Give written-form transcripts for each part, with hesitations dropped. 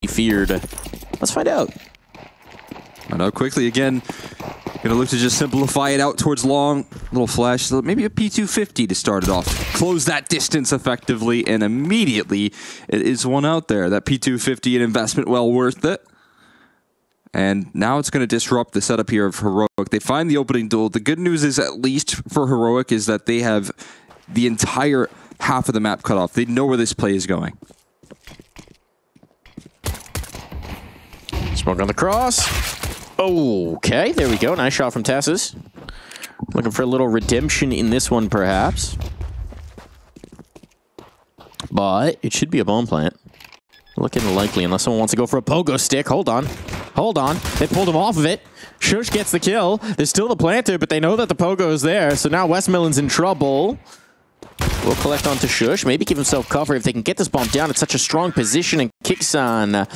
feared. Let's find out. I know quickly again. Gonna look to just simplify it out towards long. Little flash, so maybe a P250 to start it off. Close that distance effectively, and immediately it is one out there. That P250, an investment well worth it. And now it's going to disrupt the setup here of Heroic. They find the opening duel. The good news is, at least for Heroic, is that they have the entire half of the map cut off. They know where this play is going. Smoke on the cross. Okay, there we go. Nice shot from Tessus. Looking for a little redemption in this one, perhaps. But it should be a bomb plant. Looking likely, unless someone wants to go for a pogo stick. Hold on. Hold on. They pulled him off of it. Shush gets the kill. There's still the planter, but they know that the pogo is there. So now Westmillen's in trouble. We'll collect onto Shush. Maybe give himself cover if they can get this bomb down. It's such a strong position, and kicks on.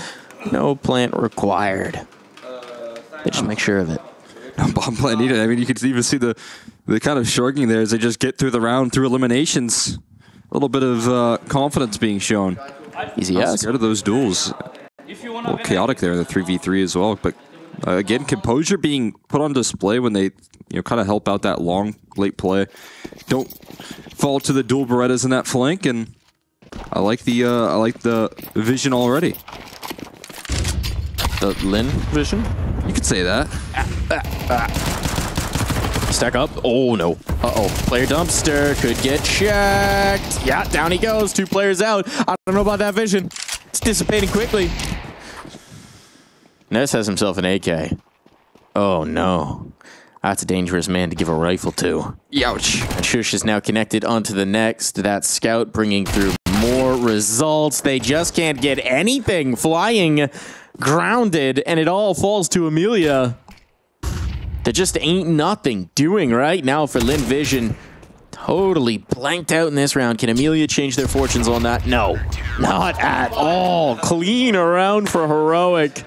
No plant required. They just make sure of it. No bomb plant needed. I mean, you could even see the kind of shrugging there as they just get through the round through eliminations. A little bit of confidence being shown. Easy as. Scared of those duels. A little chaotic there in the 3v3 as well. But again, composure being put on display when they kind of help out that long late play. Don't fall to the dual Berettas in that flank, and I like the vision already. The Lynn vision? You could say that. Stack up. Oh, no. Uh-oh. Player dumpster could get checked. Yeah, down he goes. 2 players out. I don't know about that vision. It's dissipating quickly. Ness has himself an AK. Oh, no. That's a dangerous man to give a rifle to. Youch. And Shush is now connected onto the next. That scout bringing through more results. They just can't get anything flying. Grounded, and it all falls to Amelia. There just ain't nothing doing right now for Lynn Vision. Totally blanked out in this round. Can Amelia change their fortunes on that? No, not at all. Clean around for Heroic.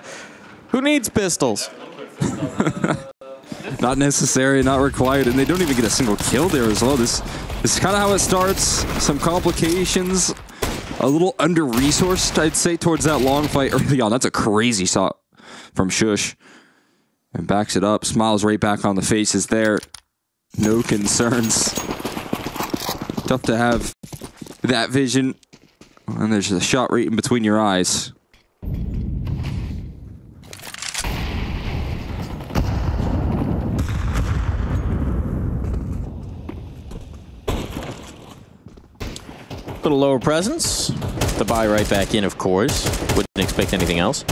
Who needs pistols? Not necessary, not required, and they don't even get a single kill there as well. This is kind of how it starts. Some complications. A little under-resourced, I'd say, towards that long fight early on. That's a crazy shot from Shush. And backs it up. Smiles right back on the faces there. No concerns. Tough to have that vision. And there's a shot right in between your eyes. Little lower presence. The buy right back in, of course. Wouldn't expect anything else.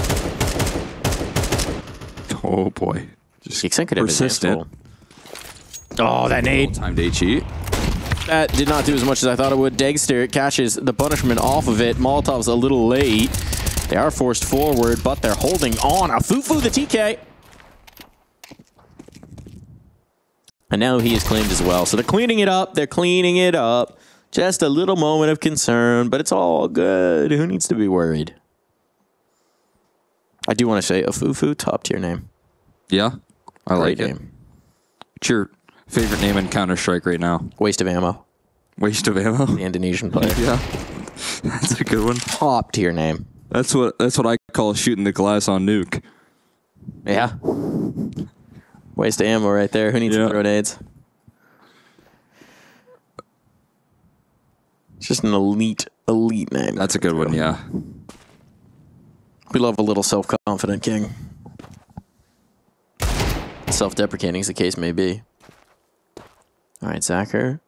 Oh boy. Just persistent. Oh, that nade. Timed HE. That did not do as much as I thought it would. Degster catches the punishment off of it. Molotov's a little late. They are forced forward, but they're holding on. A Fufu the TK. And now he is claimed as well. So they're cleaning it up. They're cleaning it up. Just a little moment of concern, but it's all good. Who needs to be worried? I do want to say a Fufu, top tier name. Yeah, I like Great it. name. What's your favorite name in Counter-Strike right now? Waste of ammo. Waste of ammo? The Indonesian player. Yeah, that's a good one. Top tier name. That's what I call shooting the glass on Nuke. Yeah. Waste of ammo right there. Who needs grenades? It's just an elite name. That's a good one, yeah. We love a little self-confident king. Self-deprecating as the case may be. All right, Zacher.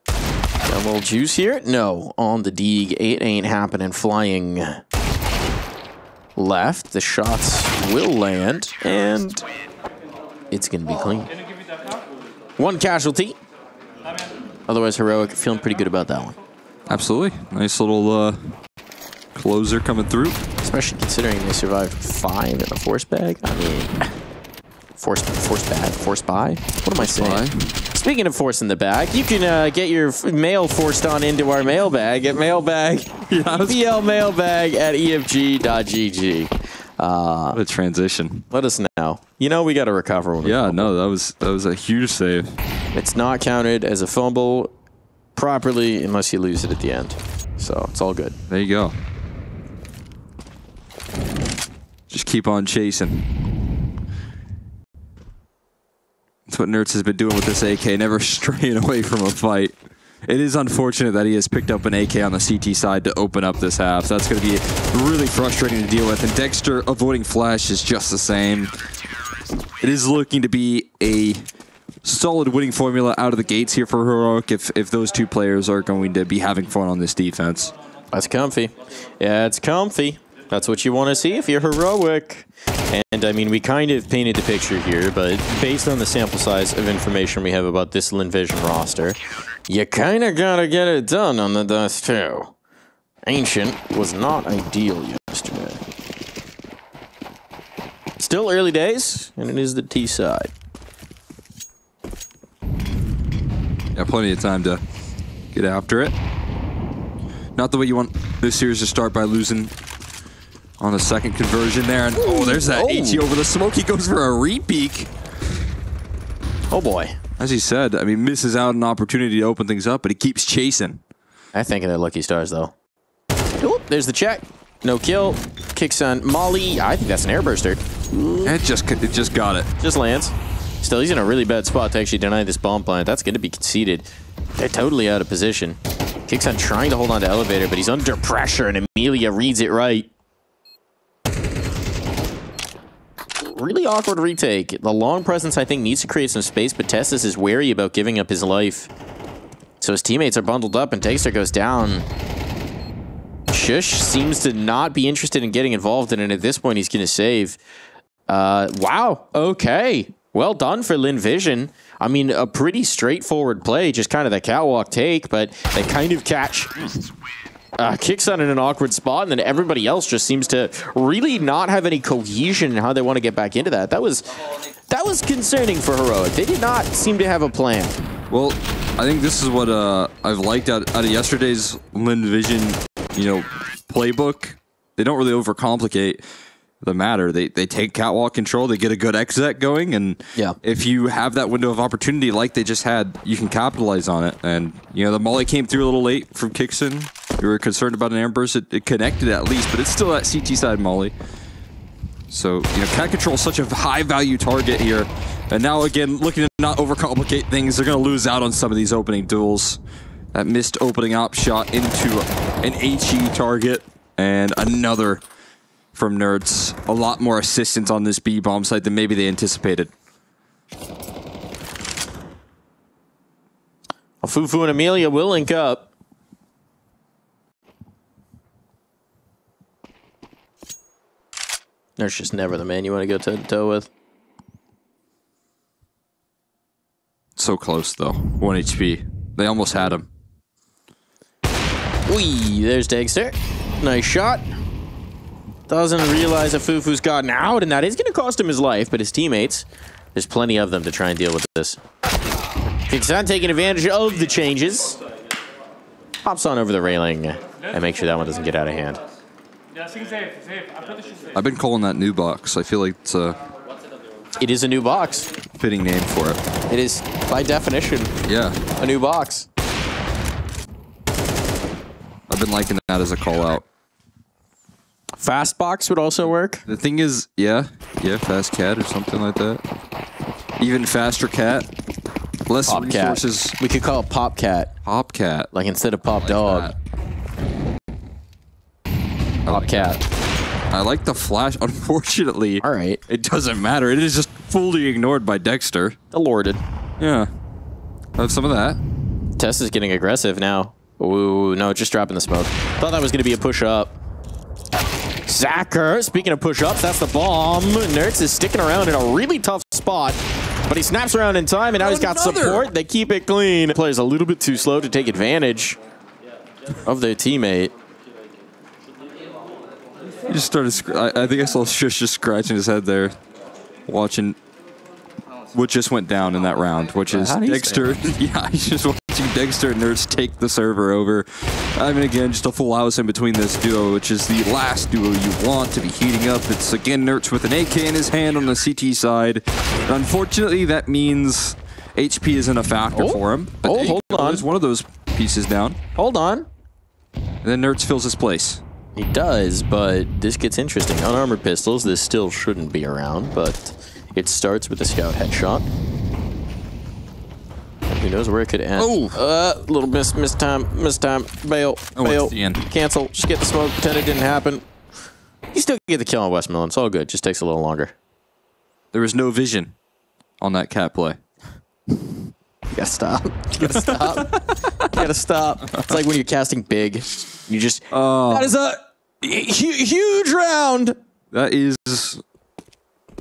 Got a little juice here? No. On the Deeg. It ain't happening. Flying left. The shots will land, and it's going to be clean. 1 casualty. Otherwise, Heroic feeling pretty good about that one. Absolutely. Nice little closer coming through. Especially considering they survived 5 in a force bag. I mean, force buy? What am I saying? Speaking of force in the bag, you can get your mail forced on into our mailbag at mailbag, BL mailbag at efg.gg. What a transition. Let us know. You know we got to recover when we fumble. No, that was a huge save. It's not counted as a fumble properly unless you lose it at the end. So it's all good. There you go. Just keep on chasing. That's what Nerds has been doing with this AK, never straying away from a fight. It is unfortunate that he has picked up an AK on the CT side to open up this half. So that's going to be really frustrating to deal with. And Dexter avoiding flash is just the same. It is looking to be a solid winning formula out of the gates here for Heroic if those two players are going to be having fun on this defense. That's comfy. Yeah, it's comfy. That's what you want to see if you're Heroic. And I mean, we kind of painted the picture here, but based on the sample size of information we have about this Lynn Vision roster, you kind of got to get it done on the Dust2. Ancient was not ideal yesterday. Still early days, and it is the T side. Yeah, plenty of time to get after it. Not the way you want this series to start by losing on the second conversion there. And oh, there's that HE over the smoke. He goes for a repeak. Oh boy. As he said, I mean, misses out an opportunity to open things up, but he keeps chasing. I think they're lucky stars, though. Oh, there's the check. No kill. Kicks on Molly. I think that's an airburster. It just got it. Just lands. Still, he's in a really bad spot to actually deny this bomb plant. That's going to be conceded. They're totally out of position. Kicks on trying to hold on to elevator, but he's under pressure, and Amelia reads it right. Really awkward retake. The long presence, I think, needs to create some space, but Testis is wary about giving up his life. So his teammates are bundled up, and Dexter goes down. Shush seems to not be interested in getting involved in it. At this point, he's going to save. Wow. Okay. Well done for Lynn Vision. I mean, a pretty straightforward play, just kind of the catwalk take, but they kind of catch... kicks on in an awkward spot, and then everybody else just seems to really not have any cohesion in how they want to get back into that. That was concerning for Heroic. They did not seem to have a plan. Well, I think this is what I've liked out of yesterday's Lynn Vision, playbook. They don't really overcomplicate the matter. They take catwalk control, they get a good exit going, and if you have that window of opportunity like they just had, you can capitalize on it. And the molly came through a little late from Kixon. We were concerned about an air burst. It connected at least, but it's still that CT side molly. So cat control is such a high value target here, and now again looking to not overcomplicate things. They're going to lose out on some of these opening duels. That missed opening op shot into an HE target, and another from Nerds. A lot more assistance on this B bomb site than maybe they anticipated. Fufu and Amelia will link up. Nerds just never the man you want to go toe-to-toe with. So close, though. 1 HP. They almost had him. Whee! There's Dexter. Nice shot. Doesn't realize that Fufu's gotten out, and that is going to cost him his life, but his teammates, there's plenty of them to try and deal with this. Kicks on, taking advantage of the changes. Hops on over the railing and make sure that one doesn't get out of hand. I've been calling that new box. I feel like it is a new box. Fitting name for it. It is, by definition, a new box. I've been liking that as a call-out. Fast box would also work. The thing is, fast cat or something like that. Even faster cat. Less pop resources. Cat. We could call it Pop Cat. Pop Cat. Like instead of Pop Dog. Pop Cat. I like the flash. Unfortunately, all right, it doesn't matter. It is just fully ignored by Dexter. Alerted. Yeah. Have some of that. Tess is getting aggressive now. Ooh, no, just dropping the smoke. Thought that was going to be a push-up. Zacher, speaking of push-ups, that's the bomb. Nerds is sticking around in a really tough spot, but he snaps around in time, and now he's got support. They keep it clean. The player's a little bit too slow to take advantage of their teammate. He just started, I think I saw Shush just scratching his head there, watching what just went down in that round, which is Dexter. Yeah, he's just watching Dexter and Nerds take the server over. I mean, again, just a full house in between this duo, which is the last duo you want to be heating up. It's, again, Nerds with an AK in his hand on the CT side. And unfortunately, that means HP isn't a factor for him. But hold on. There's one of those pieces down. Hold on. And then Nerds fills his place. He does, but this gets interesting. Unarmored pistols, this still shouldn't be around, but it starts with a scout headshot. Who knows where it could end? Oh! Little miss time, bail, bail, it's the end. cancel, just get the smoke, pretend it didn't happen. You still get the kill on Westmoreland, it's all good, just takes a little longer. There was no vision on that cat play. You gotta stop. You gotta stop. You gotta stop. It's like when you're casting big, you just, that is a huge round! That is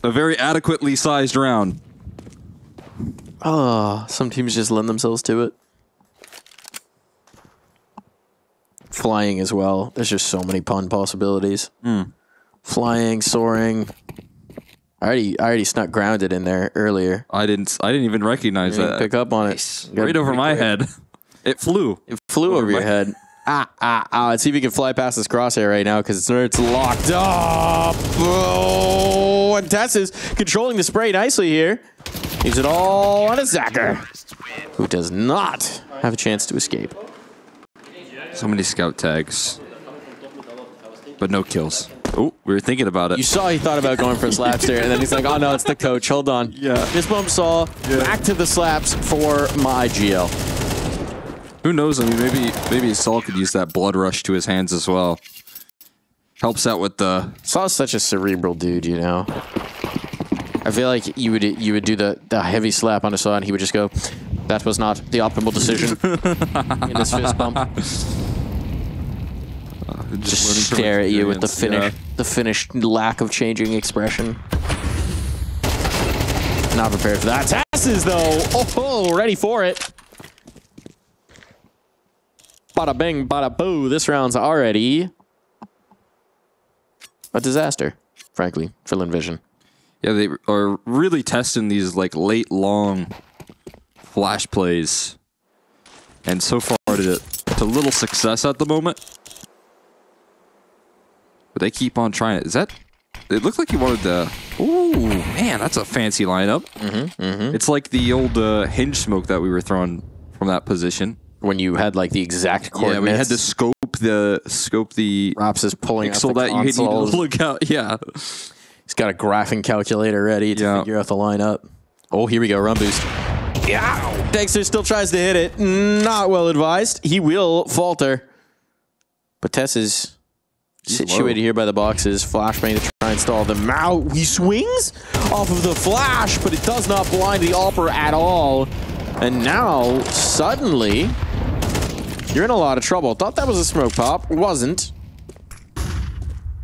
a very adequately sized round. Oh, some teams just lend themselves to it. Flying as well. There's just so many pun possibilities. Flying, soaring. I already snuck grounded in there earlier. I didn't even recognize that. Pick up on it. Right over my head. It flew. It flew over your head. Let's see if you can fly past this crosshair right now because it's locked up. Oh, and Tess is controlling the spray nicely here. Leaves it all on a Zacher, who does not have a chance to escape. So many scout tags, but no kills. Oh, we were thinking about it. You saw he thought about going for a slap stare, and then he's like, oh no, it's the coach. Hold on. Yeah. This bump saw. Back to the slaps for my GL. Who knows? I mean, maybe Saul could use that blood rush to his hands as well. Helps out with the... Saul's such a cerebral dude, you know. I feel like you would do the heavy slap on a saw, and he would just go, that was not the optimal decision in this fist bump. Just stare at you with the finished lack of changing expression. Not prepared for that. Tasses though, ready for it. Bada bing, bada boo. This round's already a disaster, frankly, for Lynn Vision. Yeah, they are really testing these like late, long flash plays, and so far to little success at the moment. But they keep on trying it. Is that? It looked like he wanted the... Ooh, man, that's a fancy lineup. It's like the old hinge smoke that we were throwing from that position. When you had like the exact coordinates. Yeah, we had to scope the Raps is pulling up the that you needed to look out. Yeah. He's got a graphing calculator ready to figure out the lineup. Oh, here we go. Run boost. Yeah. Dexter still tries to hit it. Not well advised. He will falter. But Tess is situated here by the boxes. Flashbang to try and stall them out. He swings off of the flash, but it does not blind the AWPer at all. And now, suddenly, you're in a lot of trouble. Thought that was a smoke pop. Wasn't.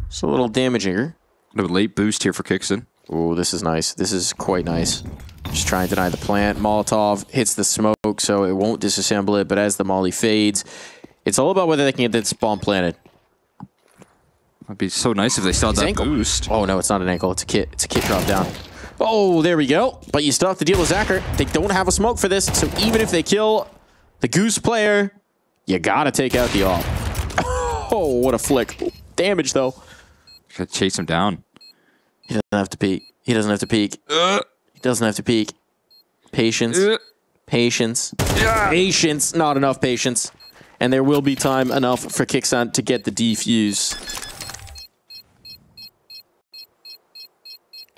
Just a little damage here. A late boost here for Kixon. Oh, this is nice. This is quite nice. Just trying to deny the plant. Molotov hits the smoke, so it won't disassemble it. But as the molly fades, it's all about whether they can get this bomb planted. It'd be so nice if they still had that boost. Oh, no, it's not an ankle. It's a kit. It's a kit drop down. Oh, there we go. But you still have to deal with Zacher. They don't have a smoke for this, so even if they kill the Goose player, you gotta take out the AWP. Oh, what a flick. Damage, though. Gotta chase him down. He doesn't have to peek. He doesn't have to peek. He doesn't have to peek. Patience. Patience. Patience. Not enough patience. And there will be time enough for Kixon to get the defuse.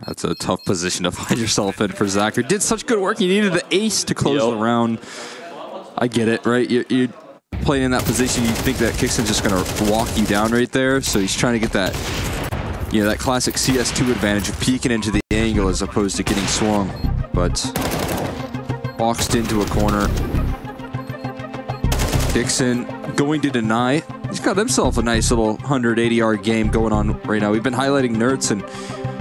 That's a tough position to find yourself in for Zacher. Did such good work. He needed the ace to close the round. I get it, right? You're playing in that position. You think that Kixon's just going to walk you down right there. So he's trying to get that, you know, that classic CS2 advantage of peeking into the angle as opposed to getting swung. But boxed into a corner. Kixon going to deny. He's got himself a nice little 180-yard game going on right now. We've been highlighting Nerds and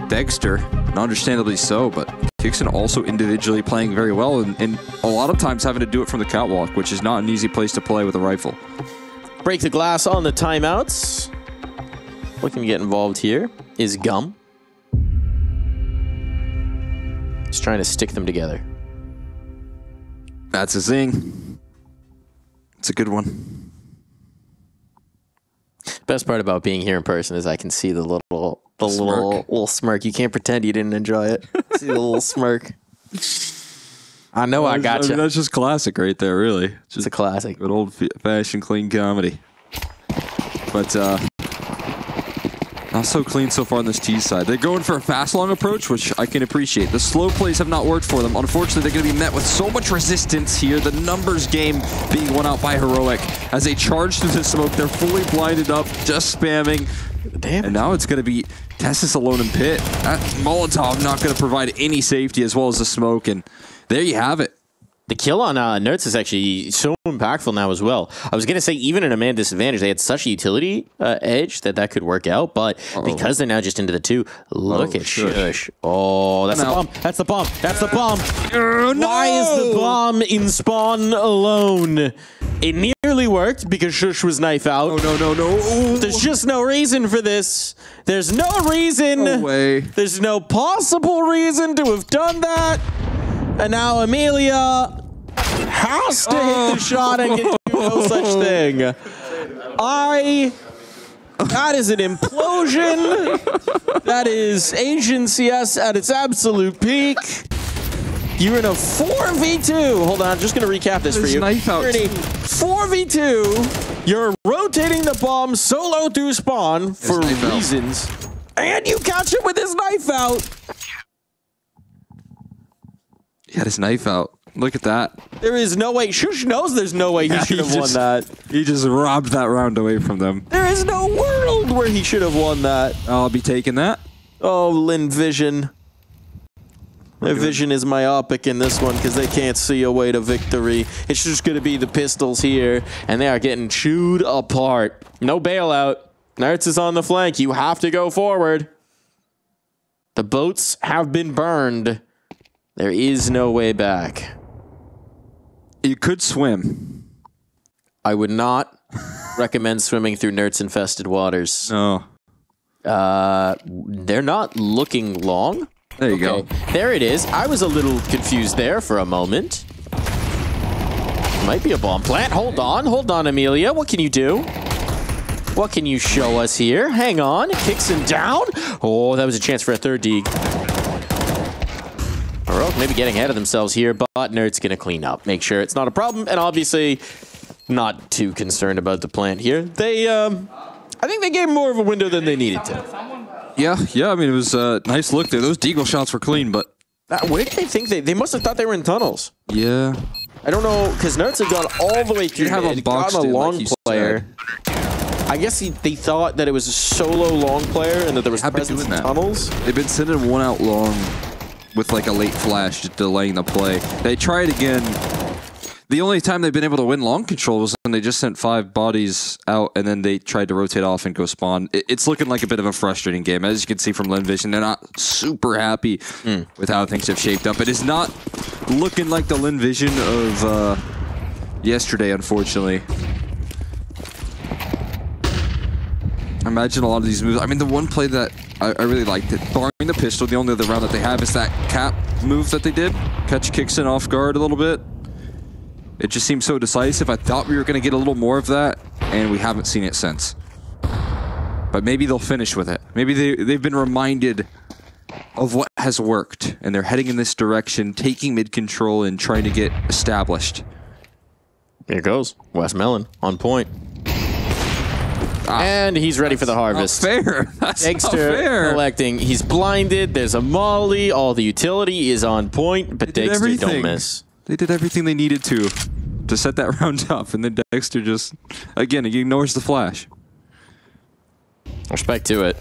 Dexter, and understandably so, but Kixon also individually playing very well, and a lot of times having to do it from the catwalk, which is not an easy place to play with a rifle. Break the glass on the timeouts. Looking to get involved here is Gum. Just trying to stick them together. That's a zing. It's a good one. Best part about being here in person is I can see the little smirk. You can't pretend you didn't enjoy it. See the little smirk. I know I got you. That's just classic right there, really. It's a classic. Good old-fashioned clean comedy. But Not so clean so far on this T side. They're going for a fast long approach, which I can appreciate. The slow plays have not worked for them. Unfortunately, they're going to be met with so much resistance here. The numbers game being won out by Heroic. As they charge through the smoke, they're fully blinded up, just spamming. Damn. And now it's going to be Tessus alone in pit. That Molotov not going to provide any safety as well as the smoke. And there you have it. The kill on Nerds is actually so impactful now as well. I was going to say, even in a man disadvantage, they had such a utility edge that could work out. But because they're now just into the 2, look at Shush. Oh, that's the bomb. That's the bomb. That's the bomb. No! Why is the bomb in spawn alone? It nearly worked because Shush was knife out. Oh, no. Ooh. There's just no reason for this. There's no reason. No way. There's no possible reason to have done that. And now Amelia has to hit the shot and can do no such thing. That is an implosion. That is Asian CS at its absolute peak. You're in a 4v2. Hold on, I'm just going to recap this for you. Knife out. You're in a 4v2. You're rotating the bomb solo through spawn for reasons. And you catch it with his knife out. He had his knife out. Look at that. There is no way. Shush knows there's no way he should have won that. He just robbed that round away from them. There is no world where he should have won that. I'll be taking that. Oh, Lynn Vision. Their vision is myopic in this one because they can't see a way to victory. It's just going to be the pistols here, and they are getting chewed apart. No bailout. Nerds is on the flank. You have to go forward. The boats have been burned. There is no way back. You could swim. I would not recommend swimming through Nerds-infested waters. No. They're not looking long. There you go. There it is. I was a little confused there for a moment. Might be a bomb plant. Hold on, Amelia. What can you do? What can you show us here? Hang on. Kicks him down. Oh, that was a chance for a third dig. Heroic maybe getting ahead of themselves here, but Nerd's going to clean up. Make sure it's not a problem, and obviously not too concerned about the plant here. They, I think they gave more of a window than they needed to. Yeah, I mean, it was a nice look there. Those deagle shots were clean, but... Where did they think they must have thought they were in tunnels. Yeah. I don't know, because Nerds had gone all the way through. You have a box a long like player. I guess they thought that it was a solo long player and that there was presence in tunnels. They've been sending one out long with like a late flash, just delaying the play. They tried again. The only time they've been able to win long control was when they just sent 5 bodies out and then they tried to rotate off and go spawn. It's looking like a bit of a frustrating game. As you can see from Lynn Vision, they're not super happy with how things have shaped up. It is not looking like the Lynn Vision of yesterday, unfortunately. Imagine a lot of these moves. I mean, the one play that I really liked, barring the pistol, the only other round that they have is that cap move that they did. Catch kicks in off guard a little bit. It just seems so decisive. I thought we were going to get a little more of that, and we haven't seen it since. But maybe they'll finish with it. Maybe they've been reminded of what has worked, and they're heading in this direction, taking mid-control and trying to get established. Here goes. West Melon on point. And he's ready for the harvest. Not fair. That's Dexter not fair. collecting. He's blinded. There's a molly. All the utility is on point, but Dexter don't miss. They did everything they needed to set that round up, and then Dexter just, again, he ignores the flash. Respect to it.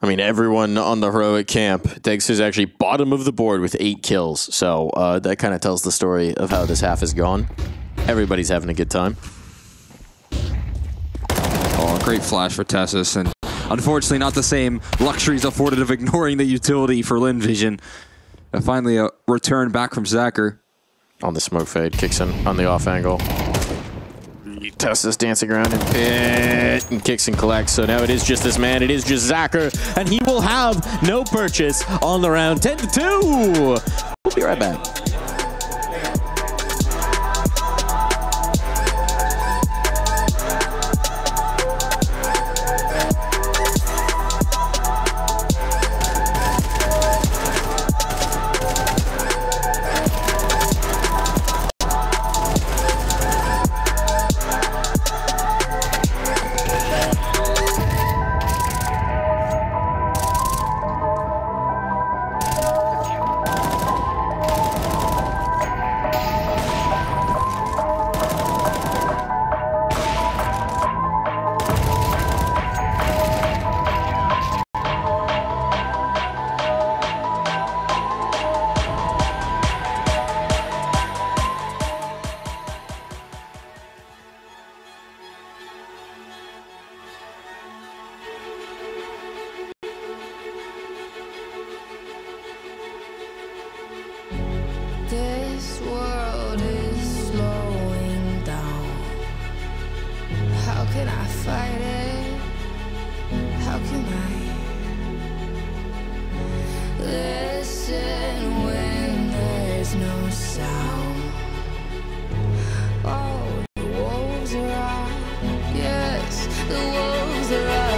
I mean, everyone on the heroic camp, Dexter's actually bottom of the board with 8 kills. So that kind of tells the story of how this half has gone. Everybody's having a good time. Oh, great flash for Tessus, and unfortunately not the same luxuries afforded of ignoring the utility for Lynn Vision. And finally a return back from Zacher. On the smoke fade, kicks in on the off angle. Tessus dancing around in pit and kicks and collects. So now it is just this man. It is just Zacher, and he will have no purchase on the round. 10-2. We'll be right back. fight it. How can I listen when there's no sound? Oh, the wolves are out. Yes, the wolves are out.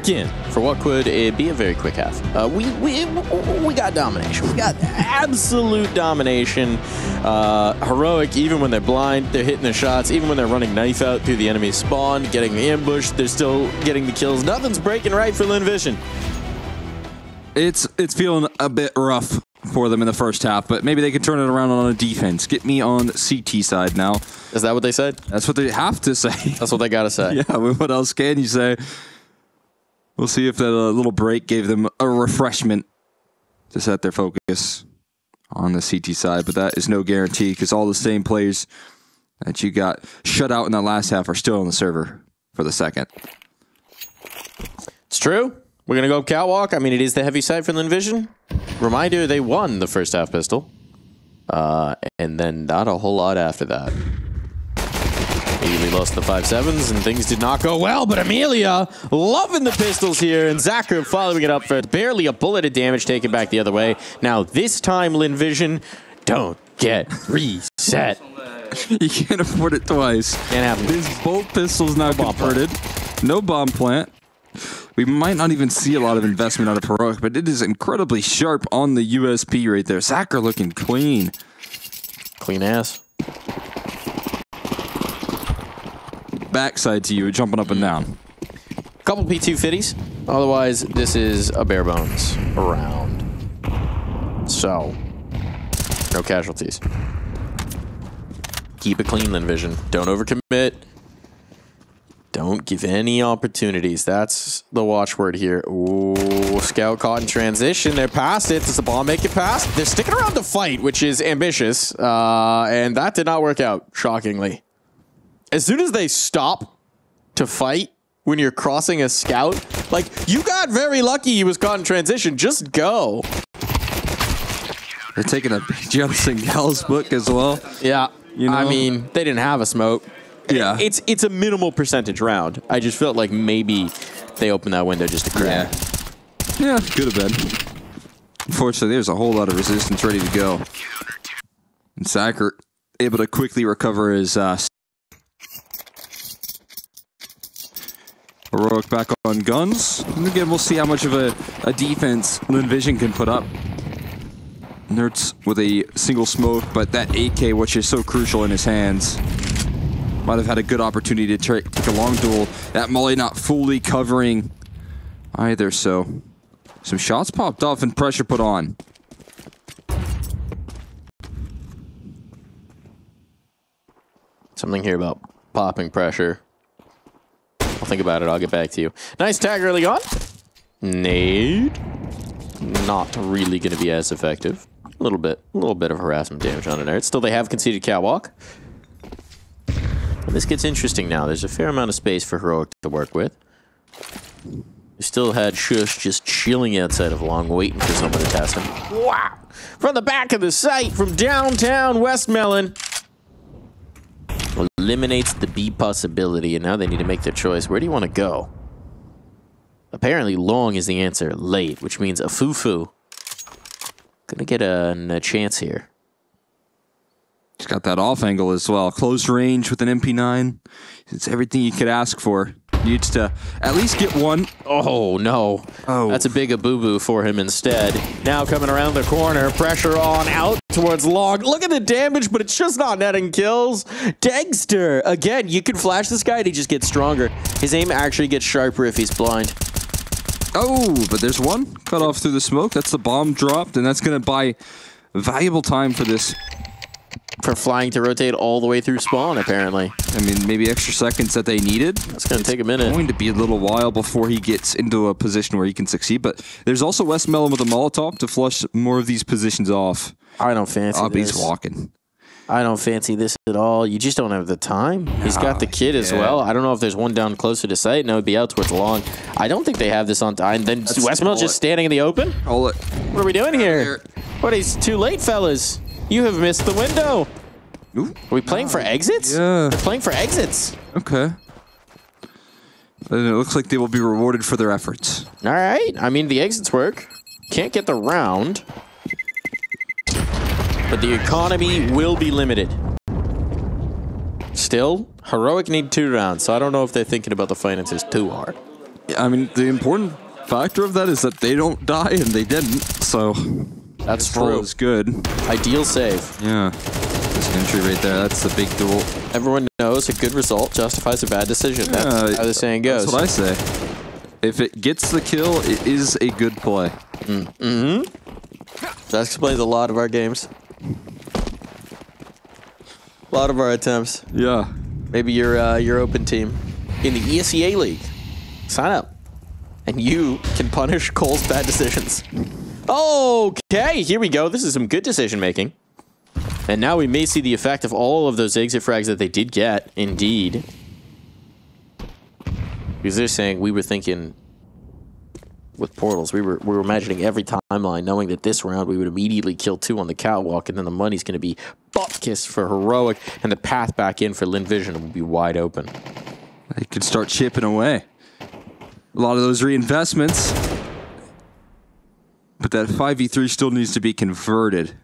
In for what could be a very quick half. We got domination. We got absolute domination. Heroic, even when they're blind, they're hitting their shots. Even when they're running knife out through the enemy spawn, getting the ambush, they're still getting the kills. Nothing's breaking right for Lynn Vision. It's feeling a bit rough for them in the first half, but maybe they can turn it around on a defense. Get me on CT side now. Is that what they said? That's what they have to say. That's what they got to say. Yeah, what else can you say? We'll see if that little break gave them a refreshment to set their focus on the CT side, but that is no guarantee because all the same players that you got shut out in that last half are still on the server for the second. It's true. We're going to go catwalk. I mean, it is the heavy side for Lynn Vision. Reminder, they won the first half pistol. And then not a whole lot after that. Immediately lost the 5-7s and things did not go well, but Amelia loving the pistols here and Zachar following it up for barely a bullet of damage taken back the other way. Now this time Lynn Vision don't get reset. You can't afford it twice. Can't happen. These both pistols now converted. No bomb plant. We might not even see a lot of investment out of Heroic, but it is incredibly sharp on the USP right there. Zachar looking clean. Clean ass. Backside to you, jumping up and down. Couple P250s. Otherwise, this is a bare bones round. So, no casualties. Keep it clean, Lynn Vision. Don't overcommit. Don't give any opportunities. That's the watchword here. Ooh, Scout caught in transition. They're past it. Does the ball make it past? They're sticking around to fight, which is ambitious. And that did not work out, shockingly. As soon as they stop to fight when you're crossing a scout, like, you got very lucky he was caught in transition. Just go. They're taking a page out of Singal's book as well. Yeah. You know? I mean, they didn't have a smoke. Yeah. It's a minimal percentage round. I just felt like maybe they opened that window just to crack. Yeah, could have been. Unfortunately, there's a whole lot of resistance ready to go. And Zachar able to quickly recover his Heroic back on guns. And again, we'll see how much of a defense Lynn Vision can put up. Nerds with a single smoke, but that AK, which is so crucial in his hands, might have had a good opportunity to take a long duel. That molly not fully covering either, so some shots popped off and pressure put on. Something here about popping pressure. I'll think about it. I'll get back to you. Nice tag early on. Nade. Not really going to be as effective. A little bit of harassment damage on an air. Still, they have conceded catwalk. And this gets interesting now. There's a fair amount of space for Heroic to work with. We still had Shush just chilling outside of long, waiting for someone to test him. Wow! From the back of the site, from downtown Westmelon. Eliminates the B possibility, and now they need to make their choice. Where do you want to go? Apparently, long is the answer. Late, which means a Fufu. Gonna get a chance here. He's got that off angle as well. Close range with an MP9. It's everything you could ask for. Needs to at least get one. Oh, no. Oh. That's a big a-boo-boo for him instead. Now coming around the corner. Pressure on out towards long. Look at the damage, but it's just not netting kills. Dagster. Again, you can flash this guy and he just gets stronger. His aim actually gets sharper if he's blind. Oh, but there's one cut off through the smoke. That's the bomb dropped, and that's going to buy valuable time for this. For flying to rotate all the way through spawn, apparently. I mean, maybe extra seconds that they needed. That's going to take a minute. It's going to be a little while before he gets into a position where he can succeed, but there's also Westmelon with a Molotov to flush more of these positions off. I don't fancy this. He's walking. I don't fancy this at all. You just don't have the time. He's got the kid as well. I don't know if there's one down closer to sight. No, it'd be out towards long. I don't think they have this on time. Then Westmelon just standing in the open? Hold it. What are we doing here? What, he's too late, fellas. You have missed the window. Ooh. Are we playing for exits? Yeah. They're playing for exits. Okay. And it looks like they will be rewarded for their efforts. All right. I mean, the exits work. Can't get the round. But the economy will be limited. Still, Heroic need 2 rounds, so I don't know if they're thinking about the finances too hard. I mean, the important factor of that is that they don't die, and they didn't, so... That's true. It's good. Ideal save. Yeah. This entry right there, that's the big duel. Everyone knows a good result justifies a bad decision. That's how the saying goes. That's what I say. If it gets the kill, it is a good play. Mm-hmm. That explains a lot of our games. A lot of our attempts. Yeah. Maybe your open team in the ESL League. Sign up. And you can punish Cole's bad decisions. Okay, here we go. This is some good decision making. And now we may see the effect of all of those exit frags that they did get, indeed. Because they're saying we were thinking with portals, we were imagining every timeline, knowing that this round we would immediately kill 2 on the catwalk, and then the money's going to be butt kiss for Heroic, and the path back in for Lynn Vision will be wide open. They could start chipping away. A lot of those reinvestments. But that 5v3 still needs to be converted.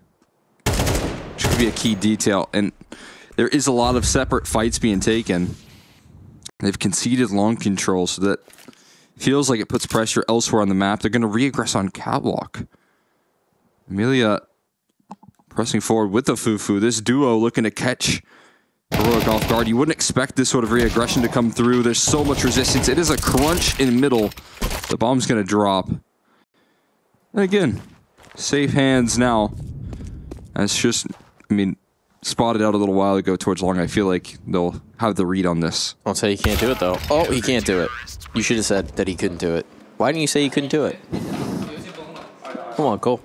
Which could be a key detail. And there is a lot of separate fights being taken. They've conceded long control, so that feels like it puts pressure elsewhere on the map. They're going to re-aggress on catwalk. Amelia pressing forward with the Fufu. This duo looking to catch Heroic off guard. You wouldn't expect this sort of re-aggression to come through. There's so much resistance. It is a crunch in the middle. The bomb's going to drop. And again, safe hands now. That's just, I mean, spotted out a little while ago towards long. I feel like they'll have the read on this. I'll say he can't do it, though. Oh, he can't do it. You should have said that he couldn't do it. Why didn't you say he couldn't do it? Come on, Cole.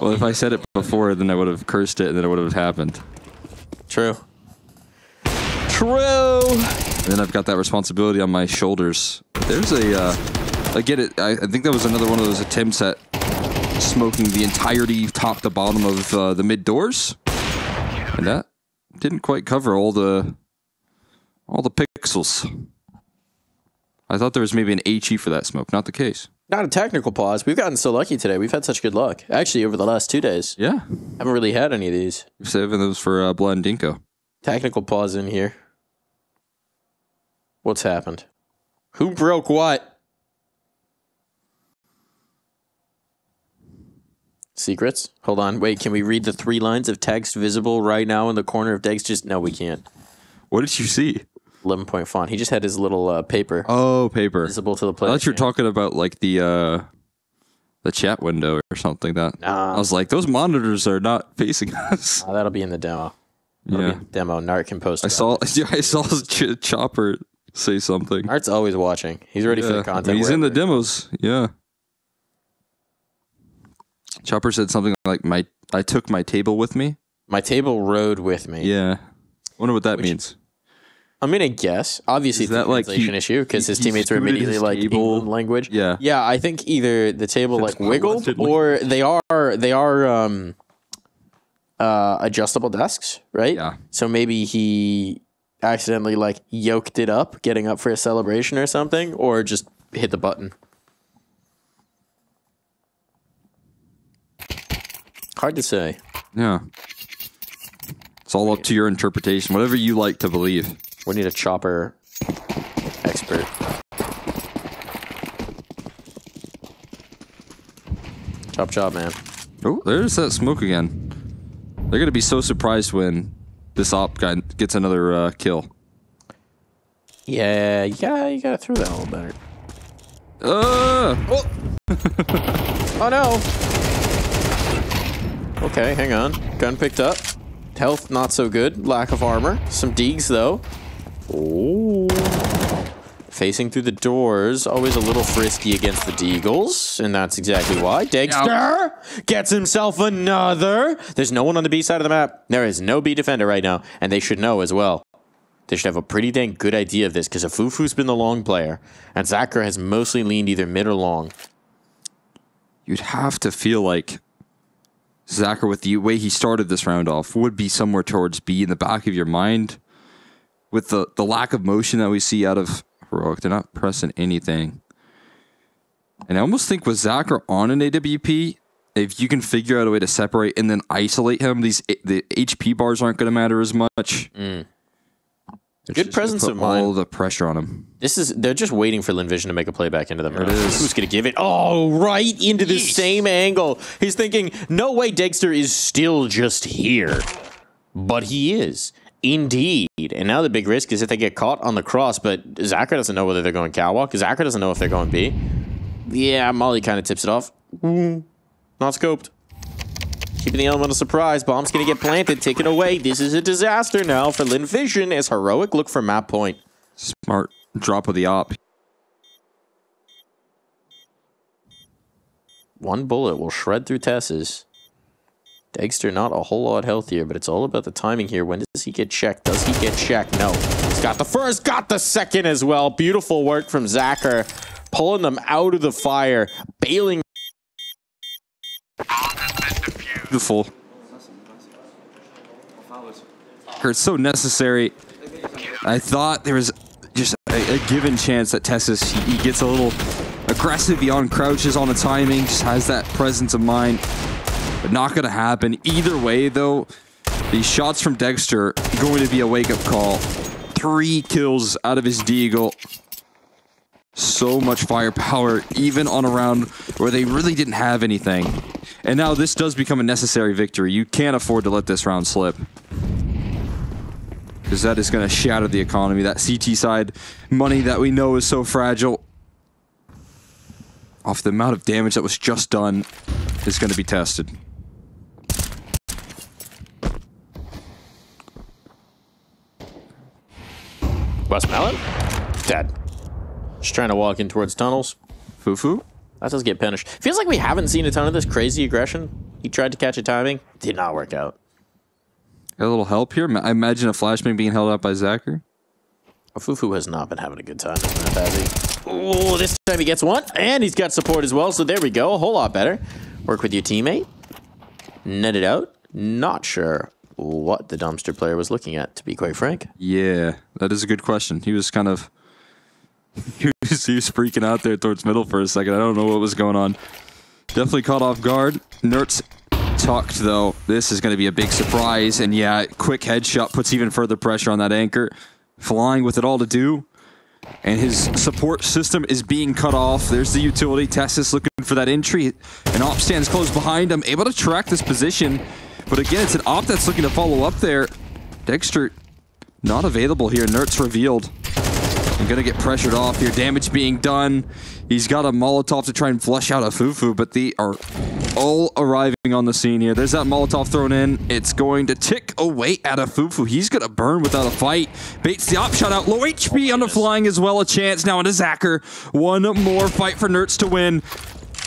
Well, if I said it before, then I would have cursed it, and then it would have happened. True. True! And then I've got that responsibility on my shoulders. There's a, I get it. I think that was another one of those attempts at smoking the entirety top to bottom of the mid doors. And that didn't quite cover all the pixels. I thought there was maybe an HE for that smoke. Not the case. Not a technical pause. We've gotten so lucky today. We've had such good luck. Actually, over the last 2 days. Yeah. Haven't really had any of these. We're saving those for Blood and Dinko. Technical pause in here. What's happened? Who broke what? Secrets? Hold on. Wait, can we read the 3 lines of text visible right now in the corner of Degs? Just no, we can't. What did you see? 11-point font. He just had his little paper. Oh, paper. Visible to the player. I thought you were talking about like the chat window or something like that. I was like, those monitors are not facing us. That'll be in the demo. Yeah. Demo. Nart can post. I saw Chopper say something. Nart's always watching. He's ready for the content. He's in the demos. Yeah. Chopper said something like, I took my table with me. My table rode with me. Yeah. Wonder what that means. I'm going to guess. Obviously, it's a translation issue because his teammates are immediately like England language. Yeah. Yeah, I think either the table like wiggled or they are adjustable desks, right? Yeah. So maybe he accidentally like yoked it up, getting up for a celebration or something, or just hit the button. Hard to say. Yeah. It's all up to your interpretation, whatever you like to believe. We need a Chopper expert. Chop, man. Oh, there's that smoke again. They're going to be so surprised when this op guy gets another kill. Yeah, you gotta throw that a little better. Oh! Oh no! Okay, hang on. Gun picked up. Health not so good. Lack of armor. Some deegs though. Oh. Facing through the doors. Always a little frisky against the deagles. And that's exactly why. Degster gets himself another. There's no one on the B side of the map. There is no B defender right now. And they should know as well. They should have a pretty dang good idea of this because Afufu's been the long player. And Zachar has mostly leaned either mid or long. You'd have to feel like Zachar, with the way he started this round off, would be somewhere towards B in the back of your mind. With the lack of motion that we see out of Heroic, they're not pressing anything. And I almost think with Zachar on an AWP, if you can figure out a way to separate and then isolate him, the HP bars aren't going to matter as much. Good presence of mind. All the pressure on him. They're just waiting for Lynn Vision to make a play back into them. It is. Who's going to give it? Oh, right into the same angle. He's thinking, no way Degster is still just here. But he is. Indeed. And now the big risk is if they get caught on the cross, but Zachar doesn't know whether they're going catwalk. Zachar doesn't know if they're going B. Yeah, Molly kind of tips it off. Not scoped. Keeping the element of surprise. Bomb's going to get planted. Take it away. This is a disaster now for Lynn Vision as Heroic look for map point. Smart drop of the op. One bullet will shred through Tess's. Degster not a whole lot healthier, but it's all about the timing here. When does he get checked? Does he get checked? No. He's got the first, got the second as well. Beautiful work from Zachar. Pulling them out of the fire. Bailing. Beautiful. It's so necessary. I thought there was just a given chance that Tessus, he gets a little aggressive beyond crouches on the timing, just has that presence of mind. But not going to happen. Either way, though, these shots from Degster going to be a wake-up call. 3 kills out of his deagle. So much firepower, even on a round where they really didn't have anything. And now this does become a necessary victory. You can't afford to let this round slip. Because that is going to shatter the economy. That CT side money that we know is so fragile, off the amount of damage that was just done, is going to be tested. Westmelon? Dead. Just trying to walk in towards tunnels. Fufu? That does get punished. Feels like we haven't seen a ton of this crazy aggression. He tried to catch a timing. Did not work out. Got a little help here. I imagine a flashbang being held up by Zachar. Fufu has not been having a good time, has he? Oh, this time he gets one. And he's got support as well. So there we go. A whole lot better. Work with your teammate. Net it out. Not sure what the dumpster player was looking at, to be quite frank. Yeah, that is a good question. He was kind of... he was freaking out there towards middle for a second. I don't know what was going on. Definitely caught off guard. Nert's tucked, though. This is going to be a big surprise. And yeah, quick headshot puts even further pressure on that anchor. Flying with it all to do. And his support system is being cut off. There's the utility. Testis looking for that entry. An op stands close behind him, able to track this position. But again, it's an op that's looking to follow up there. Dexter not available here. Nert's revealed. I'm gonna get pressured off here. Damage being done. He's got a Molotov to try and flush out a Fufu, but they are all arriving on the scene here. There's that Molotov thrown in. It's going to tick away at a Fufu. He's gonna burn without a fight. Baits the op shot out. Low HP on the flying as well. A chance now into Zacher. One more fight for Nertz to win.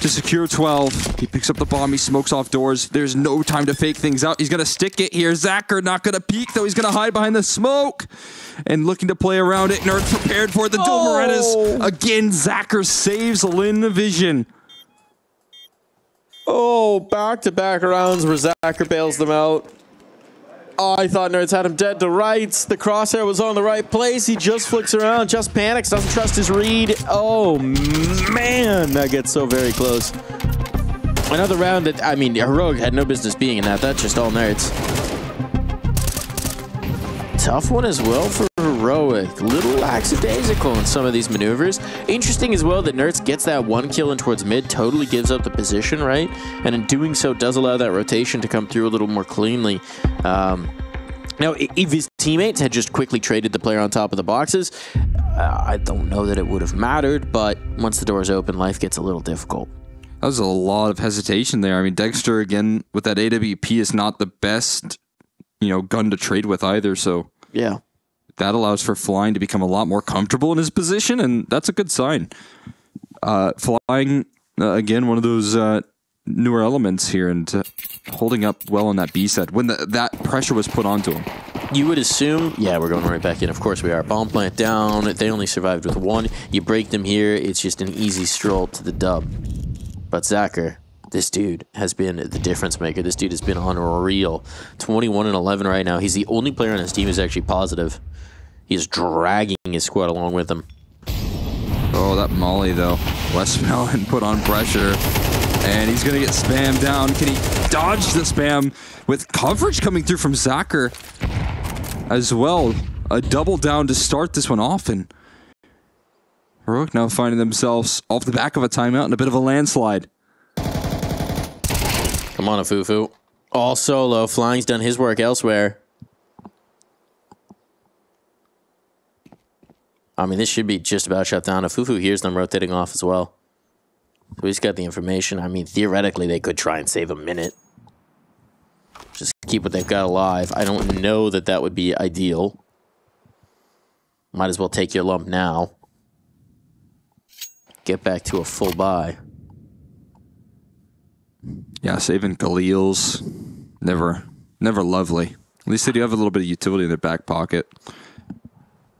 To secure 12. He picks up the bomb. He smokes off doors. There's no time to fake things out. He's going to stick it here. Zacher not going to peek, though. He's going to hide behind the smoke. And looking to play around it. Nertz prepared for it. The dual Morettas. Again, Zacher saves Lynn Vision. Oh, back-to-back rounds where Zacher bails them out. Oh, I thought Nerds had him dead to rights. The crosshair was on the right place. He just flicks around, just panics, doesn't trust his read. Oh, man, that gets so very close. Another round that, I mean, Heroic had no business being in that. That's just all Nerds. Tough one as well for Heroic. Little lackadaisical in some of these maneuvers. Interesting as well that Nertz gets that one kill in towards mid, totally gives up the position, right? And in doing so, does allow that rotation to come through a little more cleanly. Now, if his teammates had just quickly traded the player on top of the boxes, I don't know that it would have mattered, but once the doors open, life gets a little difficult. That was a lot of hesitation there. I mean, Dexter, again, with that AWP is not the best, you know, gun to trade with either, so... Yeah. That allows for Flying to become a lot more comfortable in his position, and that's a good sign. Flying, again, one of those newer elements here, and holding up well on that B set when that pressure was put onto him. You would assume, yeah, we're going right back in. Of course we are. Bomb plant down. They only survived with one. You break them here. It's just an easy stroll to the dub. But Zacher, this dude has been the difference maker. This dude has been unreal. 21-11 right now. He's the only player on his team who's actually positive. He's dragging his squad along with him. Oh, that Molly, though. Westmelon put on pressure. And he's going to get spammed down. Can he dodge the spam with coverage coming through from Zacher as well? A double down to start this one off. And Heroic now finding themselves off the back of a timeout and a bit of a landslide. Come on, Afufu. All solo. Flying's done his work elsewhere. I mean, this should be just about shut down. Afufu hears them rotating off as well. So he's got the information. I mean, theoretically, they could try and save a minute. Just keep what they've got alive. I don't know that that would be ideal. Might as well take your lump now. Get back to a full buy. Yeah, saving Khalil's never lovely. At least they do have a little bit of utility in their back pocket.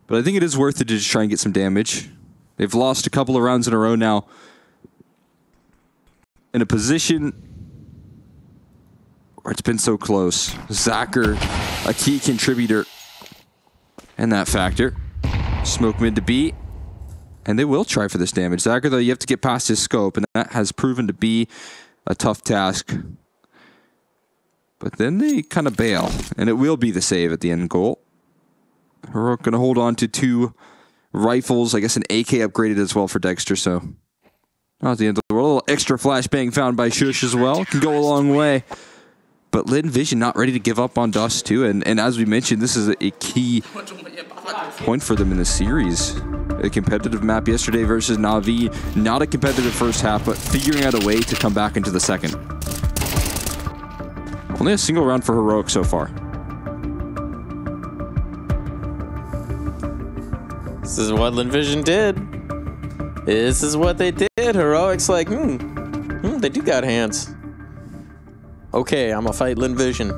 But I think it is worth it to just try and get some damage. They've lost a couple of rounds in a row now. In a position where it's been so close. Zacher, a key contributor in that factor. Smoke mid to B. And they will try for this damage. Zacher, though, you have to get past his scope, and that has proven to be a tough task. But then they kind of bail, and it will be the save at the end goal. Heroic going to hold on to 2 rifles. I guess an AK upgraded as well for Dexter, so not the end of the world. A little extra flashbang found by Shush as well. Can go a long way. But Lynn Vision not ready to give up on Dust2, and as we mentioned, this is a key point for them in the series. A competitive map yesterday versus Na'Vi. Not a competitive first half, but figuring out a way to come back into the second. Only a single round for Heroic so far. This is what Lynn Vision did. This is what they did. Heroic's like, they do got hands. Okay, I'm gonna fight Lynn Vision.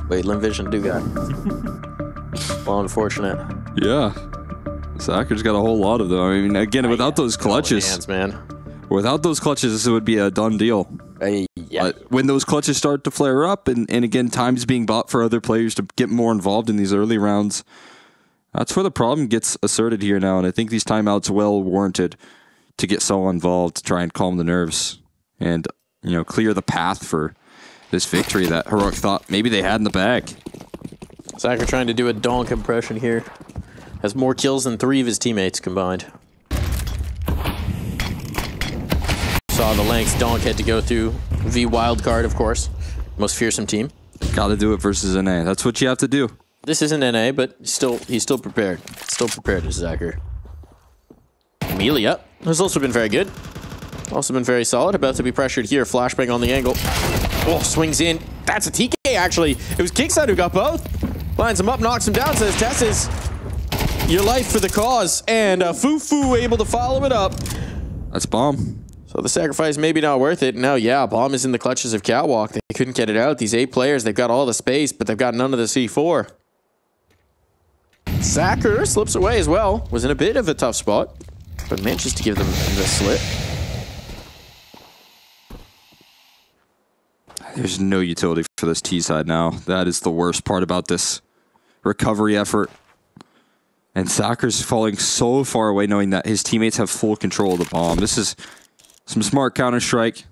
Wait, Lynn Vision do got. Well, unfortunate. Yeah. Zacher's got a whole lot of them. I mean, again, without those clutches. Hands, man. Without those clutches, this would be a done deal. Yeah. When those clutches start to flare up, and again, time's being bought for other players to get more involved in these early rounds, that's where the problem gets asserted here now, and I think these timeouts well warranted to get so involved to try and calm the nerves and, you know, clear the path for this victory that Heroic thought maybe they had in the bag. Zacher trying to do a donk impression here. Has more kills than 3 of his teammates combined. Saw the lengths Donk had to go through. V wildcard, of course. Most fearsome team. Gotta do it versus NA. That's what you have to do. This isn't NA, but he's still prepared. Still prepared as Zacher. Amelia has also been very good. Also been very solid. About to be pressured here. Flashbang on the angle. Oh, swings in. That's a TK, actually. It was Kickside who got both. Lines him up, knocks him down, says Tesses, your life for the cause. And Fufu able to follow it up. That's bomb. So the sacrifice maybe not worth it. No, yeah, bomb is in the clutches of Catwalk. They couldn't get it out. These 8 players, they've got all the space, but they've got none of the C4. Zacher slips away as well. Was in a bit of a tough spot, but manages to give them the slip. There's no utility for this T side now. That is the worst part about this recovery effort. And Zacher's falling so far away knowing that his teammates have full control of the bomb. This is some smart Counter-Strike.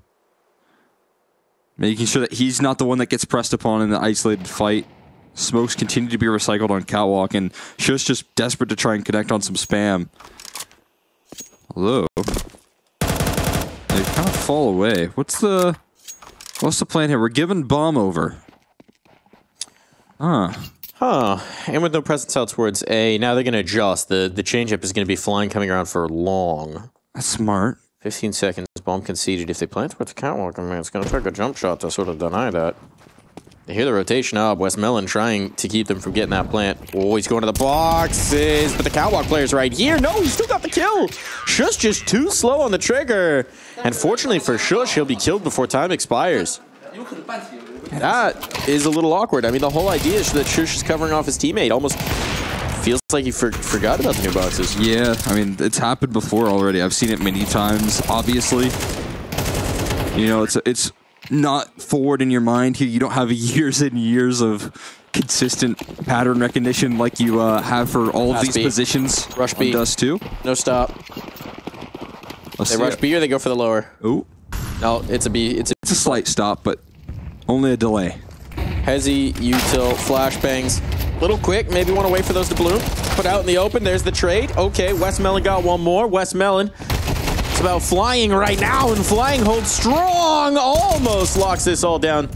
Making sure that he's not the one that gets pressed upon in the isolated fight. Smokes continue to be recycled on Catwalk, and Shush just desperate to try and connect on some spam. Although, they kind of fall away. What's the plan here? We're giving bomb over. And with no presence out towards A, now they're going to adjust. The change-up is going to be flying coming around for long. That's smart. 15 seconds, bomb conceded. If they plant towards the Catwalk, I mean, it's going to take a jump shot to sort of deny that. They hear the rotation up. Westmelon trying to keep them from getting that plant. Oh, he's going to the boxes, but the Catwalk player's right here. No, he still got the kill. Shush just too slow on the trigger. And fortunately for Shush, he'll be killed before time expires. That is a little awkward. I mean, the whole idea is that Shush is covering off his teammate. Almost feels like he forgot about the new boxes. Yeah, I mean, it's happened before already. I've seen it many times, obviously. You know, it's not forward in your mind here. You don't have years and years of consistent pattern recognition like you have for all of these positions. Rush B. Dust2. No stop. They rush B or they go for the lower. Ooh. No, it's a B. It's a slight stop, but only a delay. Hezzy, util, flashbangs. Little quick, maybe want to wait for those to bloom. Put out in the open, there's the trade. Okay, Westmelon got one more. Westmelon, it's about flying right now, and flying holds strong. Almost locks this all down.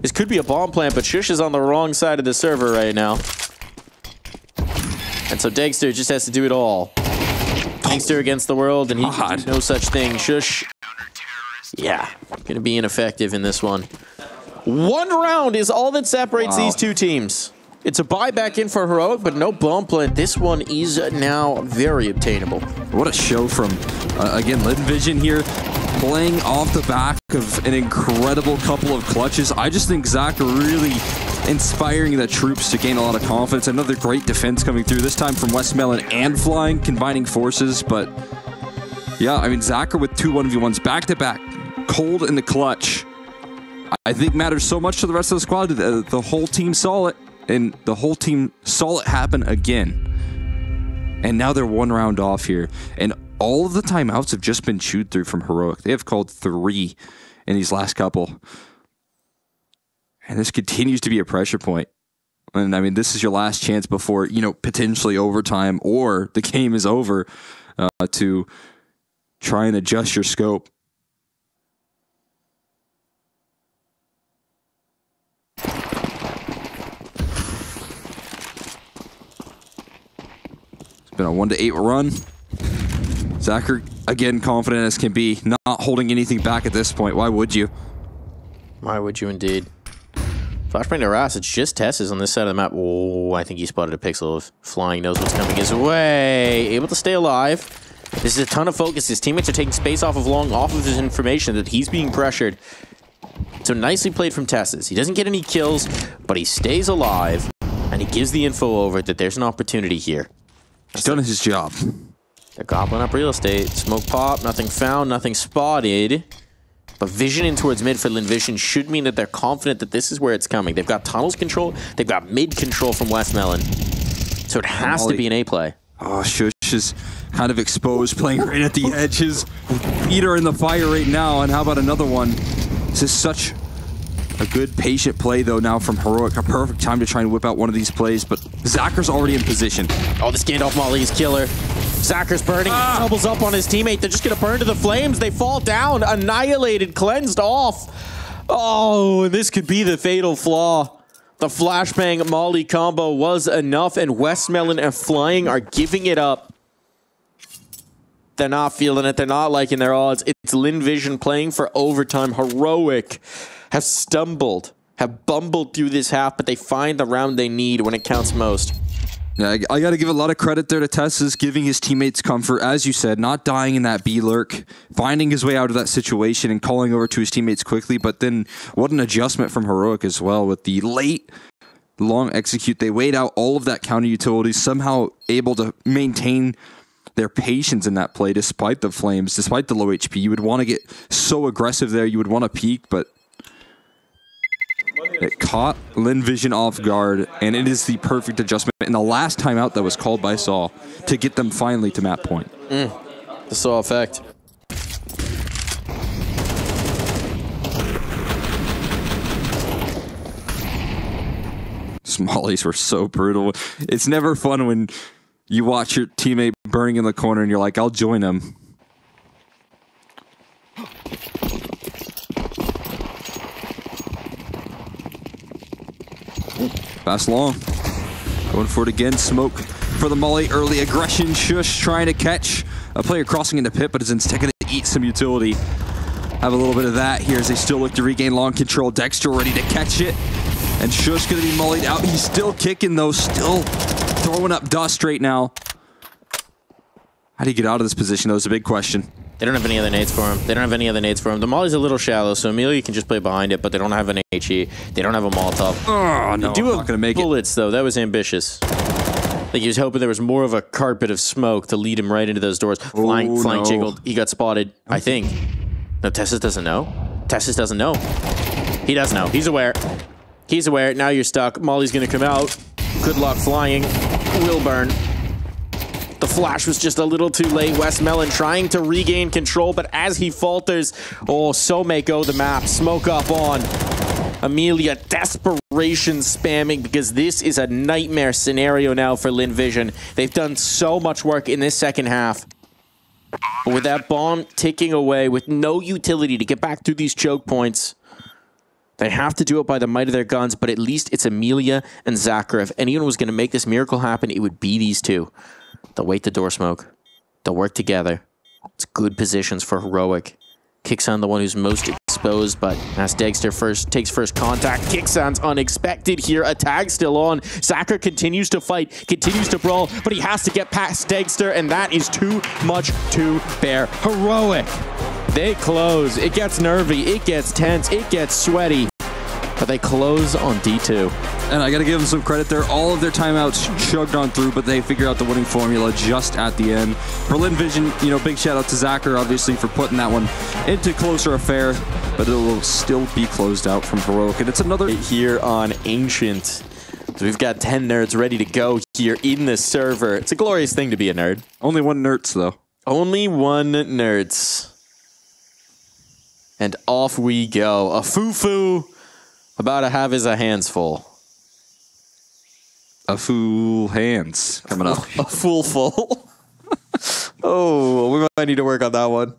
This could be a bomb plant, but Shush is on the wrong side of the server right now. And so Dagster just has to do it all. Dagster against the world, and he can do no such thing. Shush, yeah, gonna be ineffective in this one. 1 round is all that separates these two teams. It's a buyback in for Heroic, but no bomb plant. This one is now very obtainable. What a show from, again, Lynn Vision here, playing off the back of an incredible couple of clutches. I just think Zacher really inspiring the troops to gain a lot of confidence. Another great defense coming through, this time from Westmelon and Flying, combining forces. But, yeah, I mean, Zacher with 2 1v1s back-to-back, cold in the clutch. I think matters so much to the rest of the squad. The whole team saw it. And the whole team saw it happen again. And now they're 1 round off here. And all of the timeouts have just been chewed through from Heroic. They have called 3 in these last couple. And this continues to be a pressure point. And I mean, this is your last chance before, you know, potentially overtime or the game is over to try and adjust your scope. Been a 1-8 run. Zacher, again, confident as can be, not holding anything back at this point. Why would you? Why would you indeed? Flashbang to Ras, it's just Tesses on this side of the map. Oh, I think he spotted a pixel of Flying, knows what's coming his way. Able to stay alive. This is a ton of focus. His teammates are taking space off of Long, off of his information that he's being pressured. So nicely played from Tesses. He doesn't get any kills, but he stays alive, and he gives the info over that there's an opportunity here. He's done his job. They're gobbling up real estate. Smoke pop, nothing found, nothing spotted. But vision in towards mid for Lynn Vision should mean that they're confident that this is where it's coming. They've got tunnels control. They've got mid control from Westmelon. So it has to be an A play. Oh, Shush is kind of exposed, playing right at the edges. Feet are in the fire right now. And how about another one? This is such A good patient play, though, now from Heroic. A perfect time to try and whip out one of these plays, but Zachar's already in position. Oh, the standoff molly is killer. Zachar's burning, doubles up on his teammate. They're just going to burn to the flames. They fall down, annihilated, cleansed off. Oh, this could be the fatal flaw. The flashbang molly combo was enough, and Westmelon and Flying are giving it up. They're not feeling it. They're not liking their odds. It's Lynn Vision playing for overtime. Heroic have stumbled, have bumbled through this half, but they find the round they need when it counts most. Yeah, I got to give a lot of credit there to Tessus, giving his teammates comfort, as you said, not dying in that B lurk, finding his way out of that situation and calling over to his teammates quickly. But then what an adjustment from Heroic as well with the late, long execute. They weighed out all of that counter utility, somehow able to maintain their patience in that play despite the flames, despite the low HP. You would want to get so aggressive there. You would want to peek, but it caught Lynn Vision off guard, and it is the perfect adjustment in the last timeout that was called by Saw to get them finally to map point. The Saw effect. Smollies were so brutal. It's never fun when you watch your teammate burning in the corner and you're like, I'll join him. Pass long. Going for it again. Smoke for the molly. Early aggression. Shush trying to catch a player crossing into pit, but is instead going to eat some utility. Have a little bit of that here as they still look to regain long control. Dexter ready to catch it. And Shush going to be mollied out. He's still kicking though. Still throwing up dust right now. How do you get out of this position? That was a big question. They don't have any other nades for him. They don't have any other nades for him. The molly's a little shallow, so Amelia can just play behind it, but they don't have an HE. They don't have a Molotov. Oh, no, they do I'm not going to make bullets, though. That was ambitious. Like he was hoping there was more of a carpet of smoke to lead him right into those doors. Flying jiggled. He got spotted, I think. No, Tessus doesn't know. Tessus doesn't know. He does know. He's aware. He's aware. Now you're stuck. Molly's going to come out. Good luck flying. Will burn. The flash was just a little too late. Westmelon trying to regain control, but as he falters, oh, so may go the map. Smoke up on Amelia. Desperation spamming because this is a nightmare scenario now for Lynn Vision. They've done so much work in this second half. But with that bomb ticking away, with no utility to get back through these choke points, they have to do it by the might of their guns, but at least it's Amelia and Zachar. If anyone was going to make this miracle happen, it would be these two. They'll wait the door smoke. They'll work together. It's good positions for Heroic. Kixon the one who's most exposed, but as Dexter takes first contact, Kixon's unexpected here. A tag still on. Zachar continues to fight, continues to brawl, but he has to get past Dexter, and that is too much to bear. Heroic. They close. It gets nervy. It gets tense. It gets sweaty. But they close on D2. And I got to give them some credit there. All of their timeouts chugged on through, but they figure out the winning formula just at the end. For Lynn Vision, you know, big shout out to Zachar, obviously, for putting that one into closer affair, but it will still be closed out from Heroic. And it's another here on Ancient. So we've got 10 nerds ready to go here in the server. It's a glorious thing to be a nerd. Only one nerds, though. Only one nerds. And off we go. A foo-foo about to have his hands full. A fool hands coming up. A fool full. Oh, we might need to work on that one.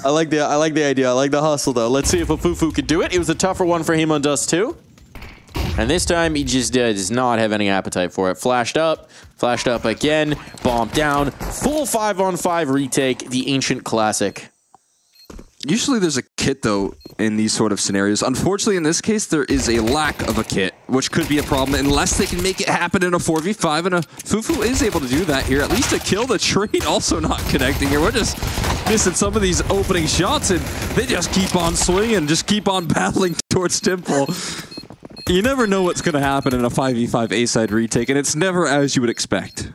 I like the idea. I like the hustle though. Let's see if a foo-foo could do it. It was a tougher one for him on Dust2. And this time he just does not have any appetite for it. Flashed up again, bombed down. Full 5-on-5 retake, the Ancient classic. Usually there's a kit, though, in these sort of scenarios. Unfortunately, in this case, there is a lack of a kit, which could be a problem unless they can make it happen in a 4v5, and a Fufu is able to do that here. At least a kill. The trade also not connecting here. We're just missing some of these opening shots, and they just keep on swinging, just keep on battling towards Temple. You never know what's going to happen in a 5v5 A-side retake, and it's never as you would expect.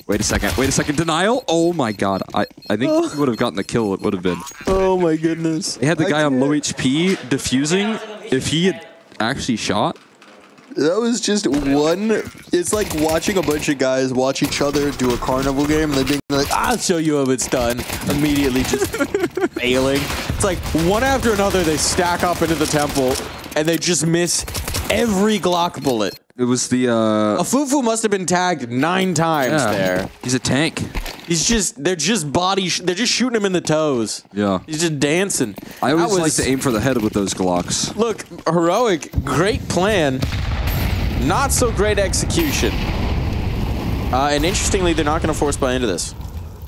Wait a second, denial? Oh my god, I think he would have gotten the kill, it would have been. Oh my goodness. They had the guy on low HP defusing. If he had actually shot. That was just one. It's like watching a bunch of guys watch each other do a carnival game and they're being like, I'll show you how it's done. Immediately just failing. It's like one after another they stack up into the temple and they just miss every Glock bullet. It was the A Fufu must have been tagged 9 times there. He's a tank. They're just shooting him in the toes. Yeah. He's just dancing. I always like to aim for the head with those Glocks. Look, Heroic, great plan. Not so great execution. And interestingly, they're not going to force buy into this,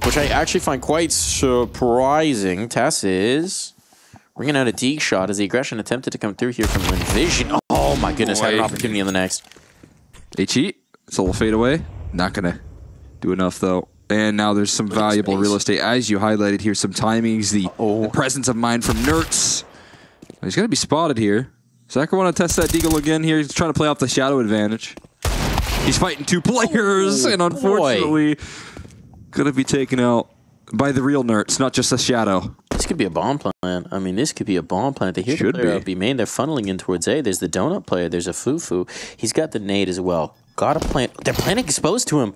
which I actually find quite surprising. Tess is bringing out a deke shot as the aggression attempted to come through here from Lynn Vision. Oh my goodness, had an opportunity on the next. They cheat. It's a little fade away. Not going to do enough, though. And now there's some valuable real estate. As you highlighted here, some timings, the presence of mind from Nertz. He's going to be spotted here. Zachary want to test that deagle again here. He's trying to play off the shadow advantage. He's fighting 2 players, and unfortunately, going to be taken out by the real Nertz, not just a shadow. This could be a bomb plan. I mean, this could be a bomb plan. They hear the player out B main. They're funneling in towards A. There's the donut player. There's a Fufu. He's got the nade as well. Got to plant. They're planning exposed to him.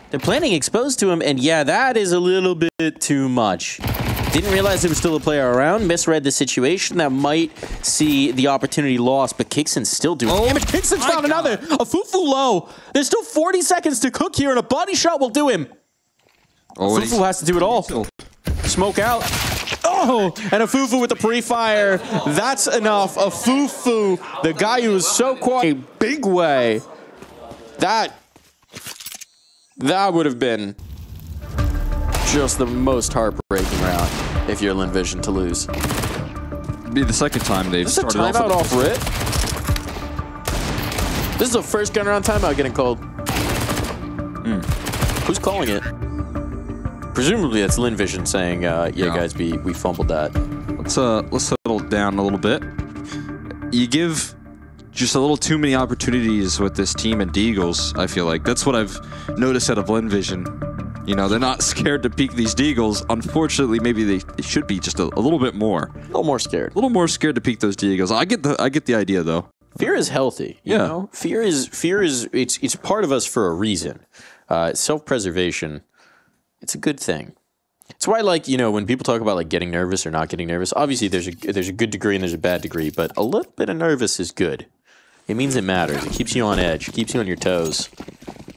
They're planning exposed to him, and yeah, that is a little bit too much. Didn't realize there was still a player around. Misread the situation. That might see the opportunity lost, but Kickson's still doing damage. Kickson's found another. A Fufu low. There's still 40 seconds to cook here, and a body shot will do him. Fufu has to do it all. Smoke out. Oh, and a Fufu with the pre-fire. That's enough. A Fufu, the guy who was so quiet, a big way. That would have been just the most heartbreaking round if you're Lynn Vision to lose. It'd be the second time they've started off. Timeout off rip. This is the first gun around timeout getting called. Who's calling it? Presumably it's Lynn Vision saying, yeah, guys, we fumbled that. Let's settle down a little bit. You give just a little too many opportunities with this team and Deagles, I feel like. That's what I've noticed out of Lynn Vision. You know, they're not scared to peek these Deagles. Unfortunately, maybe they should be just a little bit more. A little more scared. A little more scared to peek those Deagles. I get the idea, though. Fear is healthy, you know? Fear is it's part of us for a reason. Self-preservation, it's a good thing. It's why, like, you know, when people talk about like getting nervous or not getting nervous, obviously there's a good degree and there's a bad degree, but a little bit of nervous is good. It means it matters. It keeps you on edge. It keeps you on your toes.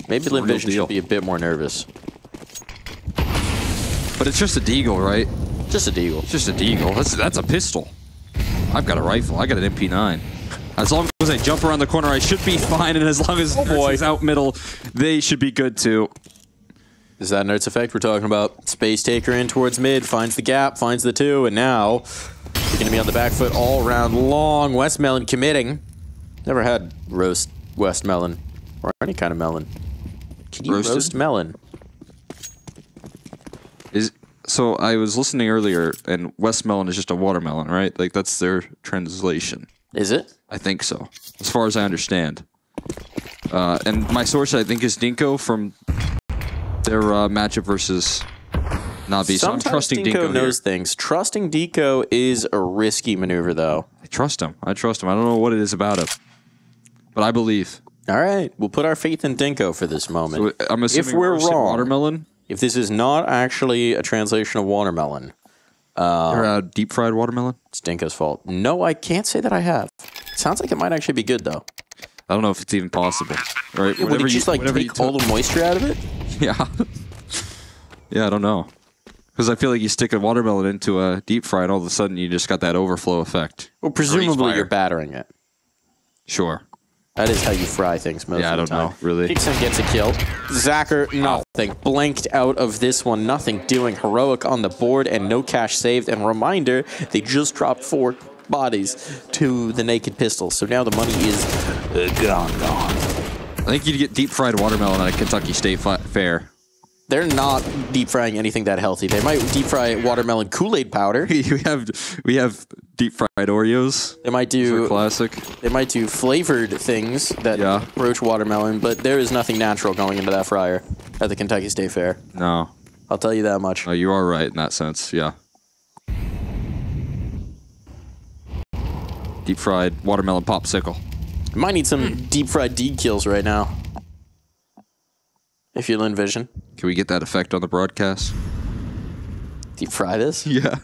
Maybe Lynn Vision should be a bit more nervous. But it's just a deagle, right? Just a deagle. It's just a deagle. That's a pistol. I've got a rifle. I got an MP9. As long as I jump around the corner, I should be fine. And as long as he's out middle, they should be good too. Is that Nertz effect we're talking about? Space Taker in towards mid, finds the gap, finds the 2, and now you're going to be on the back foot all round long. Westmelon committing. Never had roast West melon or any kind of melon. Can you roast melon? So I was listening earlier, and Westmelon is just a watermelon, right? Like, that's their translation. Is it? I think so, as far as I understand. And my source, I think, is Dinko from their matchup versus Navi. So I'm trusting Dinko knows things. Trusting Dinko is a risky maneuver, though. I trust him. I trust him. I don't know what it is about him, but I believe. All right, we'll put our faith in Dinko for this moment. So I'm assuming if we're wrong, watermelon. If this is not actually a translation of watermelon, or deep fried watermelon, it's Dinko's fault. No, I can't say that I have. It sounds like it might actually be good though. I don't know if it's even possible. Right? Would it just like take all the moisture out of it? Yeah. Yeah, I don't know. Because I feel like you stick a watermelon into a deep fry and all of a sudden you just got that overflow effect. Well, presumably you're battering it. Sure. That is how you fry things most of the time. Yeah, I don't know, really. Kickson gets a kill. Zacher, nothing. Blanked out of this one. Nothing doing. Heroic on the board and no cash saved. And reminder, they just dropped 4 bodies to the naked pistol. So now the money is gone. I think you'd get deep fried watermelon at a Kentucky State Fair. They're not deep frying anything that healthy. They might deep fry watermelon Kool-Aid powder. we have deep fried Oreos. They might do classic. They might do flavored things that approach watermelon, but there is nothing natural going into that fryer at the Kentucky State Fair. No. I'll tell you that much. No, you are right in that sense, yeah. Deep fried watermelon popsicle. You might need some deep fried D kills right now. If you're Lynn Vision. Can we get that effect on the broadcast? Deep fry this? Yeah.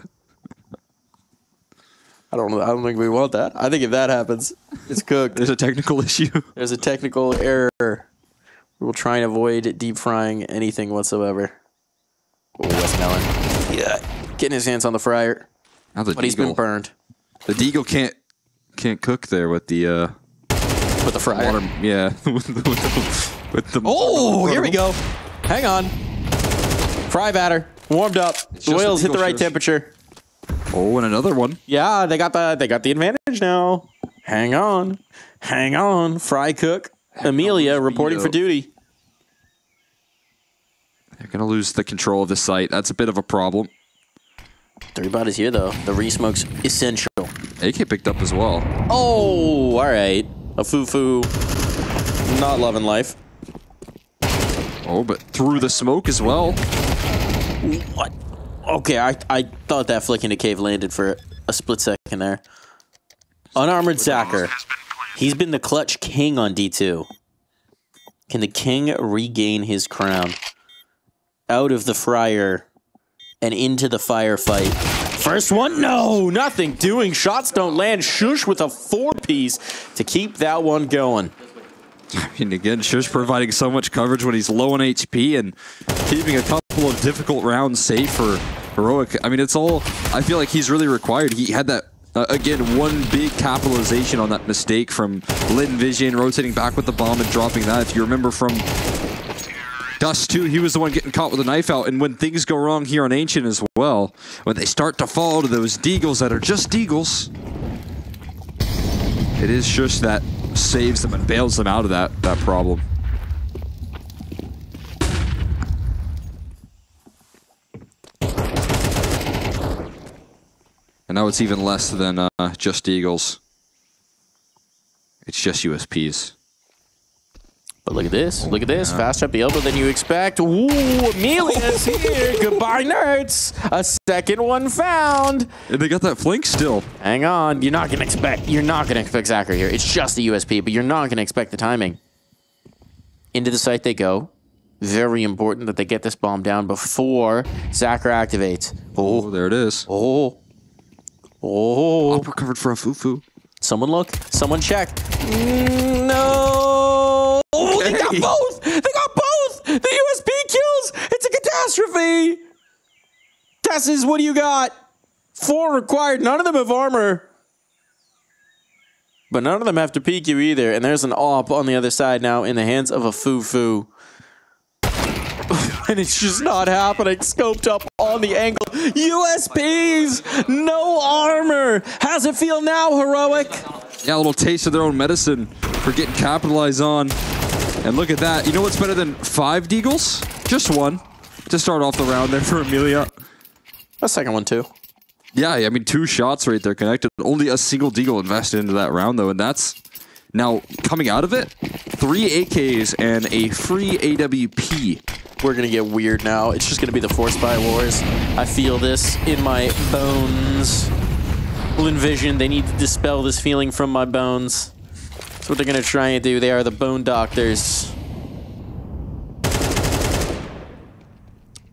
I don't think we want that. I think if that happens, it's cooked. There's a technical issue. There's a technical error. We will try and avoid deep frying anything whatsoever. Oh, Westmelon. Yeah. Getting his hands on the fryer. Now the But he's been burned. The Deagle can't cook there with the With the fryer. water. Yeah. with the Oh, here we go. Hang on. Fry batter. Warmed up. The oils hit the right temperature. Oh, and another one. Yeah, they got the advantage now. Hang on. Hang on. Fry cook. Amelia reporting for duty. They're going to lose the control of the site. That's a bit of a problem. The rebound is here, though. The re-smoke's essential. AK picked up as well. Oh, all right. A foo-foo. Not loving life. Oh, but through the smoke as well. What? Okay, I thought that flick into cave landed for a split second there. Unarmored Zacher. He's been the clutch king on D2. Can the king regain his crown? Out of the fryer and into the firefight. First one, no, nothing doing. Shots don't land. Shush with a 4-piece to keep that one going. I mean, again, Shush providing so much coverage when he's low on HP and keeping a couple of difficult rounds safe for Heroic. I mean, it's all, I feel like he's really required. He had that, again, one big capitalization on that mistake from Lynn Vision, rotating back with the bomb and dropping that. If you remember from Dust2, he was the one getting caught with a knife out. And when things go wrong here on Ancient as well, when they start to fall to those Deagles that are just Deagles, it is Shush that saves them and bails them out of that problem. And now it's even less than just Eagles. It's just USPs. But look at this. Look at this. Fast up the elbow than you expect. Ooh, Amelia's here. Goodbye, nerds. A second one found. And they got that flank still. Hang on. You're not gonna expect Zacher here. It's just the USP, but you're not gonna expect the timing. Into the site they go. Very important that they get this bomb down before Zacher activates. Oh, there it is. Oh. Oh. Upper covered for a foo-foo. Someone look. Someone check. No. Oh, they got both. They got both. The USP kills. It's a catastrophe. Tesses, what do you got? 4 required. None of them have armor. But none of them have to peek you either. And there's an AWP on the other side now in the hands of a foo-foo. And it's just not happening. Scoped up on the angle. USPs! No armor! How's it feel now, Heroic? Yeah, a little taste of their own medicine for getting capitalized on. And look at that. You know what's better than 5 Deagles? Just 1 to start off the round there for Amelia. A second one, too. Yeah, I mean, 2 shots right there connected. Only a single Deagle invested into that round, though, and that's now coming out of it. 3 AKs and a free AWP. We're going to get weird now. It's just going to be the Force Spy Wars. I feel this in my bones. Lynn Vision, they need to dispel this feeling from my bones. That's what they're going to try and do. They are the bone doctors.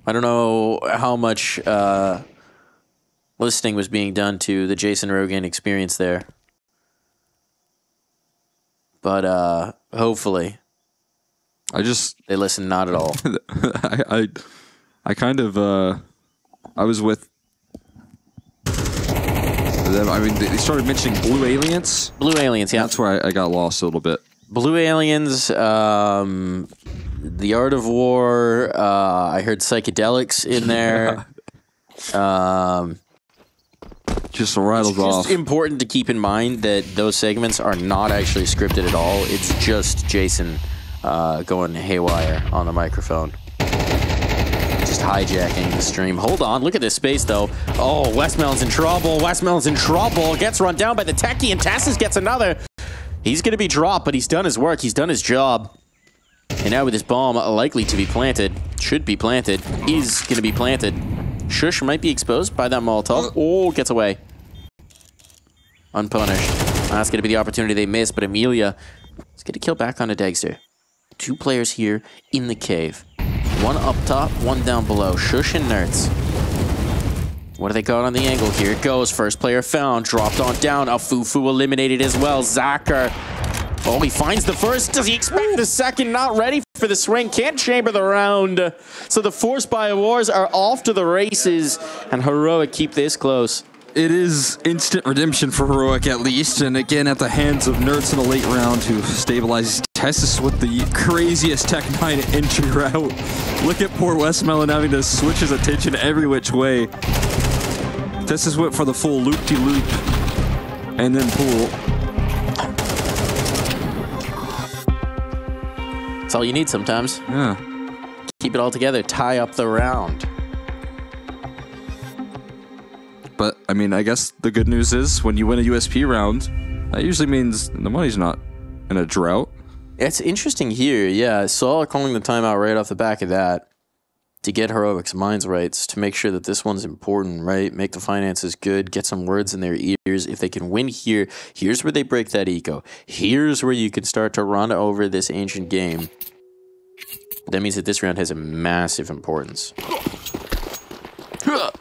I don't know how much listening was being done to the Jason Rogan experience there. But hopefully they listen not at all. I kind of I was with them. I mean, they started mentioning blue aliens. Blue aliens, yeah. That's where I got lost a little bit. Blue aliens, the art of war. I heard psychedelics in there. Just rattles off. It's important to keep in mind that those segments are not actually scripted at all. It's just Jason going haywire on the microphone. Just hijacking the stream. Hold on, look at this space though. Oh, Westmelon's in trouble. Westmelon's in trouble. Gets run down by the techie, and Tassis gets another. He's going to be dropped, but he's done his work. He's done his job. And now with his bomb likely to be planted, should be planted, is going to be planted. Shush might be exposed by that Molotov. Oh, gets away. Unpunished. That's going to be the opportunity they missed, but Amelia is going to kill back on a Dexter. 2 players here in the cave. 1 up top, 1 down below. Shush and Nerds. What do they got on the angle? Here it goes. First player found. Dropped on down. Afufu eliminated as well. Zacher. Oh, he finds the first. Does he expect the second? Not ready for the swing. Can't chamber the round. So the Force by Wars are off to the races. And Heroic keep this close. It is instant redemption for Heroic at least. And again, at the hands of Nerds in the late round who stabilizes Tessus with the craziest Tech 9 entry route. Look at poor Westmelon having to switch his attention every which way. Tessus went for the full loop-de-loop and then pool. That's all you need sometimes. Yeah. Keep it all together. Tie up the round. But, I mean, I guess the good news is when you win a USP round, that usually means the money's not in a drought. It's interesting here. Yeah, Saul calling the timeout right off the back of that to get Heroic's minds right, to make sure that this one's important, right? Make the finances good, get some words in their ears. If they can win here, here's where they break that eco. Here's where you can start to run over this ancient game. That means that this round has a massive importance. Have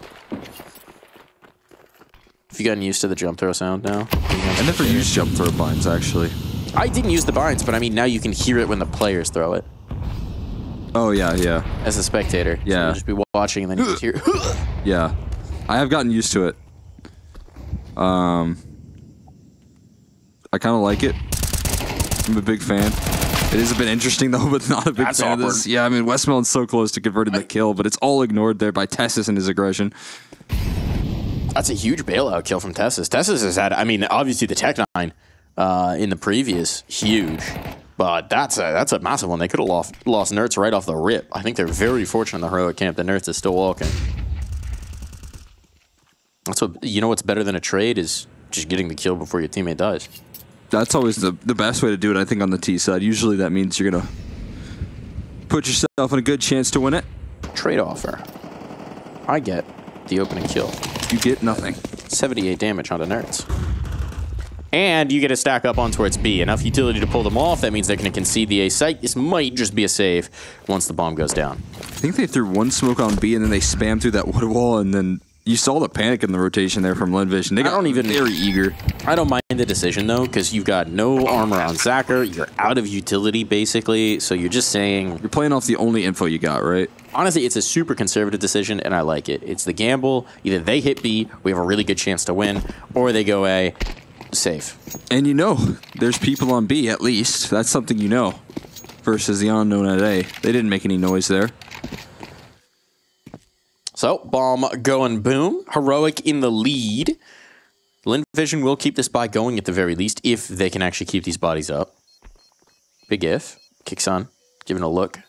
you gotten used to the jump throw sound now? I never used jump throw binds, actually. I didn't use the binds, but I mean, now you can hear it when the players throw it. Oh, yeah, yeah. As a spectator. Yeah. So you'll just be watching and then you just hear... Yeah. I have gotten used to it. I kind of like it. I'm a big fan. It is a bit interesting, though, but not a big fan of this. Yeah, I mean, Westmelon's so close to converting the kill, but it's all ignored there by Tessus and his aggression. That's a huge bailout kill from Tessus. Tessus has had, I mean, obviously the Tech 9 in the previous, huge. But that's a massive one. They could have lost Nerds right off the rip. I think they're very fortunate in the Heroic camp that Nerds is still walking. That's what, you know what's better than a trade is just getting the kill before your teammate dies. That's always the best way to do it, I think, on the T side. Usually that means you're going to put yourself in a good chance to win it. Trade offer. I get the opening kill. You get nothing. 78 damage onto Nerds. And you get to stack up on towards B. Enough utility to pull them off. That means they're going to concede the A site. This might just be a save once the bomb goes down. I think they threw one smoke on B and then they spammed through that wood wall, and then you saw the panic in the rotation there from Lynn Vision. They got very eager. I don't mind the decision, though, because you've got no armor on Zacher. You're out of utility, basically. So you're just saying... You're playing off the only info you got, right? Honestly, it's a super conservative decision, and I like it. It's the gamble. Either they hit B, we have a really good chance to win, or they go A. Safe. And you know, there's people on B at least. That's something you know. Versus the unknown at A. They didn't make any noise there. So, bomb going boom. Heroic in the lead. Lynn Vision will keep this buy going at the very least if they can actually keep these bodies up. Big if. Kicks on. Giving a look.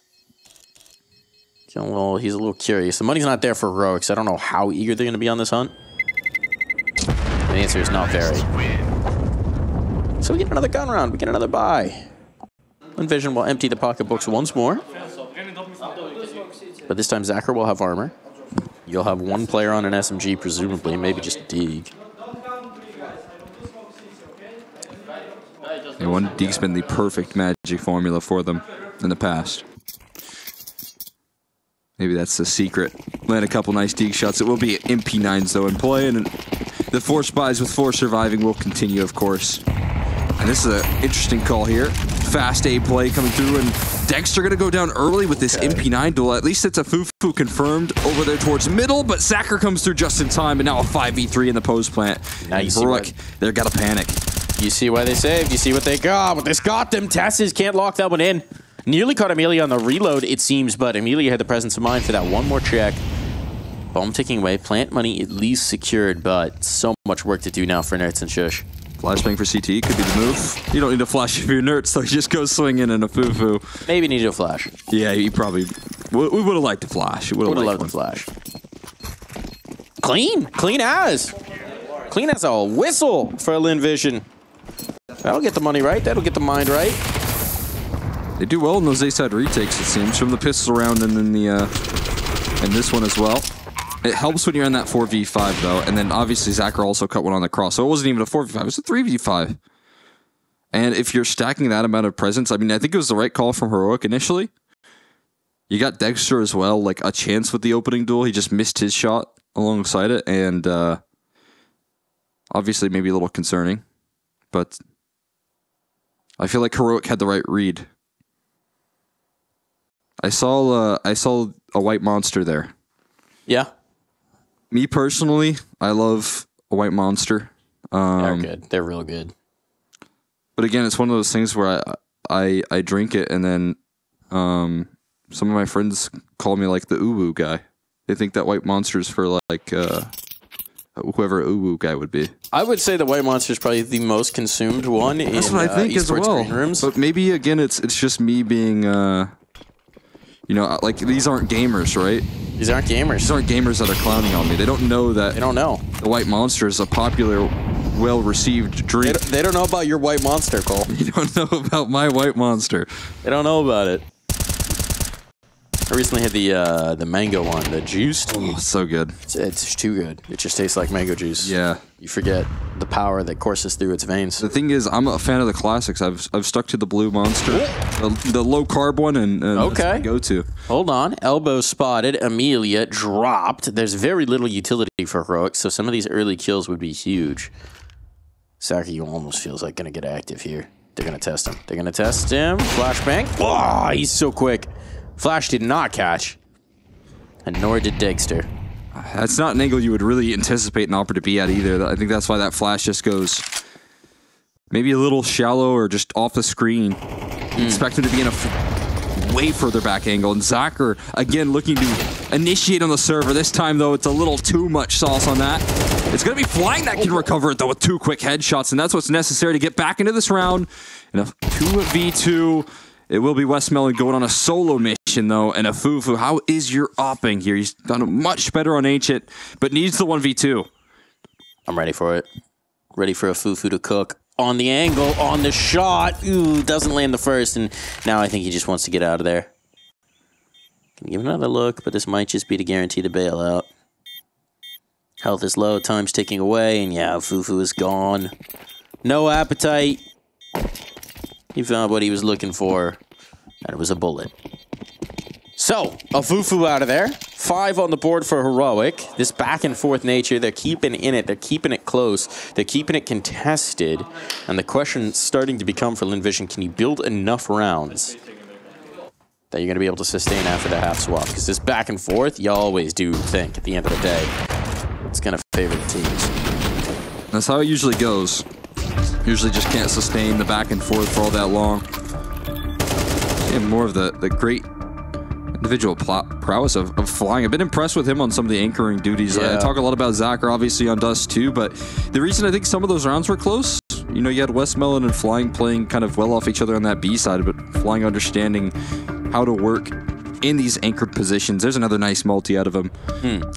Well, he's a little curious. The money's not there for Heroic, so I don't know how eager they're going to be on this hunt. The answer is not very. So we get another gun round. We get another buy. Lynn Vision will empty the pocketbooks once more. But this time Zacher will have armor. You'll have one player on an SMG, presumably, maybe just Deeg. And one Deeg's been the perfect magic formula for them in the past. Maybe that's the secret. Land a couple nice Deeg shots. It will be MP9s, though, in play, and the 4 spies with 4 surviving will continue, of course. And this is an interesting call here. Fast A play coming through, and Dexter going to go down early with this MP9 duel. At least it's a Fufu confirmed over there towards middle, but Zacher comes through just in time, and now a 5v3 in the post plant. Now you see Heroic, they're got to panic. You see why they saved. You see what they got. What this got them. Tessus can't lock that one in. Nearly caught Amelia on the reload, it seems, but Amelia had the presence of mind for that one more check. Bomb ticking away. Plant money at least secured, but so much work to do now for Nerds and Shush. Flashbang for CT could be the move. You don't need to flash if you're Nerds, so you just go swinging in a Fufu. Maybe need a flash. Yeah, he probably... We would have liked to flash. We would have loved the flash. Clean. Clean as. Clean as a whistle for Lynn Vision. That'll get the money right. That'll get the mind right. They do well in those A-side retakes, it seems, from the pistol round and then the and this one as well. It helps when you're in that 4v5, though, and then obviously Zacher also cut one on the cross, so it wasn't even a 4v5, it was a 3v5. And if you're stacking that amount of presence, I mean, I think it was the right call from Heroic initially. You got Dexter as well, like a chance with the opening duel. He just missed his shot alongside it, and obviously maybe a little concerning, but I feel like Heroic had the right read. I saw a white monster there. Yeah. Me personally, I love a white monster. They're good. They're real good. But again, it's one of those things where I drink it, and then some of my friends call me like the uwu guy. They think that white monster is for like whoever uwu guy would be. I would say the white monster is probably the most consumed one. That's what I think as well. Rooms. But maybe again, it's just me being, you know, like these aren't gamers, right? These aren't gamers. These aren't gamers that are clowning on me. They don't know that. They don't know. The white monster is a popular, well-received drink. They don't know about your white monster, Cole. You don't know about my white monster. They don't know about it. I recently had the mango one, the juiced. Oh, so good. It's too good. It just tastes like mango juice. Yeah. You forget the power that courses through its veins. The thing is, I'm a fan of the classics. I've stuck to the blue monster, the low carb one, and okay. Go to. Hold on, elbow spotted. Amelia dropped. There's very little utility for Heroic, so some of these early kills would be huge. Saki almost feels like gonna get active here. They're gonna test him. They're gonna test him. Flashbang. Oh, he's so quick. Flash did not catch, and nor did Dexter. That's not an angle you would really anticipate an Opera to be at either. I think that's why that flash just goes maybe a little shallow or just off the screen. You expect him to be in a way further back angle. And Zacher, again, looking to initiate on the server. This time, though, it's a little too much sauce on that. It's going to be Flying that can recover it, though, with 2 quick headshots. And that's what's necessary to get back into this round. In a 2v2, it will be Westmelon going on a solo mission, though. And a Fufu, how is your opping here? He's done much better on Ancient, but needs the 1v2. I'm ready for it. Ready for a Fufu to cook. On the angle, on the shot. Ooh, doesn't land the first, and now I think he just wants to get out of there. Can give another look, but this might just be to guarantee the bailout. Health is low, time's ticking away, and yeah, Fufu is gone. No appetite. He found what he was looking for, and it was a bullet. So, a Fufu out of there. 5 on the board for Heroic. This back and forth nature, they're keeping in it. They're keeping it close. They're keeping it contested. And the question starting to become for Lynn Vision, can you build enough rounds that you're going to be able to sustain after the half swap? Because this back and forth, you always do think at the end of the day, it's going to favor the teams. That's how it usually goes. Usually just can't sustain the back and forth for all that long. And more of the great individual prowess of flying. I've been impressed with him on some of the anchoring duties. Yeah. I talk a lot about Zacher, obviously, on Dust2, but the reason I think some of those rounds were close, you know, you had Westmelon and Flying playing kind of well off each other on that B side, but Flying understanding how to work in these anchored positions. There's another nice multi out of him.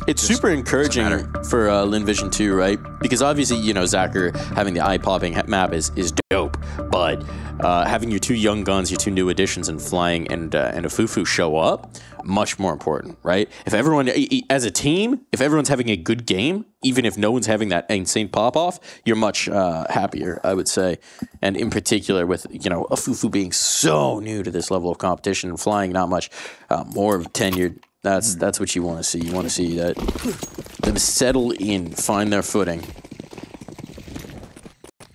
It's super encouraging for Lynn Vision too, right? Because obviously, you know, Zacher having the eye-popping map is dope, but having your 2 young guns, your 2 new additions, and Flying and a Fufu show up, much more important, right? If everyone, as a team, if everyone's having a good game, even if no one's having that insane pop-off, you're much happier, I would say. And in particular with, you know, a Fufu being so new to this level of competition and Flying not much more tenured, that's what you want to see. You want to see that them settle in, find their footing.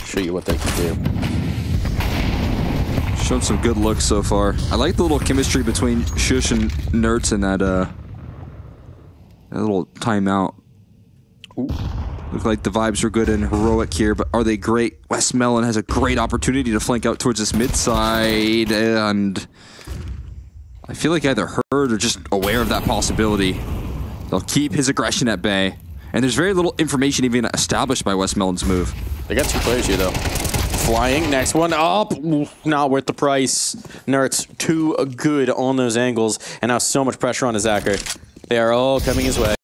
Show you what they can do. Shown some good looks so far. I like the little chemistry between Shush and Nerds in that little timeout. Ooh. Look like the vibes are good in Heroic here, but are they great? Westmelon has a great opportunity to flank out towards this mid side, and I feel like either heard or just aware of that possibility. They'll keep his aggression at bay, and there's very little information even established by Westmelon's move. They got 2 players here, though. Flying, next one up. Ooh, not worth the price. Nerds, too good on those angles, and now so much pressure on Zacher. They are all coming his way.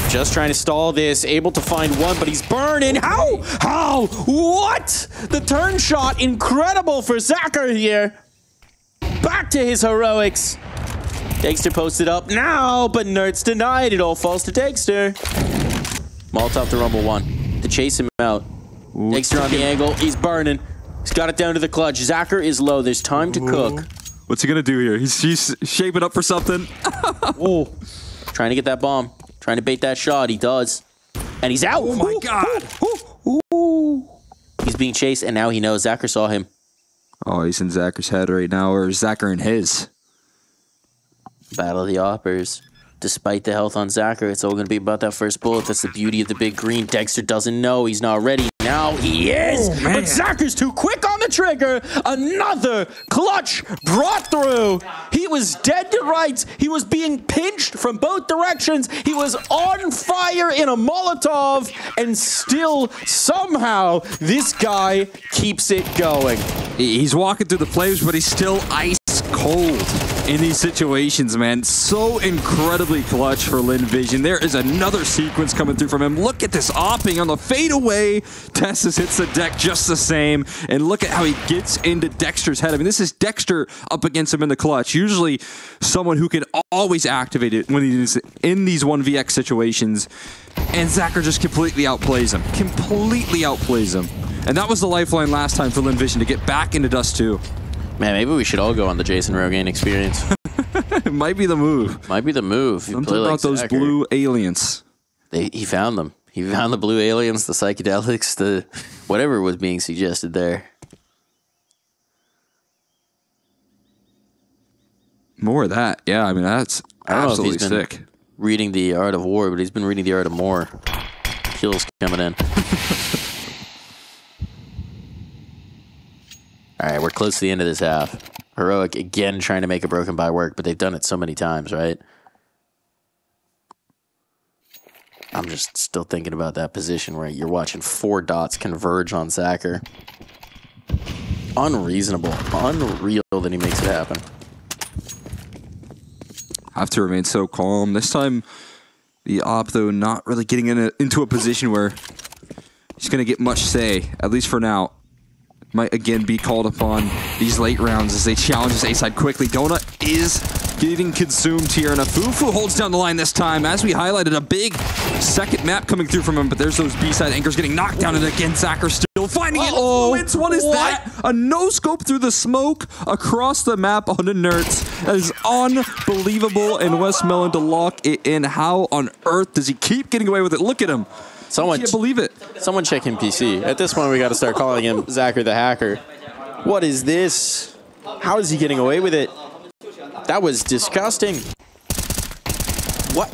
Just trying to stall this, able to find one, but he's burning. How? How? What? The turn shot, incredible for Zacher here. Back to his heroics. Dexter posted up now, but Nerds denied. It all falls to Dexter. Molotov to Rumble 1 to chase him out. Ooh, Dexter on the angle. He's burning. He's got it down to the clutch. Zacher is low. There's time to cook. What's he gonna do here? He's shaping up for something. Ooh. Trying to get that bomb. Trying to bait that shot. He does. And he's out. Oh my God. He's being chased, and now he knows Zacher saw him. Oh, he's in Zacher's head right now, or Zacher in his. Battle of the Oppers. Despite the health on Zacher, it's all going to be about that first bullet. That's the beauty of the big green. Dexter doesn't know. He's not ready. Now he is. Oh, but Zacher's too quick on the trigger. Another clutch brought through. He was dead to rights. He was being pinched from both directions. He was on fire in a Molotov. And still, somehow, this guy keeps it going. He's walking through the flames, but he's still ice cold in these situations, man. So incredibly clutch for Lynn Vision. There is another sequence coming through from him. Look at this opping on the fadeaway. Tessus hits the deck just the same. And look at how he gets into Dexter's head. I mean, this is Dexter up against him in the clutch. Usually someone who can always activate it when he's in these 1vx situations. And Zacher just completely outplays him. Completely outplays him. And that was the lifeline last time for Lynn Vision to get back into Dust2. Man, maybe we should all go on the Jason Rogaine experience. It might be the move. Might be the move. Something about those blue aliens. He found them. He found the blue aliens, the psychedelics, the whatever was being suggested there. More of that. Yeah, I mean, that's absolutely sick. Reading The Art of War, but he's been reading The Art of More. Kills coming in. All right, we're close to the end of this half. Heroic again trying to make a broken by work, but they've done it so many times, right? I'm just still thinking about that position where you're watching 4 dots converge on Zacher. Unreasonable. Unreal that he makes it happen. Have to remain so calm. This time, the op, though, not really getting into a position where he's going to get much say, at least for now. Might again be called upon these late rounds as they challenge this A-side quickly. Donut is getting consumed here, and Afufu holds down the line this time. As we highlighted, a big second map coming through from him, but there's those B-side anchors getting knocked down, and again, Zacher still finding it. What is that? A no-scope through the smoke across the map on inerts. That is unbelievable, and Westmelon to lock it in. How on earth does he keep getting away with it? Look at him. I can't believe it. Someone check him PC. At this point, we got to start calling him Zacher the Hacker. What is this? How is he getting away with it? That was disgusting. What?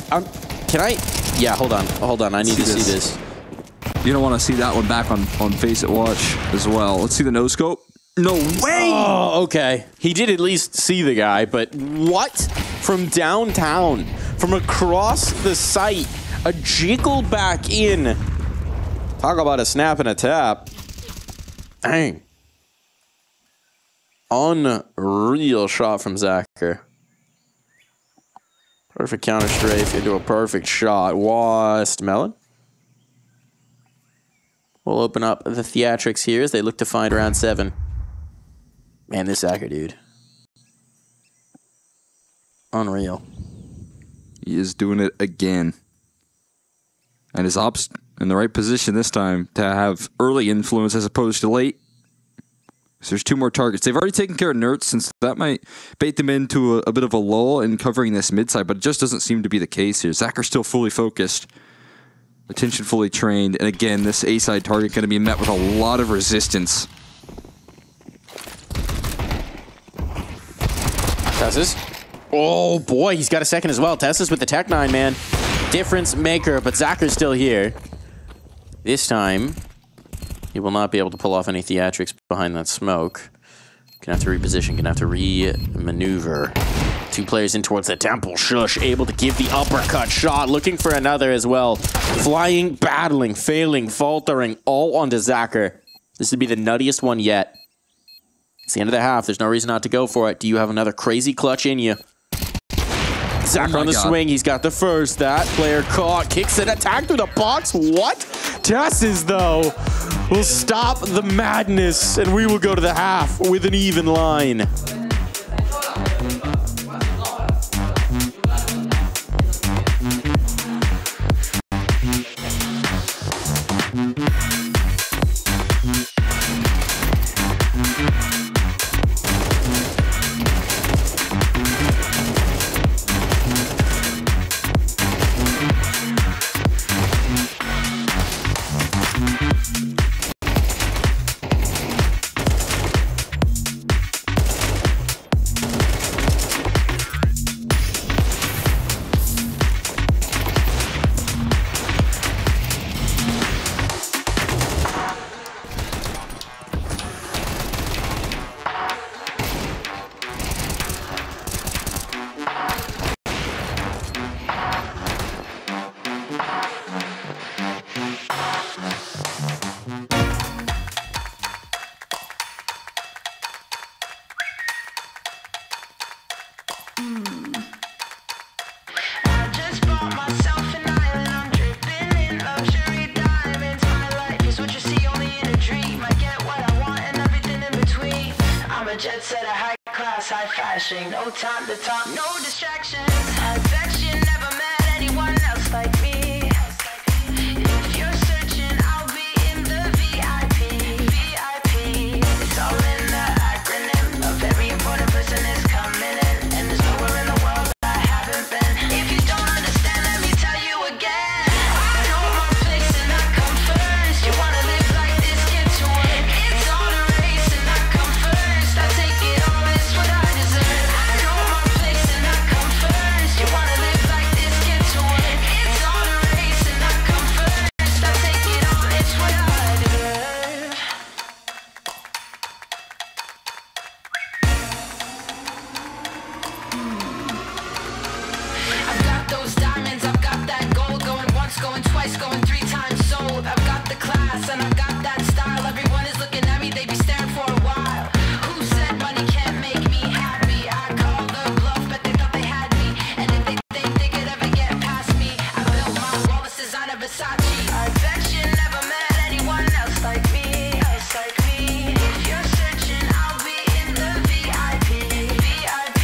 Can I? Yeah, hold on. Hold on. I need to see this. You don't want to see that one back on Face It Watch as well. Let's see the no-scope. No way! Oh, okay. He did at least see the guy, but what? From downtown, from across the site, a jiggle back in. Talk about a snap and a tap. Dang. Unreal shot from Zacher. Perfect counter strafe into a perfect shot. Westmelon. We'll open up the theatrics here as they look to find round 7. Man, this Zacher dude. Unreal. He is doing it again. And his ops in the right position this time to have early influence as opposed to late. So there's 2 more targets. They've already taken care of Nerds, since that might bait them into a bit of a lull in covering this mid side, but it just doesn't seem to be the case here. Zacher's still fully focused. Attention fully trained. And again, this A-side target going to be met with a lot of resistance. Tessus. Oh boy, he's got a second as well. Tessus with the Tech 9, man. Difference maker, but Zacher's still here. This time, he will not be able to pull off any theatrics behind that smoke. Gonna have to reposition, gonna have to re-maneuver. 2 players in towards the temple. Shush, able to give the uppercut shot, looking for another as well. Flying, battling, failing, faltering, all onto Zacher. This would be the nuttiest one yet. It's the end of the half. There's no reason not to go for it. Do you have another crazy clutch in you? Zacher on the swing. He's got the first. That player caught. Kicks it. Attack through the box. What? Tessus, though, will stop the madness, and we will go to the half with an even line. a jet set, a high class, high fashion. No time to talk, no distractions. I bet you never met anyone else like me. If you're searching, I'll be in the VIP. VIP. It's all in the acronym. A very important person is coming in, and there's nowhere in the world I haven't been. If you don't understand, let me tell you again. I know my place and I come first. You wanna live like this, get to work. It's all a race and I come first. I take it all, it's what I deserve. I know my place and I come first. You wanna live like this, get to work. It's all a race and I come first. I take it all, it's what I deserve. I've got those diamonds, I've got that gold, going once, going twice, going 3 times sold. I've got the class and I've got that style. Everyone is looking at me, they be staring for a while. Who said money can't make me happy? I called the bluff, but they thought they had me. And if they think they could ever get past me, I built my wall, this designer Versace. I bet you never met anyone else like me. If you're searching, I'll be in the VIP. VIP.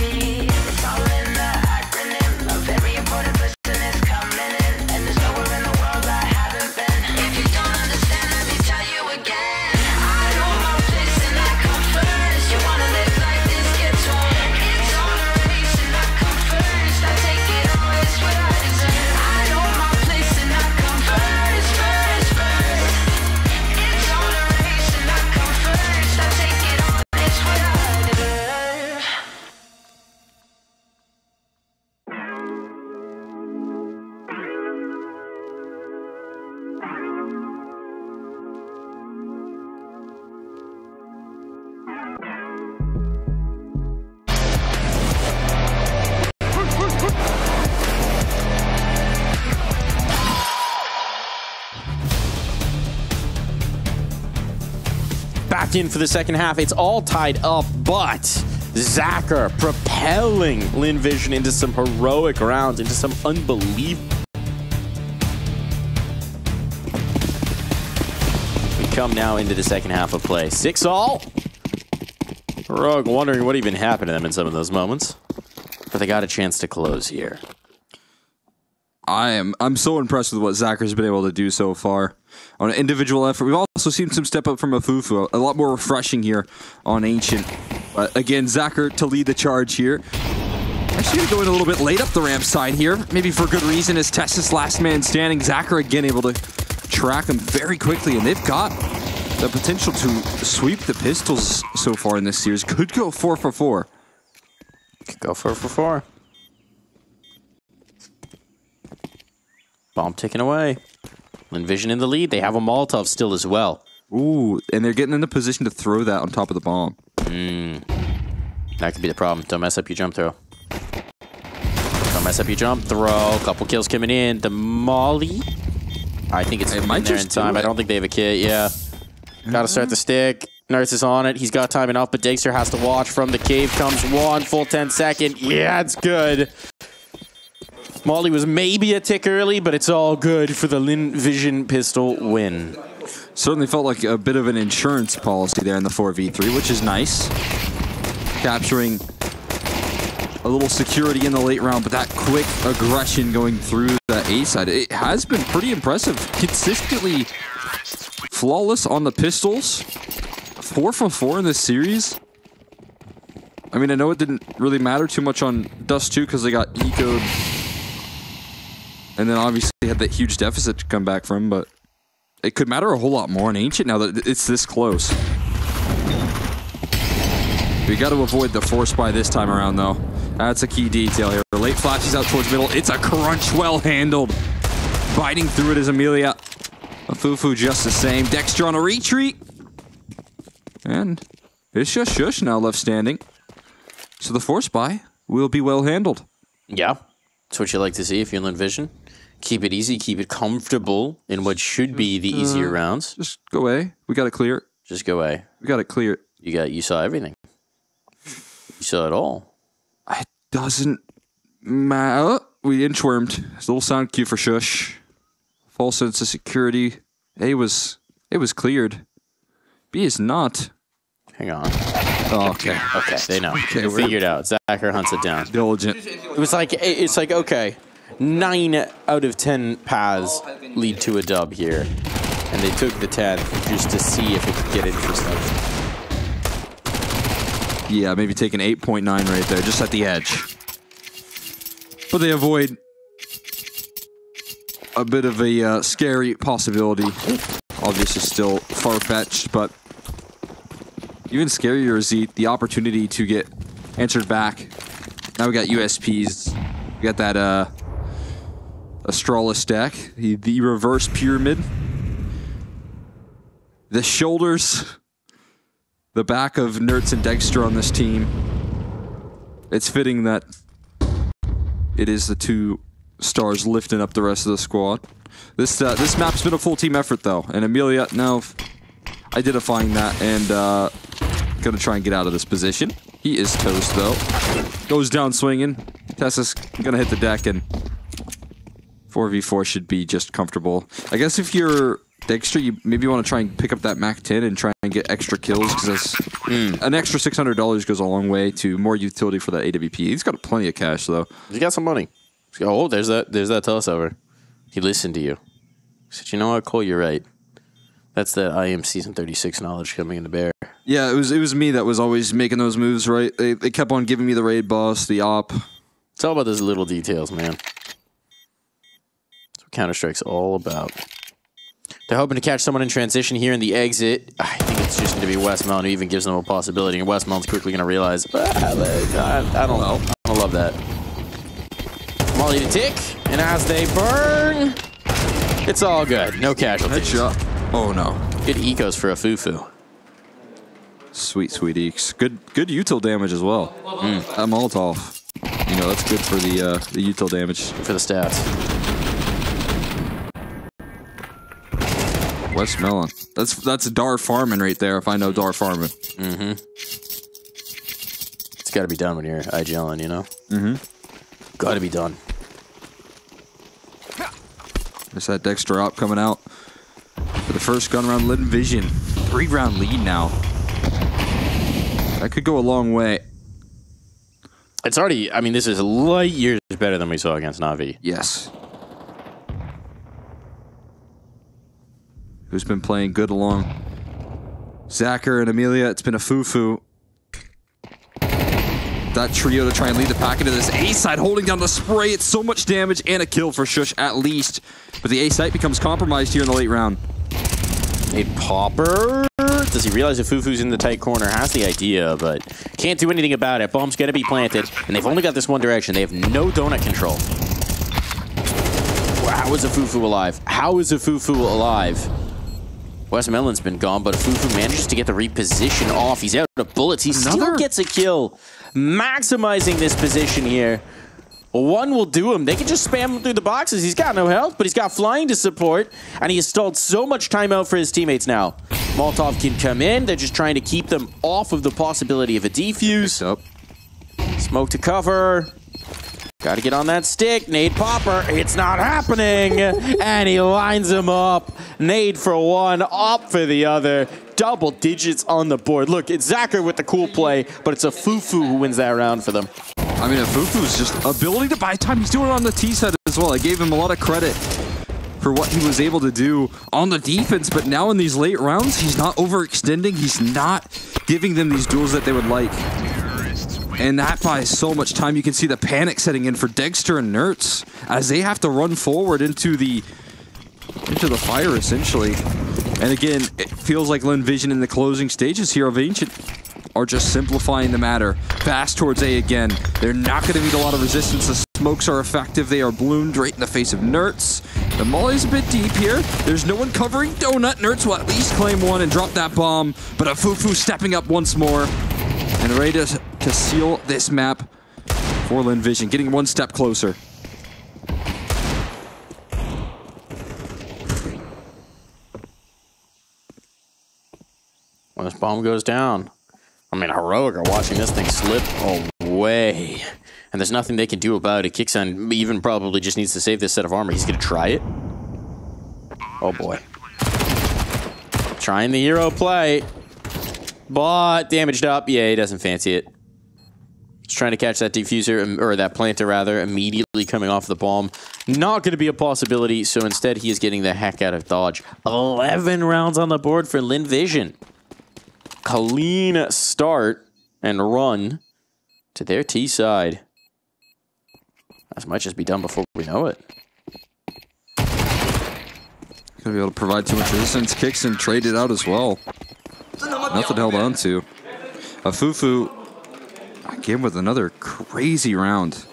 It's all in the acronym. A very important person is coming in, and there's nowhere in the world I haven't been. If you don't understand, let me tell you again. I know my place and I come first. You wanna live like this, get to work. It's all a race and I come first. I take it all, it's what I deserve. I know my place and I come first, first, first. It's all a race and I come first. I take it all, it's what I deserve. Back in for the second half. It's all tied up, but Zacher propelling Lynn Vision into some heroic rounds, into some unbelievable. We come now into the second half of play. 6-all. Heroic wondering what even happened to them in some of those moments, but they got a chance to close here. I'm so impressed with what Zacher's been able to do so far on an individual effort. We've also seen some step up from Afufu, a lot more refreshing here on Ancient. But again, Zacher to lead the charge here. Actually going a little bit late up the ramp side here, maybe for good reason, as Tessa's last man standing. Zacher again able to track him very quickly, and they've got the potential to sweep the pistols so far in this series. Could go 4 for 4. Could go 4 for 4. Bomb taken away. Lynn Vision in the lead. They have a Molotov still as well. Ooh, and they're getting in the position to throw that on top of the bomb. That could be the problem. Don't mess up your jump throw. Don't mess up your jump throw. Couple kills coming in. The Molly. I think it's in there in time. I don't think they have a kit. Yeah. Got to start the stick. Nurse is on it. He's got time enough, but Dexter has to watch. From the cave comes one. Full 10 second. Yeah, it's good. Molly was maybe a tick early, but it's all good for the Lynn Vision pistol win. Certainly felt like a bit of an insurance policy there in the 4v3, which is nice. Capturing a little security in the late round, but that quick aggression going through the A side, it has been pretty impressive. Consistently flawless on the pistols. 4 for 4 in this series. I mean, I know it didn't really matter too much on Dust2 because they got ecoed. And then obviously had that huge deficit to come back from, but it could matter a whole lot more on Ancient now that it's this close. We got to avoid the force buy this time around, though. That's a key detail here. Late flashes out towards middle. It's a crunch, well handled. Biting through it is Amelia. Afufu just the same. Dexter on a retreat. And it's just Shush now left standing. So the force buy will be well handled. Yeah, that's what you like to see if you're in Lynn Vision. Keep it easy, keep it comfortable in what should be the easier rounds. Just go away. We got to clear it. Just go away. We got to clear it. You saw everything. You saw it all. It doesn't matter. We inchwormed. It's a little sound cue for Shush. False sense of security. A was cleared. B is not. Hang on. Oh, okay. Okay, they know. Okay, They figured out. Zacher hunts it down. Diligent. It's like okay, 9 out of 10 paths lead to a dub here, and they took the 10th just to see if it could get interesting. Yeah, maybe take an 8.9 right there, just at the edge. But they avoid a bit of a scary possibility. Obviously still far-fetched, but even scarier is the opportunity to get answered back. Now we got USPs. We got that Astralis deck, the reverse pyramid, the shoulders, the back of Nertz and Dexter on this team. It's fitting that it is the 2 stars lifting up the rest of the squad. This map's been a full team effort though, and Amelia now identifying that and gonna try and get out of this position. He is toast though. Goes down swinging. Tessa's gonna hit the deck, and 4v4 should be just comfortable. I guess if you're Dexter, you maybe want to try and pick up that Mac 10 and try and get extra kills, because an extra $600 goes a long way to more utility for that AWP. He's got plenty of cash though. He's got some money. Oh, there's that telescover. He listened to you. He said, "You know what, Cole? You're right. That's the I am season 36 knowledge coming into bear." Yeah, it was me that was always making those moves, right? They kept on giving me the raid boss, the op. It's all about those little details, man. That's what Counter-Strike's all about. They're hoping to catch someone in transition here in the exit. I think it's just going to be Westmount who even gives them a possibility, and Westmount's quickly going to realize, I don't know. I don't love that. Molly to tick, and as they burn, it's all good. No casualties. Headshot. Oh no. Good ecos for a Fufu. Sweet, sweet eeks. Good util damage as well. That Molotov. You know, that's good for the util damage. For the stats. West Melon. That's Dar Farming right there, if I know Dar Farming. It's got to be done when you're IGLing, you know? Got to be done. There's that Dexter op coming out for the first gun round. Lynn Vision. 3-round lead now. That could go a long way. It's already, I mean, this is light years better than we saw against Na'Vi. Yes. Who's been playing good along Zacher and Amelia. It's been a Fufu. That trio to try and lead the pack into this A side, holding down the spray. It's so much damage and a kill for Shush at least. But the A site becomes compromised here in the late round. A popper. Does he realize if Fufu's in the tight corner? Has the idea, but can't do anything about it. Bomb's gonna be planted, and they've only got this one direction. They have no donut control. How is a Fufu alive? How is a Fufu alive? Westmelon's been gone, but Fufu manages to get the reposition off. He's out of bullets. He still gets a kill. Maximizing this position here. One will do him. They can just spam him through the boxes. He's got no health, but he's got flying to support, and he has stalled so much time out for his teammates now. Molotov can come in. They're just trying to keep them off of the possibility of a defuse. Smoke to cover. Got to get on that stick. Nade popper. It's not happening. And he lines him up. Nade for one, op for the other. Double digits on the board. Look, it's Zacher with the cool play, but it's a Fufu who wins that round for them. I mean, a Fufu's just ability to buy time. He's doing it on the T side as well. I gave him a lot of credit for what he was able to do on the defense, but now in these late rounds, he's not overextending. He's not giving them these duels that they would like. And that buys so much time. You can see the panic setting in for Dexter and Nertz as they have to run forward into the fire, essentially. And again, it feels like Lynn Vision in the closing stages here of Ancient are just simplifying the matter. Fast towards A again. They're not going to meet a lot of resistance. The smokes are effective. They are bloomed right in the face of Nertz. The molly's a bit deep here. There's no one covering Donut. Nertz will at least claim one and drop that bomb. But a Fufu stepping up once more and ready to seal this map for Lynn Vision, getting one step closer. When this bomb goes down, I mean, Heroic are watching this thing slip away. And there's nothing they can do about it. Kixan even probably just needs to save this set of armor. He's going to try it. Oh, boy. Trying the hero play. but damaged up. Yeah, he doesn't fancy it. He's trying to catch that diffuser, or that planter rather, immediately coming off the bomb. Not going to be a possibility, so instead he is getting the heck out of dodge. 11 rounds on the board for Lynn Vision. Clean start and run to their T side. This might just be done before we know it. Gonna be able to provide too much resistance. Kicks and trade it out as well. Nothing held on to. A Fufu again with another crazy round.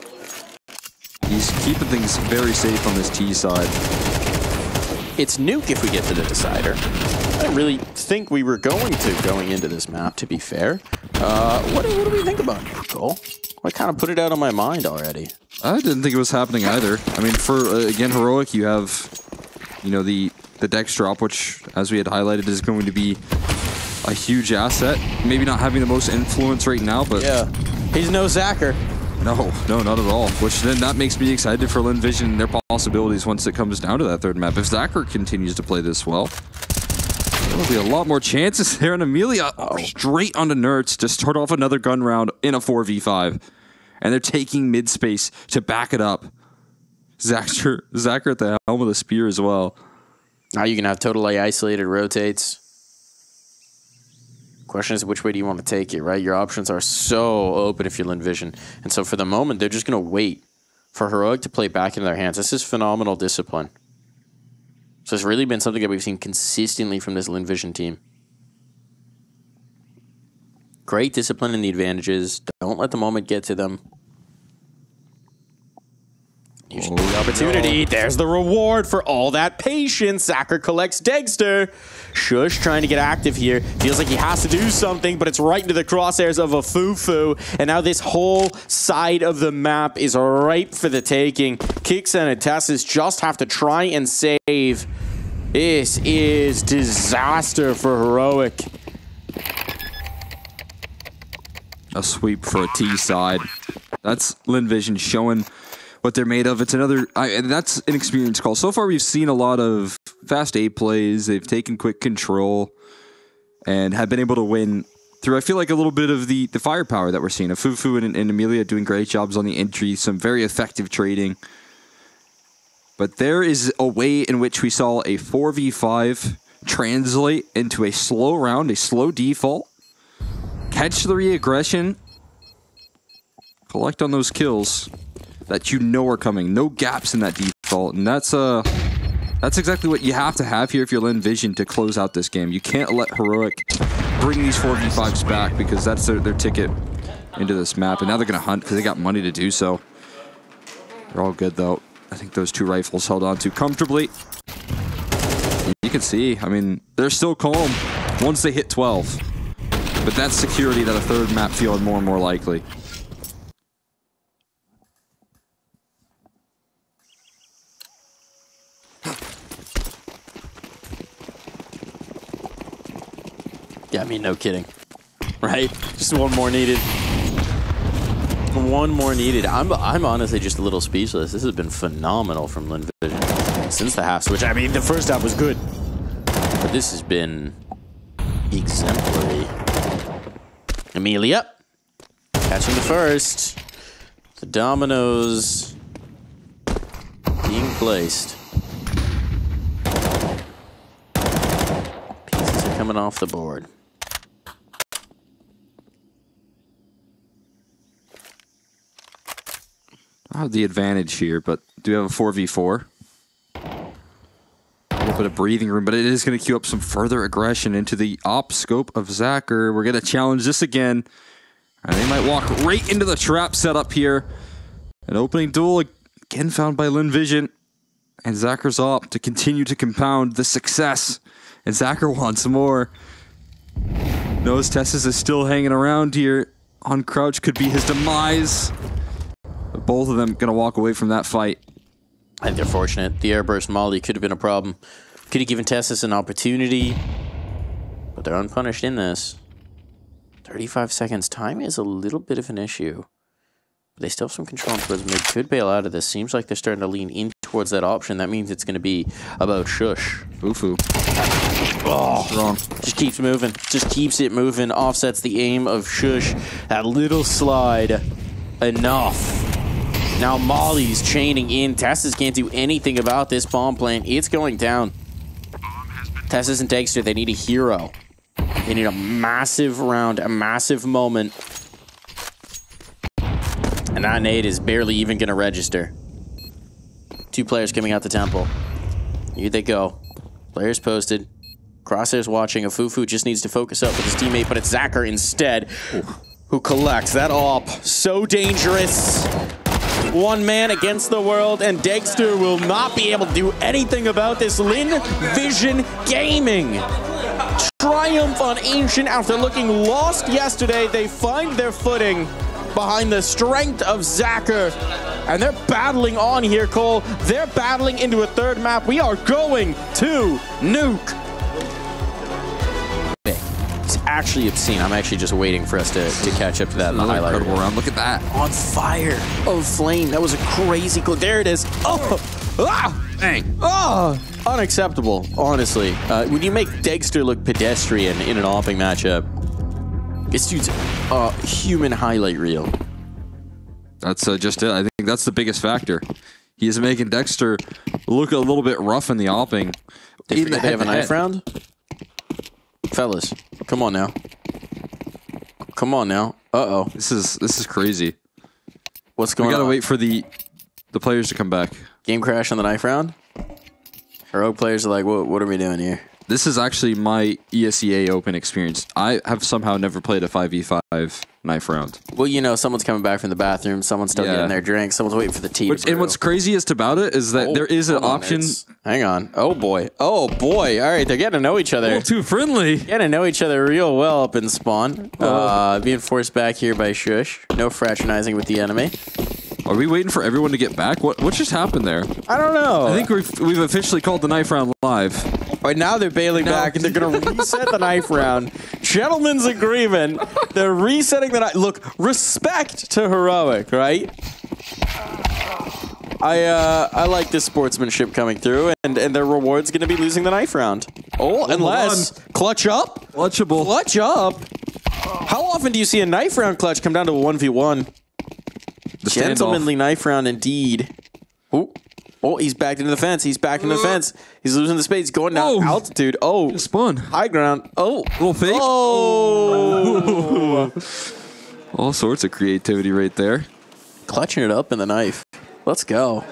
He's keeping things very safe on this T side. It's Nuke if we get to the decider. I didn't really think we were going into this map, to be fair. What do we think about Nuke, Cole? I kind of put it out on my mind already. I didn't think it was happening either. I mean, for, again, Heroic, you have, you know, the Dex drop, which, as we had highlighted, is going to be a huge asset. Maybe not having the most influence right now, but... Yeah, he's no Zacher. No, not at all. Which then that makes me excited for Lynn Vision and their possibilities once it comes down to that third map. If Zacher continues to play this well, there'll be a lot more chances there. And Amelia straight onto Nerds to start off another gun round in a 4v5. And they're taking mid space to back it up. Zacher at the helm of the spear as well. Now you can have totally isolated rotates. Question is, which way do you want to take it, right? Your options are so open if you're Lynn Vision. And so for the moment, they're just going to wait for Heroic to play back into their hands. This is phenomenal discipline. So it's really been something that we've seen consistently from this Lynn Vision team. Great discipline in the advantages. Don't let the moment get to them. Here's the opportunity. There's the reward for all that patience. Zacher collects Dexter. Shush trying to get active here. Feels like he has to do something, but it's right into the crosshairs of a Fufu. And now this whole side of the map is ripe for the taking. Kicks and Atesses just have to try and save. This is disaster for Heroic. A sweep for a T side. That's Lynn Vision showing what they're made of. It's another, that's an experience call. So far, we've seen a lot of fast A plays. They've taken quick control and have been able to win through, I feel like, a little bit of the firepower that we're seeing. Fufu and Amelia doing great jobs on the entry, some very effective trading. But there is a way in which we saw a 4v5 translate into a slow round, a slow default. Catch the re-aggression. Collect on those kills that you know are coming. No gaps in that default. And that's exactly what you have to have here if you're Lynn Vision to close out this game. You can't let Heroic bring these 4v5s back because that's their ticket into this map. And now they're going to hunt because they got money to do so. They're all good, though. I think those two rifles held on to comfortably. You can see, I mean, they're still calm once they hit 12. But that's security that a third map feeling more and more likely. Yeah, I mean, no kidding. Right? Just one more needed. One more needed. I'm honestly just a little speechless. This has been phenomenal from Lynn Vision since the half switch. I mean, the first half was good, but this has been exemplary. Amelia catching the first. The dominoes being placed. Pieces are coming off the board. I have the advantage here, but do we have a 4v4? A little bit of breathing room, but it is going to queue up some further aggression into the op scope of Zacher. We're going to challenge this again. And they might walk right into the trap setup here. An opening duel again found by Lynn Vision. And Zacher's op to continue to compound the success. And Zacher wants more. Knows Tessis is still hanging around here. On crouch could be his demise. But both of them going to walk away from that fight. I think they're fortunate. The airburst molly could have been a problem. Could have given Tessis an opportunity. But they're unpunished in this. 35 seconds. Time is a little bit of an issue. But they still have some control towards mid. Could bail out of this. Seems like they're starting to lean in towards that option. That means it's going to be about Shush. Fufu. Wrong. Just keeps moving. Just keeps it moving. Offsets the aim of Shush. That little slide. Enough. Now Molly's chaining in. Tessus can't do anything about this bomb plant. It's going down. Tessus and Dagster, they need a hero. They need a massive round, a massive moment. And that nade is barely even going to register. 2 players coming out the temple. Here they go. Players posted. Crosshair's watching. Afufu just needs to focus up with his teammate, but it's Zacher instead who collects that op. So dangerous. 1 man against the world, and Dagster will not be able to do anything about this. Lynn Vision Gaming. Triumph on Ancient after looking lost yesterday. They find their footing behind the strength of Zacher. And they're battling on here, Cole. They're battling into a 3rd map. We are going to Nuke. It's actually obscene. I'm actually just waiting for us to catch up to that in the highlight. Incredible round. Look at that. On fire. Oh, flame. That was a crazy... There it is. Oh! Ah! Dang. Oh! Unacceptable, honestly. When you make Dagster look pedestrian in an opping matchup, this dude's a human highlight reel. That's just it. I think that's the biggest factor. He is making Dagster look a little bit rough in the opping. They have a knife round? Fellas, come on now. Come on now. Uh-oh. This is crazy. What's going on? We gotta wait for the players to come back. Game crash on the knife round? Rogue players are like, what are we doing here? This is actually my ESEA Open experience. I have somehow never played a 5v5 knife round. Well, you know, someone's coming back from the bathroom, someone's still getting their drink, someone's waiting for the tea to brew. And what's craziest about it is that there is an option... Hang on. Oh, boy. Oh, boy. All right, they're getting to know each other. A little too friendly. Getting to know each other real well up in spawn. Being forced back here by Shush. No fraternizing with the enemy. Are we waiting for everyone to get back? What just happened there? I don't know. I think we've officially called the knife round live. Right now they're bailing back and they're going to reset the knife round. Gentlemen's agreement. They're resetting the knife. Look, respect to Heroic, right? I like this sportsmanship coming through, and their reward's going to be losing the knife round. Oh, unless clutch up. Clutchable. Clutch up. How often do you see a knife round clutch come down to a 1v1? Gentlemanly knife round indeed. Oh, he's backed into the fence. He's back into the fence. He's losing the space. He's going down altitude. Oh, just spun. High ground. Oh, little fake. Oh, all sorts of creativity right there. Clutching it up in the knife. Let's go.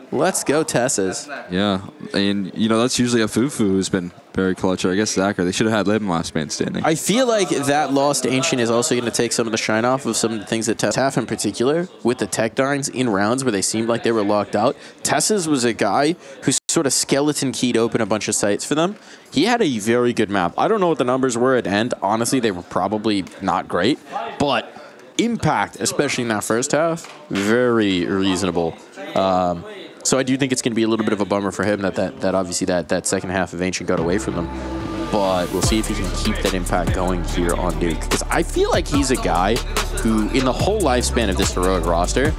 Let's go, Tessus. Yeah, and you know that's usually a Fufu who's been very clutch. Or I guess Zacher. They should have had Lynn last man standing. I feel like that lost Ancient is also going to take some of the shine off of some of the things that Tef in particular with the tech darns in rounds where they seemed like they were locked out. Tessus was a guy who sort of skeleton keyed open a bunch of sites for them. He had a very good map. I don't know what the numbers were at end. Honestly, they were probably not great, but impact, especially in that first half, very reasonable. So I do think it's going to be a little bit of a bummer for him that obviously that second half of Ancient got away from them. But we'll see if he can keep that impact going here on Nuke. Because I feel like he's a guy who, in the whole lifespan of this Heroic roster,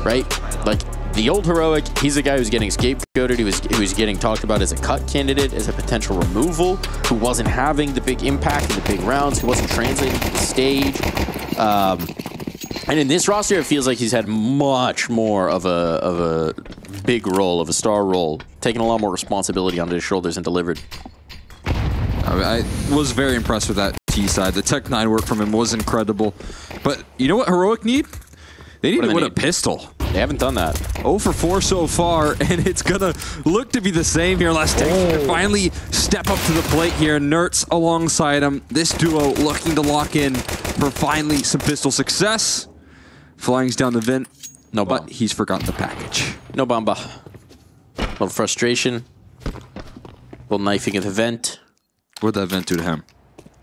right? Like, the old Heroic, he's a guy who's getting scapegoated, who was getting talked about as a cut candidate, as a potential removal, who wasn't having the big impact in the big rounds, who wasn't translating to the stage. And in this roster, it feels like he's had much more of a big role, of a star role, taking a lot more responsibility onto his shoulders and delivered. I was very impressed with that T side. The Tech 9 work from him was incredible. But you know what Heroic need? They need to win a pistol. They haven't done that. 0 for 4 so far, and it's going to look to be the same here. Last Texas finally step up to the plate here. Nertz alongside him. This duo looking to lock in for finally some pistol success. Flying's down the vent. No, but he's forgotten the package. No bamba. A little frustration. A little knifing at the vent. What did that vent do to him?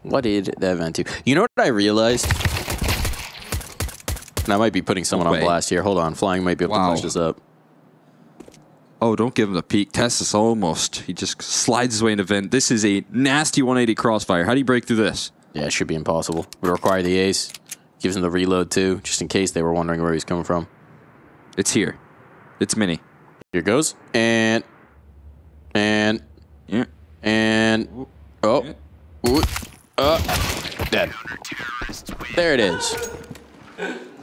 What did that vent do? You know what I realized? And I might be putting someone on blast here. Hold on. Flying might be able to push this up. Oh, don't give him the peek. Tessus almost. He just slides his way into vent. This is a nasty 180 crossfire. How do you break through this? Yeah, it should be impossible. Would require the ace. Gives him the reload too, just in case they were wondering where he's coming from. It's here. It's mini. Here goes. And. Yeah. And. Oh. there it is.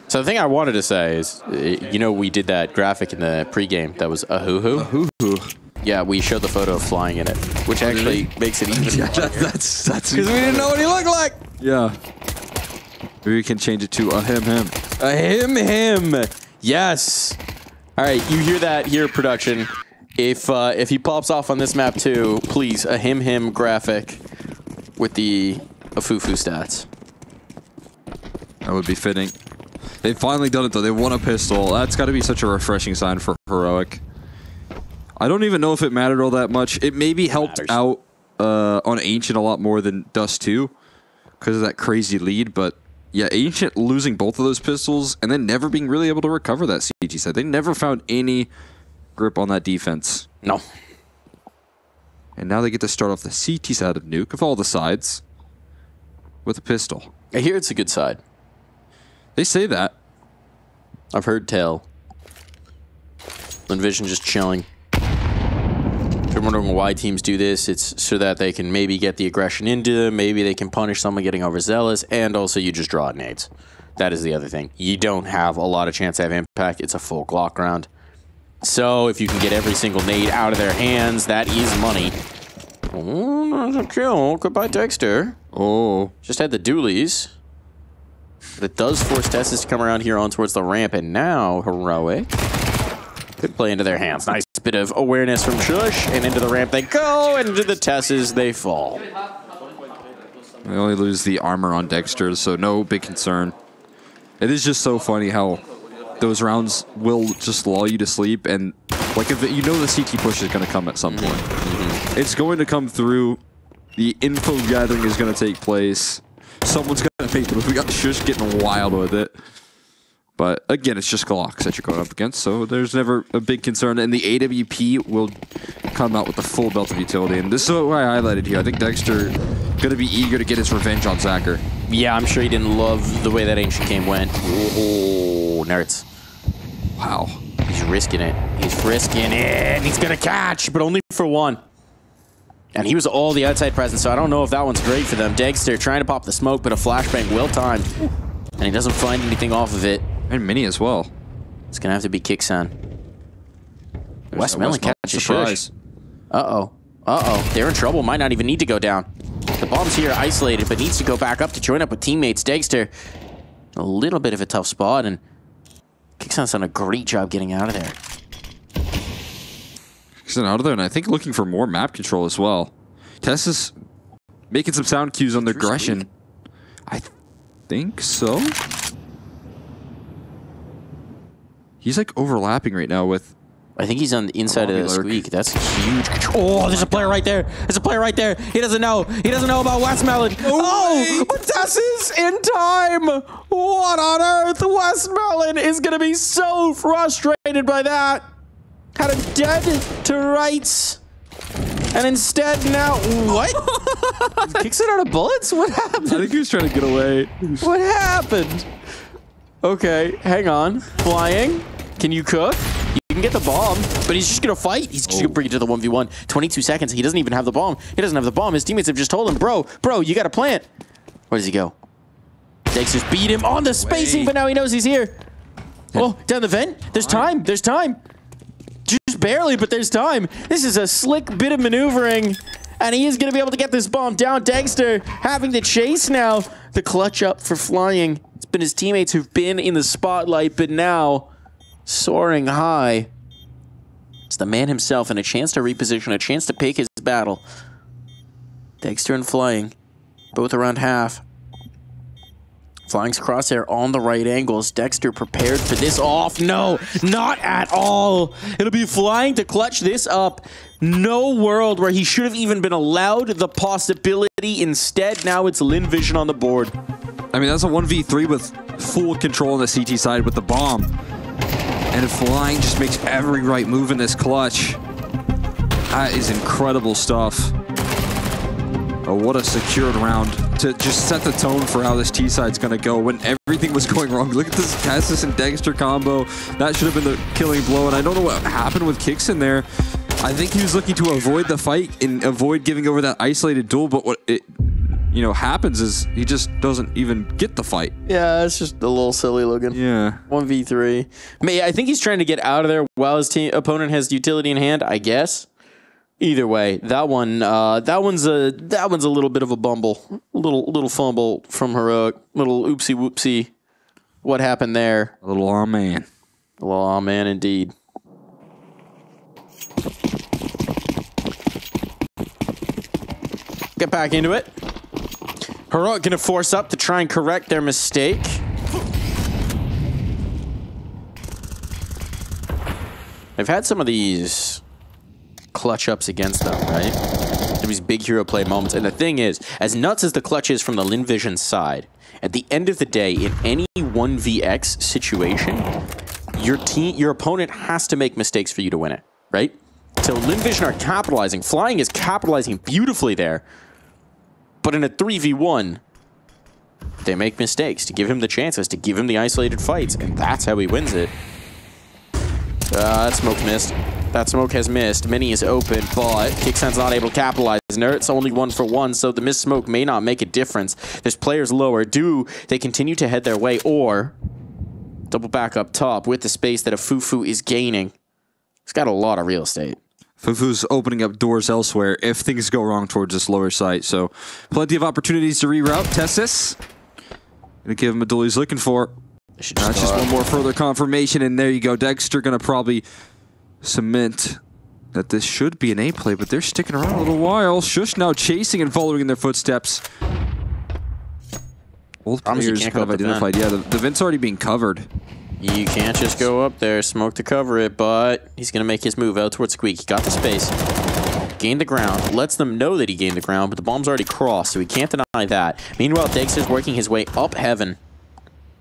So the thing I wanted to say is, you know, we did that graphic in the pregame that was a hoo-hoo. A hoo-hoo. Yeah, we showed the photo of flying in it, which actually makes it even Yeah, that's because we didn't know what he looked like. Yeah. Maybe we can change it to a him. A him. Yes. All right, you hear that here, production. If he pops off on this map too, please, a him graphic with the Afufu stats. That would be fitting. They've finally done it though. They won a pistol. That's got to be such a refreshing sign for Heroic. I don't even know if it mattered all that much. It maybe helped out on Ancient a lot more than Dust2 because of that crazy lead. But yeah, Ancient losing both of those pistols and then never being really able to recover that CT side. They never found any grip on that defense. No. And now they get to start off the CT side of Nuke, of all the sides, with a pistol. I hear it's a good side. They say that. I've heard tell. Lynn Vision just chilling. If you're wondering why teams do this, it's so that they can maybe get the aggression into them, maybe they can punish someone getting overzealous, and also you just draw nades. That is the other thing. You don't have a lot of chance to have impact. It's a full Glock round. So if you can get every single nade out of their hands, that is money. Oh, there's a kill. Goodbye, Dexter. Oh. Just had the dualies. But it does force Tessus to come around here on towards the ramp, and now Heroic could play into their hands. Nice bit of awareness from Shush, and into the ramp they go, and into the Tessus they fall. They only lose the armor on Dexter, so no big concern. It is just so funny how those rounds will just lull you to sleep, and like if you know the CT push is going to come at some point. It's going to come through. The info gathering is going to take place. Someone's going to make the move. We got Shush getting wild with it. But again, it's just Glocks that you're going up against, so there's never a big concern. And the AWP will come out with the full belt of utility. And this is what I highlighted here. I think Dexter going to be eager to get his revenge on Zacher. Yeah, I'm sure he didn't love the way that Ancient game went. Oh, nerds. Wow. He's risking it. He's risking it. He's going to catch, but only for one. And he was all the outside presence, so I don't know if that one's great for them. Dexter trying to pop the smoke, but a flashbang well timed. And he doesn't find anything off of it. And Mini as well. It's going to have to be Kixan. Westmelon catches surprise. Shush. Uh-oh. Uh-oh. They're in trouble. Might not even need to go down. The bomb's here isolated, but needs to go back up to join up with teammates. Dexter, a little bit of a tough spot, and Kixan's done a great job getting out of there. Kixan out of there, and I think looking for more map control as well. Tess is making some sound cues on their aggression. I think so. He's like overlapping right now with... I think he's on the inside of the squeak. That's huge. Oh, there's a player right there. There's a player right there. He doesn't know. He doesn't know about Westmelon. Oh, but Tess is in time. What on earth? Westmelon is going to be so frustrated by that. Had him dead to rights. And instead now... What? Kicks it out of bullets? What happened? I think he was trying to get away. What happened? Okay, hang on. Flying. Can you cook? You can get the bomb, but he's just going to fight. He's just going to bring it to the 1v1. 22 seconds. He doesn't even have the bomb. He doesn't have the bomb. His teammates have just told him, bro, you got to plant. Where does he go? Dexter's beat him on the spacing, but now he knows he's here. Oh, down the vent. There's time. There's time. Just barely, but there's time. This is a slick bit of maneuvering, and he is going to be able to get this bomb down. Dexter having to chase now. The clutch up for flying. It's been his teammates who've been in the spotlight, but now soaring high. It's the man himself, and a chance to reposition, a chance to pick his battle. Dexter and Flying, both around half. Flying's crosshair on the right angles. Dexter prepared for this off. No, not at all. It'll be Flying to clutch this up. No world where he should have even been allowed the possibility. Instead, now it's Lynn Vision on the board. I mean, that's a 1v3 with full control on the CT side with the bomb. And Flying just makes every right move in this clutch. That is incredible stuff. Oh, what a secured round to just set the tone for how this T-side's going to go when everything was going wrong. Look at this Cassis and Dexter combo. That should have been the killing blow, and I don't know what happened with Kix in there. I think he was looking to avoid the fight and avoid giving over that isolated duel, but you know, happens is he just doesn't even get the fight. Yeah, it's just a little silly looking. Yeah. 1v3. I think he's trying to get out of there while his opponent has utility in hand, I guess. Either way, that one's a little bit of a bumble. Little fumble from Heroic. Little oopsie whoopsie. What happened there? A little aw man. A little aw man indeed. Get back into it. Heroic gonna force up to try and correct their mistake. They've had some of these clutch ups against them, right? These big hero play moments. And the thing is, as nuts as the clutch is from the Lynn Vision side, at the end of the day, in any 1vx situation, your opponent has to make mistakes for you to win it, right? So Lynn Vision are capitalizing. Flying is capitalizing beautifully there. But in a 3v1, they make mistakes to give him the chances, to give him the isolated fights, and that's how he wins it. That smoke missed. That smoke has missed. Mini is open, but Kicksan's not able to capitalize. Nert's only 1 for 1, so the missed smoke may not make a difference. There's players lower. Do they continue to head their way, or double back up top with the space that a Fufu is gaining? He's got a lot of real estate. Fufu's opening up doors elsewhere if things go wrong towards this lower site, so plenty of opportunities to reroute. Tessis gonna give him a duel he's looking for. That's just one more further confirmation, and there you go. Dexter gonna probably cement that this should be an A play, but they're sticking around a little while. Shush now chasing and following in their footsteps. Both players kind of identified. Yeah, the vent's already being covered. You can't just go up there, smoke to cover it, but he's going to make his move out towards Squeak. He got the space, gained the ground, lets them know that he gained the ground, but the bomb's already crossed, so he can't deny that. Meanwhile, Dexter's working his way up heaven.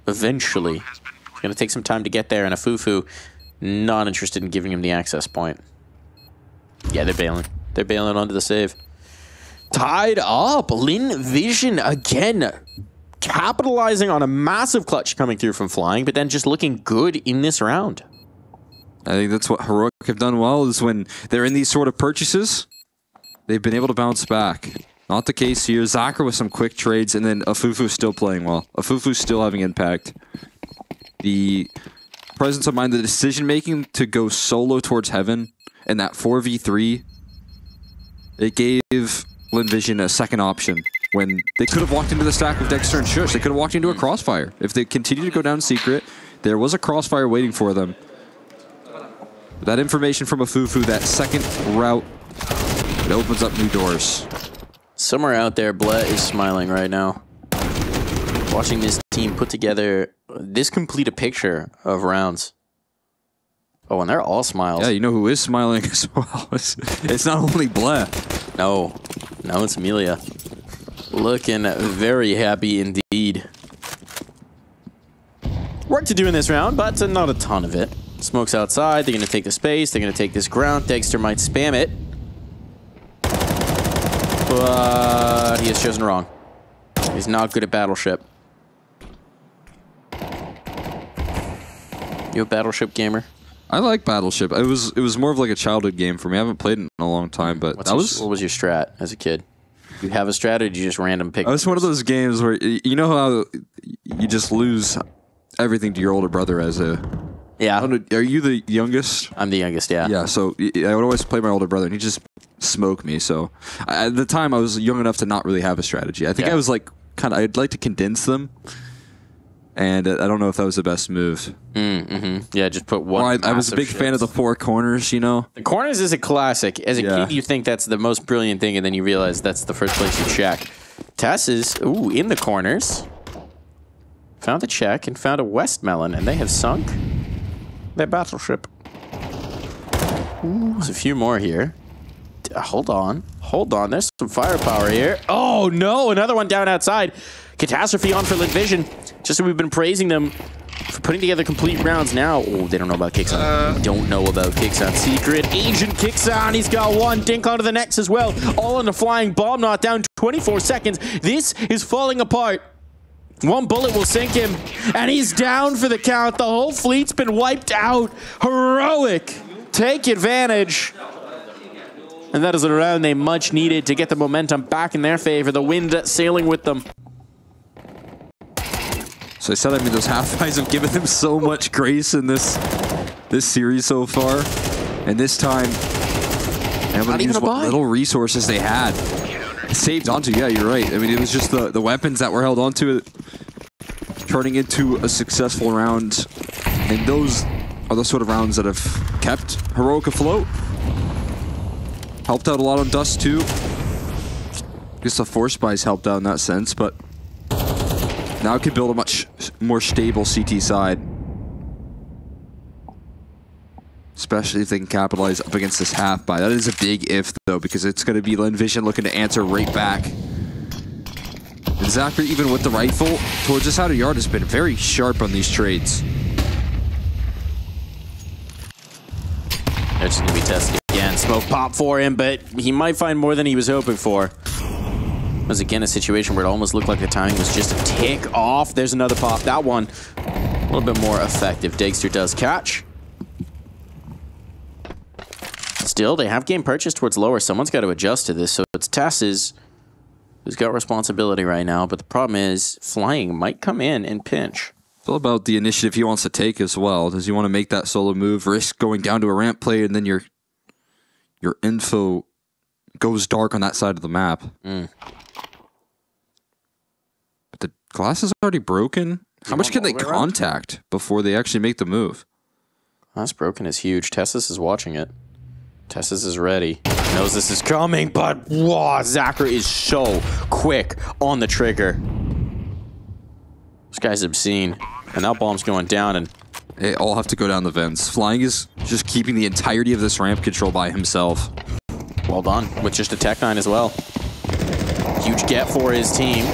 Eventually. It's going to take some time to get there, and a Fufu not interested in giving him the access point. Yeah, they're bailing. They're bailing onto the save. Tied up. Lynn Vision again. Capitalizing on a massive clutch coming through from Flying, but then just looking good in this round. I think that's what Heroic have done well, is when they're in these sort of purchases, they've been able to bounce back. Not the case here. Zachar with some quick trades, and then Afufu still playing well. Afufu still having impact. The presence of mind, the decision-making to go solo towards Heaven, and that 4v3, it gave Lynn Vision a second option. When they could have walked into the stack with Dexter and Shush. They could have walked into a crossfire. If they continue to go down secret, there was a crossfire waiting for them. But that information from Afufu, that second route, it opens up new doors. Somewhere out there, Blett is smiling right now. Watching this team put together this complete a picture of rounds. Oh, and they're all smiles. Yeah, you know who is smiling as well? It's not only Blett. No, it's Amelia. Looking very happy indeed. Work to do in this round, but not a ton of it. Smoke's outside. They're going to take the space. They're going to take this ground. Dexter might spam it. But he has chosen wrong. He's not good at Battleship. You a Battleship gamer? I like Battleship. It was more of like a childhood game for me. I haven't played it in a long time, but what was your strat as a kid? You have a strategy, you just random pick. Oh, it's one of those games where you know how you just lose everything to your older brother as a. Yeah. Are you the youngest? I'm the youngest. Yeah. Yeah. So I would always play my older brother, and he just smoked me. So at the time, I was young enough to not really have a strategy. I think I was like I'd like to condense them, and I don't know if that was the best move. Yeah, just put one. I was a big fan of the 4 corners, you know? The corners is a classic. As a kid, you think that's the most brilliant thing, and then you realize that's the first place you check. Tess is, in the corners. Found a check and found a West Melon, and they have sunk their Battleship. There's a few more here. Hold on. There's some firepower here. Oh, no. Another one down outside. Catastrophe on for Lynn Vision. Just so we've been praising them for putting together complete rounds now. Oh, they don't know about Kicksan. Don't know about Kicksan. Secret Agent Kicksan. He's got one. Dink onto the next as well. All on the flying bomb knot down 24 seconds. This is falling apart. One bullet will sink him. And he's down for the count. The whole fleet's been wiped out. Heroic. Take advantage. And that is a round they much needed to get the momentum back in their favor. The wind sailing with them. So I said, I mean, those half-fives have given them so much grace in this series so far. And this time, they able to use what little resources they had. Saved onto, yeah, you're right. I mean, it was just the weapons that were held onto it, turning into a successful round. And those are the sort of rounds that have kept Heroic afloat. Helped out a lot on Dust2. I guess the Force Buys helped out in that sense, but now it can build a much more stable CT side. Especially if they can capitalize up against this half buy. That is a big if, though, because it's going to be Lynn Vision looking to answer right back. And Zachary, even with the rifle, towards this outer yard has been very sharp on these trades. It's going to be tested again. Smoke pop for him, but he might find more than he was hoping for. It was again a situation where it almost looked like the timing was just a tick off. There's another pop. That one a little bit more effective. Dagster does catch. Still, they have game purchase towards lower. Someone's got to adjust to this, so it's Tess's who's got responsibility right now. But the problem is, flying might come in and pinch. It's all about the initiative he wants to take as well. Does he want to make that solo move, risk going down to a ramp play, and then your info goes dark on that side of the map? But the glass is already broken. How much can they contact before they actually make the move? Glass broken is huge. Tessus is watching it. Tessus is ready. Knows this is coming, but whoa, Zachary is so quick on the trigger. This guy's obscene. And that bomb's going down, and they all have to go down the vents. Flying is just keeping the entirety of this ramp control by himself. Well done, with just a Tech 9 as well. Huge get for his team.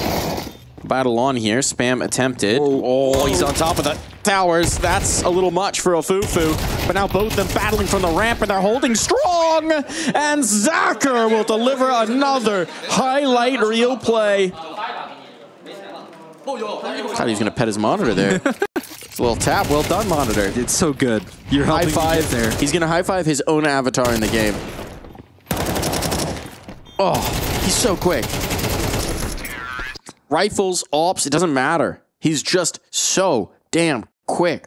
Battle on here, spam attempted. Oh, he's on top of the towers. That's a little much for a Fufu. But now both of them battling from the ramp, and they're holding strong. And Zacher will deliver another highlight reel play. Thought he was going to pet his monitor there. It's a little tap. Well done, monitor. It's so good. You're helping high five there. He's going to high five his own avatar in the game. Oh, he's so quick. Rifles, ops, it doesn't matter. He's just so damn quick.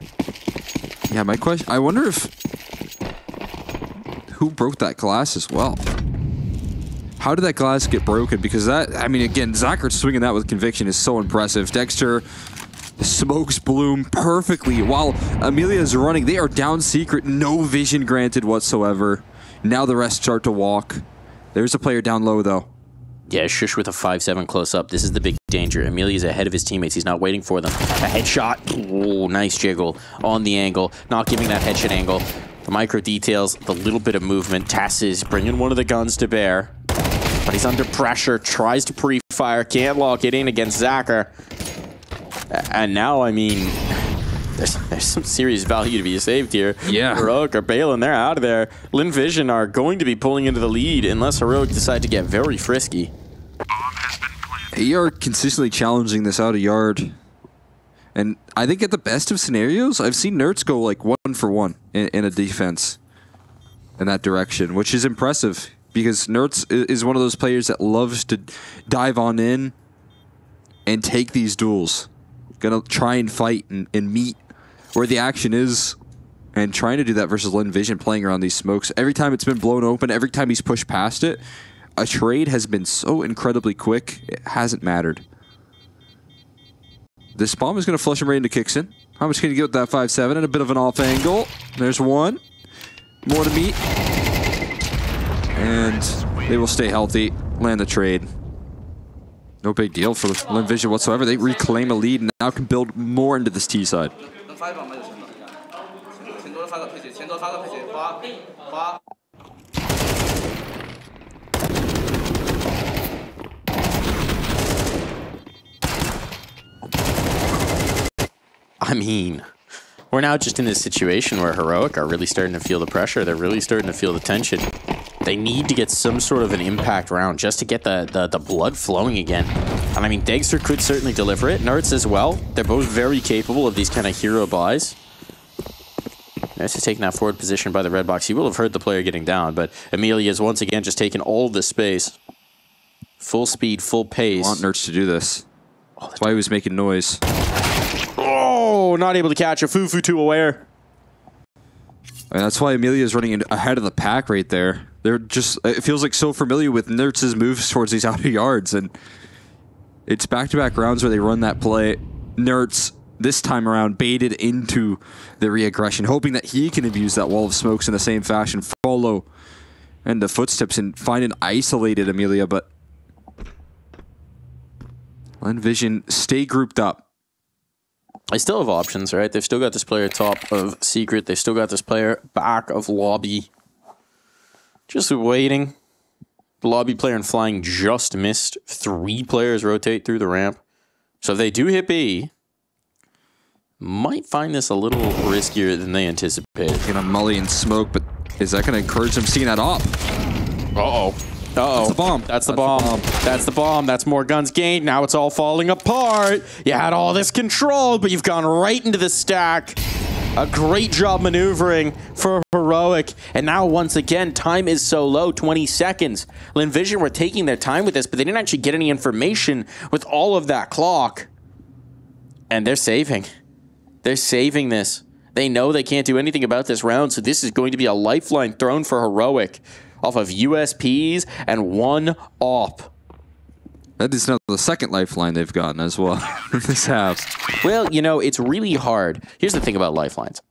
Yeah, my question, I wonder if who broke that glass as well? How did that glass get broken? Because that, I mean, again, Zachary swinging that with conviction is so impressive. Dexter, the smokes bloom perfectly while Amelia is running. They are down secret, no vision granted whatsoever. Now the rest start to walk. There's a player down low, though. Yeah, Shush with a 5-7 close-up. This is the big danger. Amelia's ahead of his teammates. He's not waiting for them. A headshot. Oh, nice jiggle on the angle. Not giving that headshot angle. The micro details, the little bit of movement. Tass is bringing one of the guns to bear. But he's under pressure. Tries to pre-fire. Can't lock it in against Zacher. And now, I mean, there's some serious value to be saved here. Yeah. Heroic are bailing. They're out of there. Lynn Vision are going to be pulling into the lead unless Heroic decide to get very frisky. They are consistently challenging this out of yard. And I think at the best of scenarios, I've seen Nerds go like 1-for-1 in a defense in that direction, which is impressive because Nerds is one of those players that loves to dive on in and take these duels. Gonna try and fight and meet where the action is, and trying to do that versus Lynn Vision playing around these smokes. Every time it's been blown open, every time he's pushed past it, a trade has been so incredibly quick, it hasn't mattered. This bomb is going to flush him right into Kixon. How much can you get with that 5-7 and a bit of an off angle? There's one. More to meet. And they will stay healthy, land the trade. No big deal for Lynn Vision whatsoever. They reclaim a lead and now can build more into this T side. I mean, we're now just in this situation where Heroic are really starting to feel the pressure. They're really starting to feel the tension. They need to get some sort of an impact round just to get the blood flowing again. And I mean, Dagster could certainly deliver it. Nerds as well. They're both very capable of these kind of hero buys. Nice to taking that forward position by the red box. He will have heard the player getting down, but Amelia is once again just taking all of the space. Full speed, full pace. I want Nerds to do this. That's why he was making noise. Oh, not able to catch a Fufu too aware. And that's why Amelia is running ahead of the pack right there. They're just, it feels like so familiar with Nerds' moves towards these outer yards, and it's back-to-back rounds where they run that play. Nerds, this time around, baited into the re-aggression, hoping that he can abuse that wall of smokes in the same fashion, follow in the footsteps and find an isolated Amelia, but Lynn Vision stay grouped up. They still have options, right? They've still got this player top of Secret. They've still got this player back of Lobby. Just waiting. The Lobby player in Flying just missed. 3 players rotate through the ramp. So if they do hit B, might find this a little riskier than they anticipated. Gonna Mully and smoke, but is that gonna encourage them seeing that op? Uh-oh. Uh-oh. That's the bomb. That's the bomb. That's the bomb. That's more guns gained. Now it's all falling apart. You had all this control, but you've gone right into the stack. A great job maneuvering for Heroic. And now, once again, time is so low, 20 seconds. Lynn Vision were taking their time with this, but they didn't actually get any information with all of that clock. And they're saving. They're saving this. They know they can't do anything about this round, so this is going to be a lifeline thrown for Heroic off of USPs and 1 op. That is now the second lifeline they've gotten as well in this half. Well, you know, it's really hard. Here's the thing about lifelines.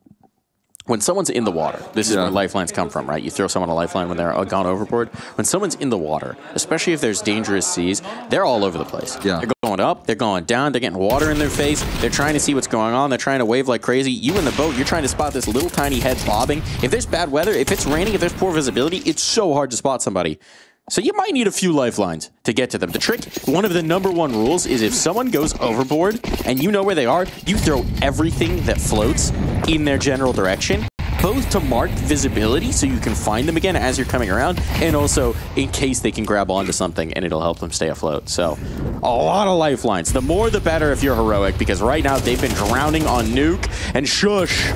When someone's in the water, this is where lifelines come from, right? You throw someone a lifeline when they're gone overboard. When someone's in the water, especially if there's dangerous seas, they're all over the place. Yeah. They're going up, they're going down, they're getting water in their face, they're trying to see what's going on, they're trying to wave like crazy. You in the boat, you're trying to spot this little tiny head bobbing. If there's bad weather, if it's raining, if there's poor visibility, it's so hard to spot somebody. So you might need a few lifelines to get to them. The trick, one of the #1 rules is if someone goes overboard and you know where they are, you throw everything that floats in their general direction, both to mark visibility so you can find them again as you're coming around, and also in case they can grab onto something and it'll help them stay afloat. So a lot of lifelines. The more the better if you're Heroic, because right now they've been drowning on Nuke, and Shush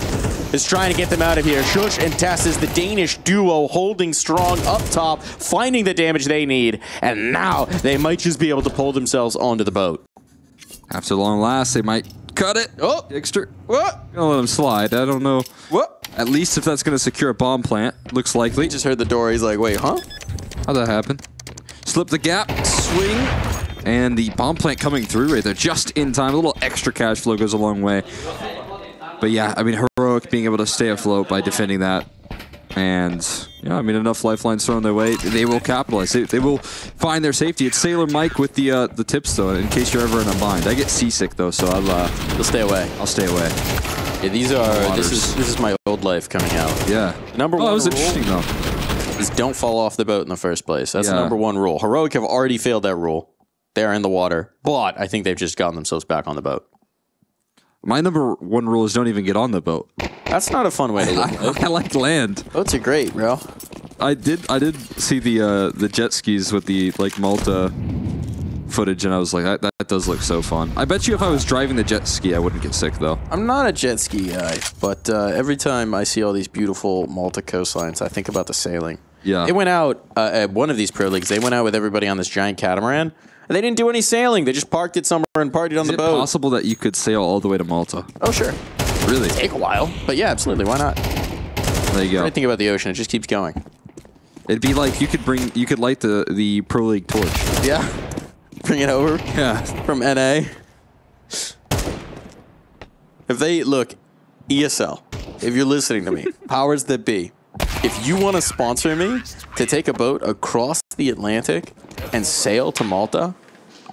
is trying to get them out of here. Shush and Tess is the Danish duo holding strong up top, finding the damage they need, and now they might just be able to pull themselves onto the boat. After long last, they might cut it. Oh, Extra. what? Gonna let him slide. I don't know. What? At least if that's gonna secure a bomb plant, looks likely. He just heard the door, he's like, wait, huh? How'd that happen? Slip the gap, swing, and the bomb plant coming through right there just in time. A little extra cash flow goes a long way. But yeah, I mean, Heroic being able to stay afloat by defending that. And, yeah, I mean, enough lifelines thrown their way, they will capitalize. They will find their safety. It's Sailor Mike with the tips, though, in case you're ever in a bind. I get seasick, though, so You'll stay away. I'll stay away. Yeah, these are, this is my old life coming out. Yeah. #1 that was rule interesting, though. is don't fall off the boat in the first place. That's Yeah. the #1 rule. Heroic have already failed that rule. They're in the water, but I think they've just gotten themselves back on the boat. My #1 rule is don't even get on the boat. That's not a fun way to live. I like land. Boats are great, bro. I did see the jet skis with the like Malta footage, and I was like, that does look so fun. I bet you if I was driving the jet ski, I wouldn't get sick though. I'm not a jet ski guy, but every time I see all these beautiful Malta coastlines, I think about the sailing. Yeah. They went out at one of these pro leagues. They went out with everybody on this giant catamaran, and they didn't do any sailing. They just parked it somewhere and partied on the boat. Is it possible that you could sail all the way to Malta? Oh, sure. Really? Take a while, but yeah, absolutely. Why not? There you go. When I think about the ocean, it just keeps going. It'd be like you could light the Pro League torch. Yeah. Bring it over. Yeah. From NA. If they look, ESL, if you're listening to me, powers that be, if you want to sponsor me to take a boat across the Atlantic and sail to Malta,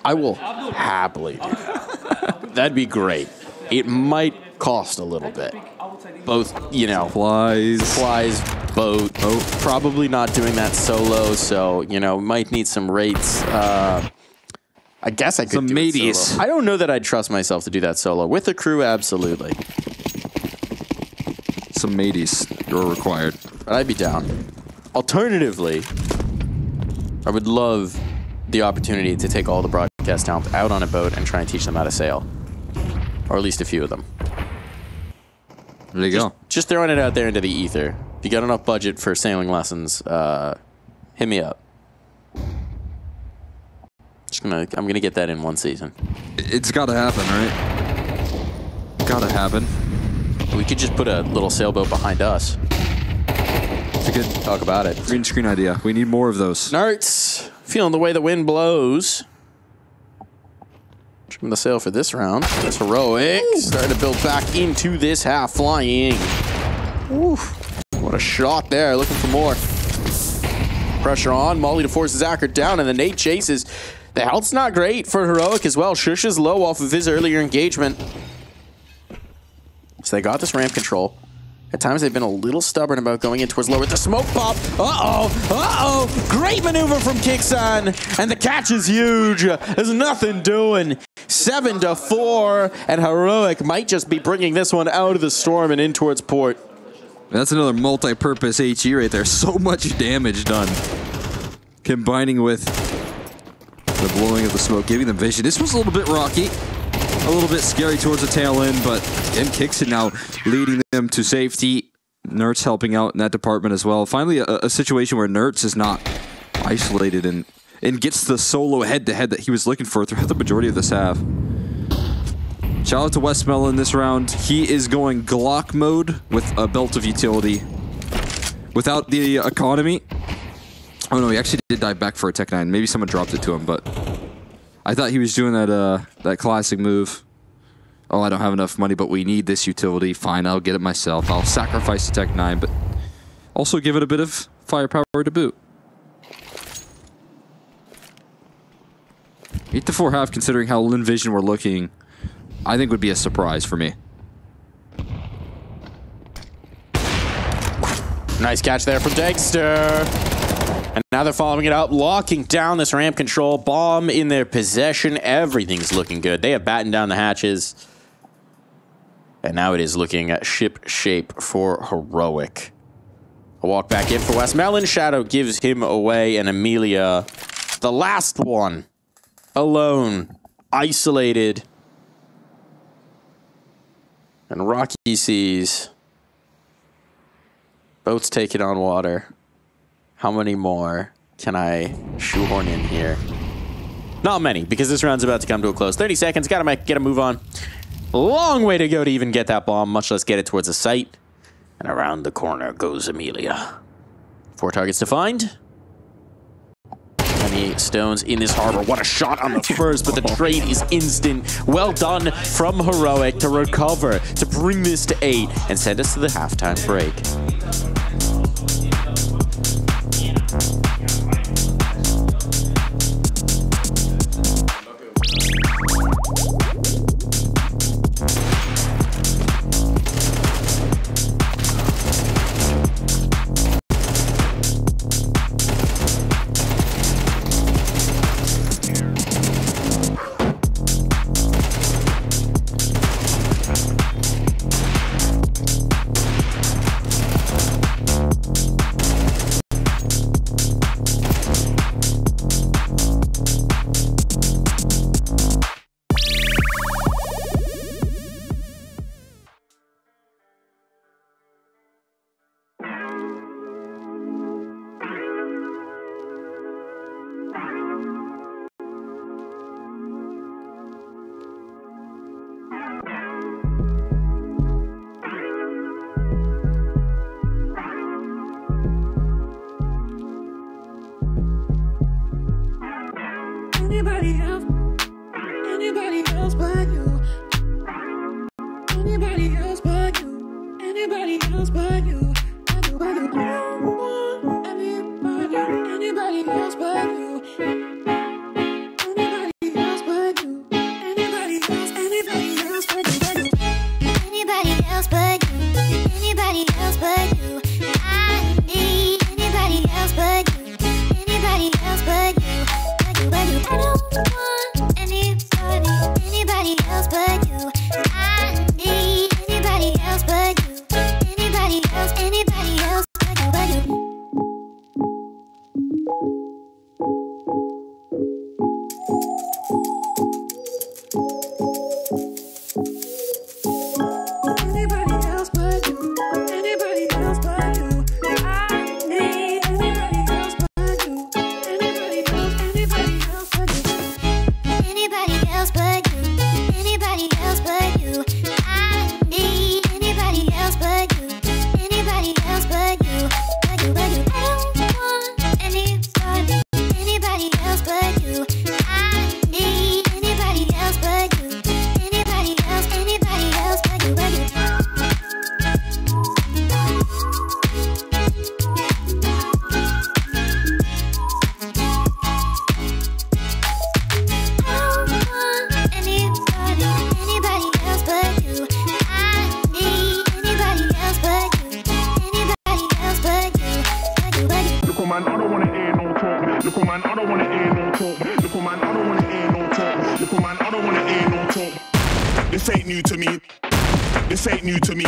I will happily do that. That'd be great. It might cost a little bit. Both, you know, supplies, boat. Probably not doing that solo, so, you know, might need some rates. I guess I could Some do mateys. it solo. I don't know that I'd trust myself to do that solo. With a crew, absolutely. Some mateys are required. But I'd be down. Alternatively, I would love the opportunity to take all the broadcast talent out on a boat and try and teach them how to sail. Or at least a few of them. There you go. Just throwing it out there into the ether. If you got enough budget for sailing lessons, hit me up. I'm gonna get that in one season. It's got to happen, right? Got to happen. We could just put a little sailboat behind us. It's a good Talk about it. green screen idea. We need more of those. Narts, feeling the way the wind blows. Trim the sail for this round. That's heroic. Starting to build back into this half, flying. Oof. What a shot there. Looking for more. Pressure on. Molly to force Zachert down, and the nade chases. The health's not great for heroic as well. Shush is low off of his earlier engagement. So they got this ramp control. At times they've been a little stubborn about going in towards low with the smoke pop. Uh-oh. Great maneuver from Kixan. And the catch is huge. There's nothing doing. 7-4. And heroic might just be bringing this one out of the storm and in towards port. That's another multi-purpose HE right there. So much damage done. Combining with the blowing of the smoke, giving them vision. This was a little bit rocky. A little bit scary towards the tail end, but again, Kixan now leading them to safety. Nertz helping out in that department as well. Finally, a situation where Nertz is not isolated and gets the solo head-to-head that he was looking for throughout the majority of this half. Shout out to Westmelon this round. He is going Glock mode with a belt of utility. Without the economy. Oh no, he actually did dive back for a Tech 9. Maybe someone dropped it to him, but I thought he was doing that classic move. Oh, I don't have enough money, but we need this utility. Fine, I'll get it myself. I'll sacrifice the Tech 9, but also give it a bit of firepower to boot. 8-4 half, considering how Lynn Vision were looking, I think would be a surprise for me. Nice catch there from Dexter. And now they're following it up, locking down this ramp control. Bomb in their possession. Everything's looking good. They have battened down the hatches. And now it is looking at ship shape for heroic. A walk back in for Westmelon. Shadow gives him away, and Amelia, the last one, alone, isolated. And Rocky sees boats taking on water. How many more can I shoehorn in here? Not many, because this round's about to come to a close. 30 seconds, gotta get a move on. Long way to go to even get that bomb, much less get it towards the site. And around the corner goes Amelia. 4 targets to find. Many stones in this harbor. What a shot on the first, but the trade is instant. Well done from Heroic to recover, to bring this to 8, and send us to the halftime break. Anybody else but you. Anybody else but you. Anybody else but you. Anybody else but you. Anybody else but you. Anybody else but you. Anybody else but you. Anybody else but you. I need anybody else but you. Anybody else but you. I don't want anybody else but you. I need anybody else but you. Anybody else but you, but you. Anybody else but you. to me. This ain't new to me.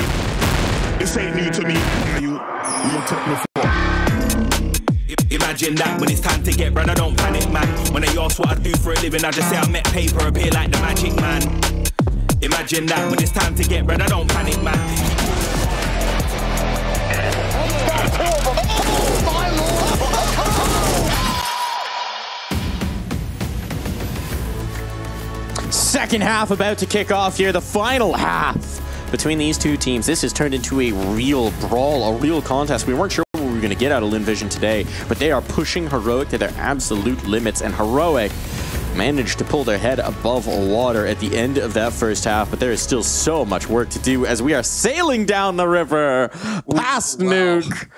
This ain't new to me. You don't take me for. Imagine that when it's time to get run, I don't panic, man. When they ask what I do for a living, I just say I met paper, appear like the magic man. Imagine that when it's time to get run, I don't panic, man. Second half about to kick off here, the final half between these two teams. This has turned into a real brawl, a real contest. We weren't sure what we were going to get out of Lynn Vision today, but they are pushing Heroic to their absolute limits, and Heroic managed to pull their head above water at the end of that first half, but there is still so much work to do as we are sailing down the river past Nuke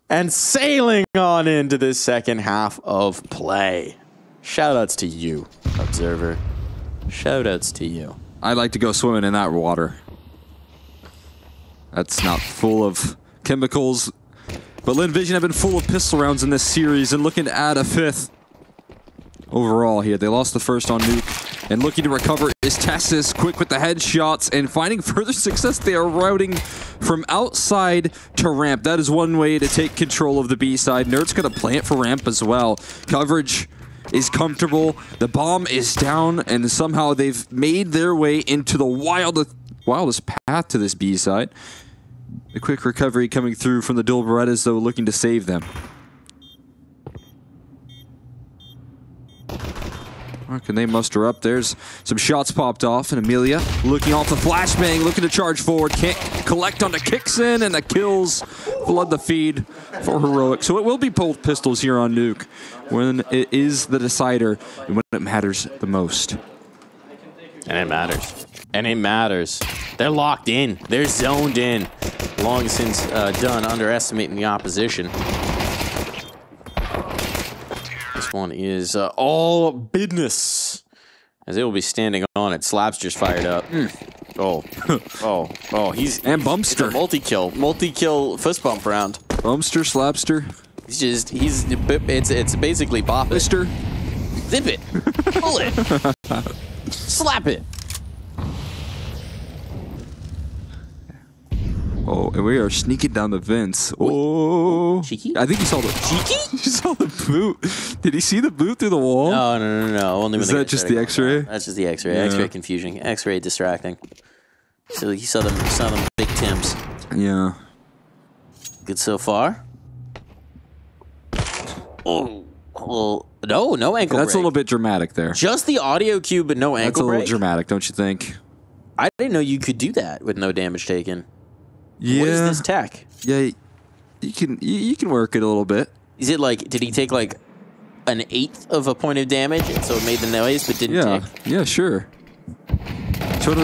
and sailing on into this second half of play. Shoutouts to you, Observer. Shoutouts to you. I'd like to go swimming in that water. That's not full of chemicals. But Lynn Vision have been full of pistol rounds in this series and looking to add a fifth overall here. They lost the first on Nuke. And looking to recover is Tessis, quick with the headshots and finding further success. They are routing from outside to ramp. That is one way to take control of the B side. Nerd's going to plant for ramp as well. Coverage is comfortable. The bomb is down, and somehow they've made their way into the wildest path to this B side. The quick recovery coming through from the dual Berettas, though, looking to save them. What can they muster up? There's some shots popped off, and Amelia looking off the flashbang, looking to charge forward. Can't collect onto Kixon, and the kills flood the feed for Heroic. So it will be both pistols here on Nuke when it is the decider and when it matters the most. And it matters. And it matters. They're locked in. They're zoned in. Long since done underestimating the opposition. This one is all business, as they will be standing on it. Slaps just fired up. Oh, he's... And Bumpster. Multi-kill fist bump round. Bumpster, Slapster. It's basically bop it. Mister. Zip it. Pull it. Slap it. Oh, and we are sneaking down the vents. Oh, Cheeky? I think he saw the Cheeky? He saw the boot. Did he see the boot through the wall? No. Only Is that just the X-ray? That's just the X-ray. Yeah. X-ray confusion. X-ray distracting. So he saw them big Tims. Yeah. Good so far. Oh, well, no ankle That's break. a little bit dramatic there. Just the audio cue, but no ankle That's a little break? dramatic, don't you think? I didn't know you could do that with no damage taken. Yeah. What is this tech? Yeah, you can work it a little bit. Is it like, did he take like an 1/8 of a point of damage, and so it made the noise, but didn't take? Yeah, sure. It's one of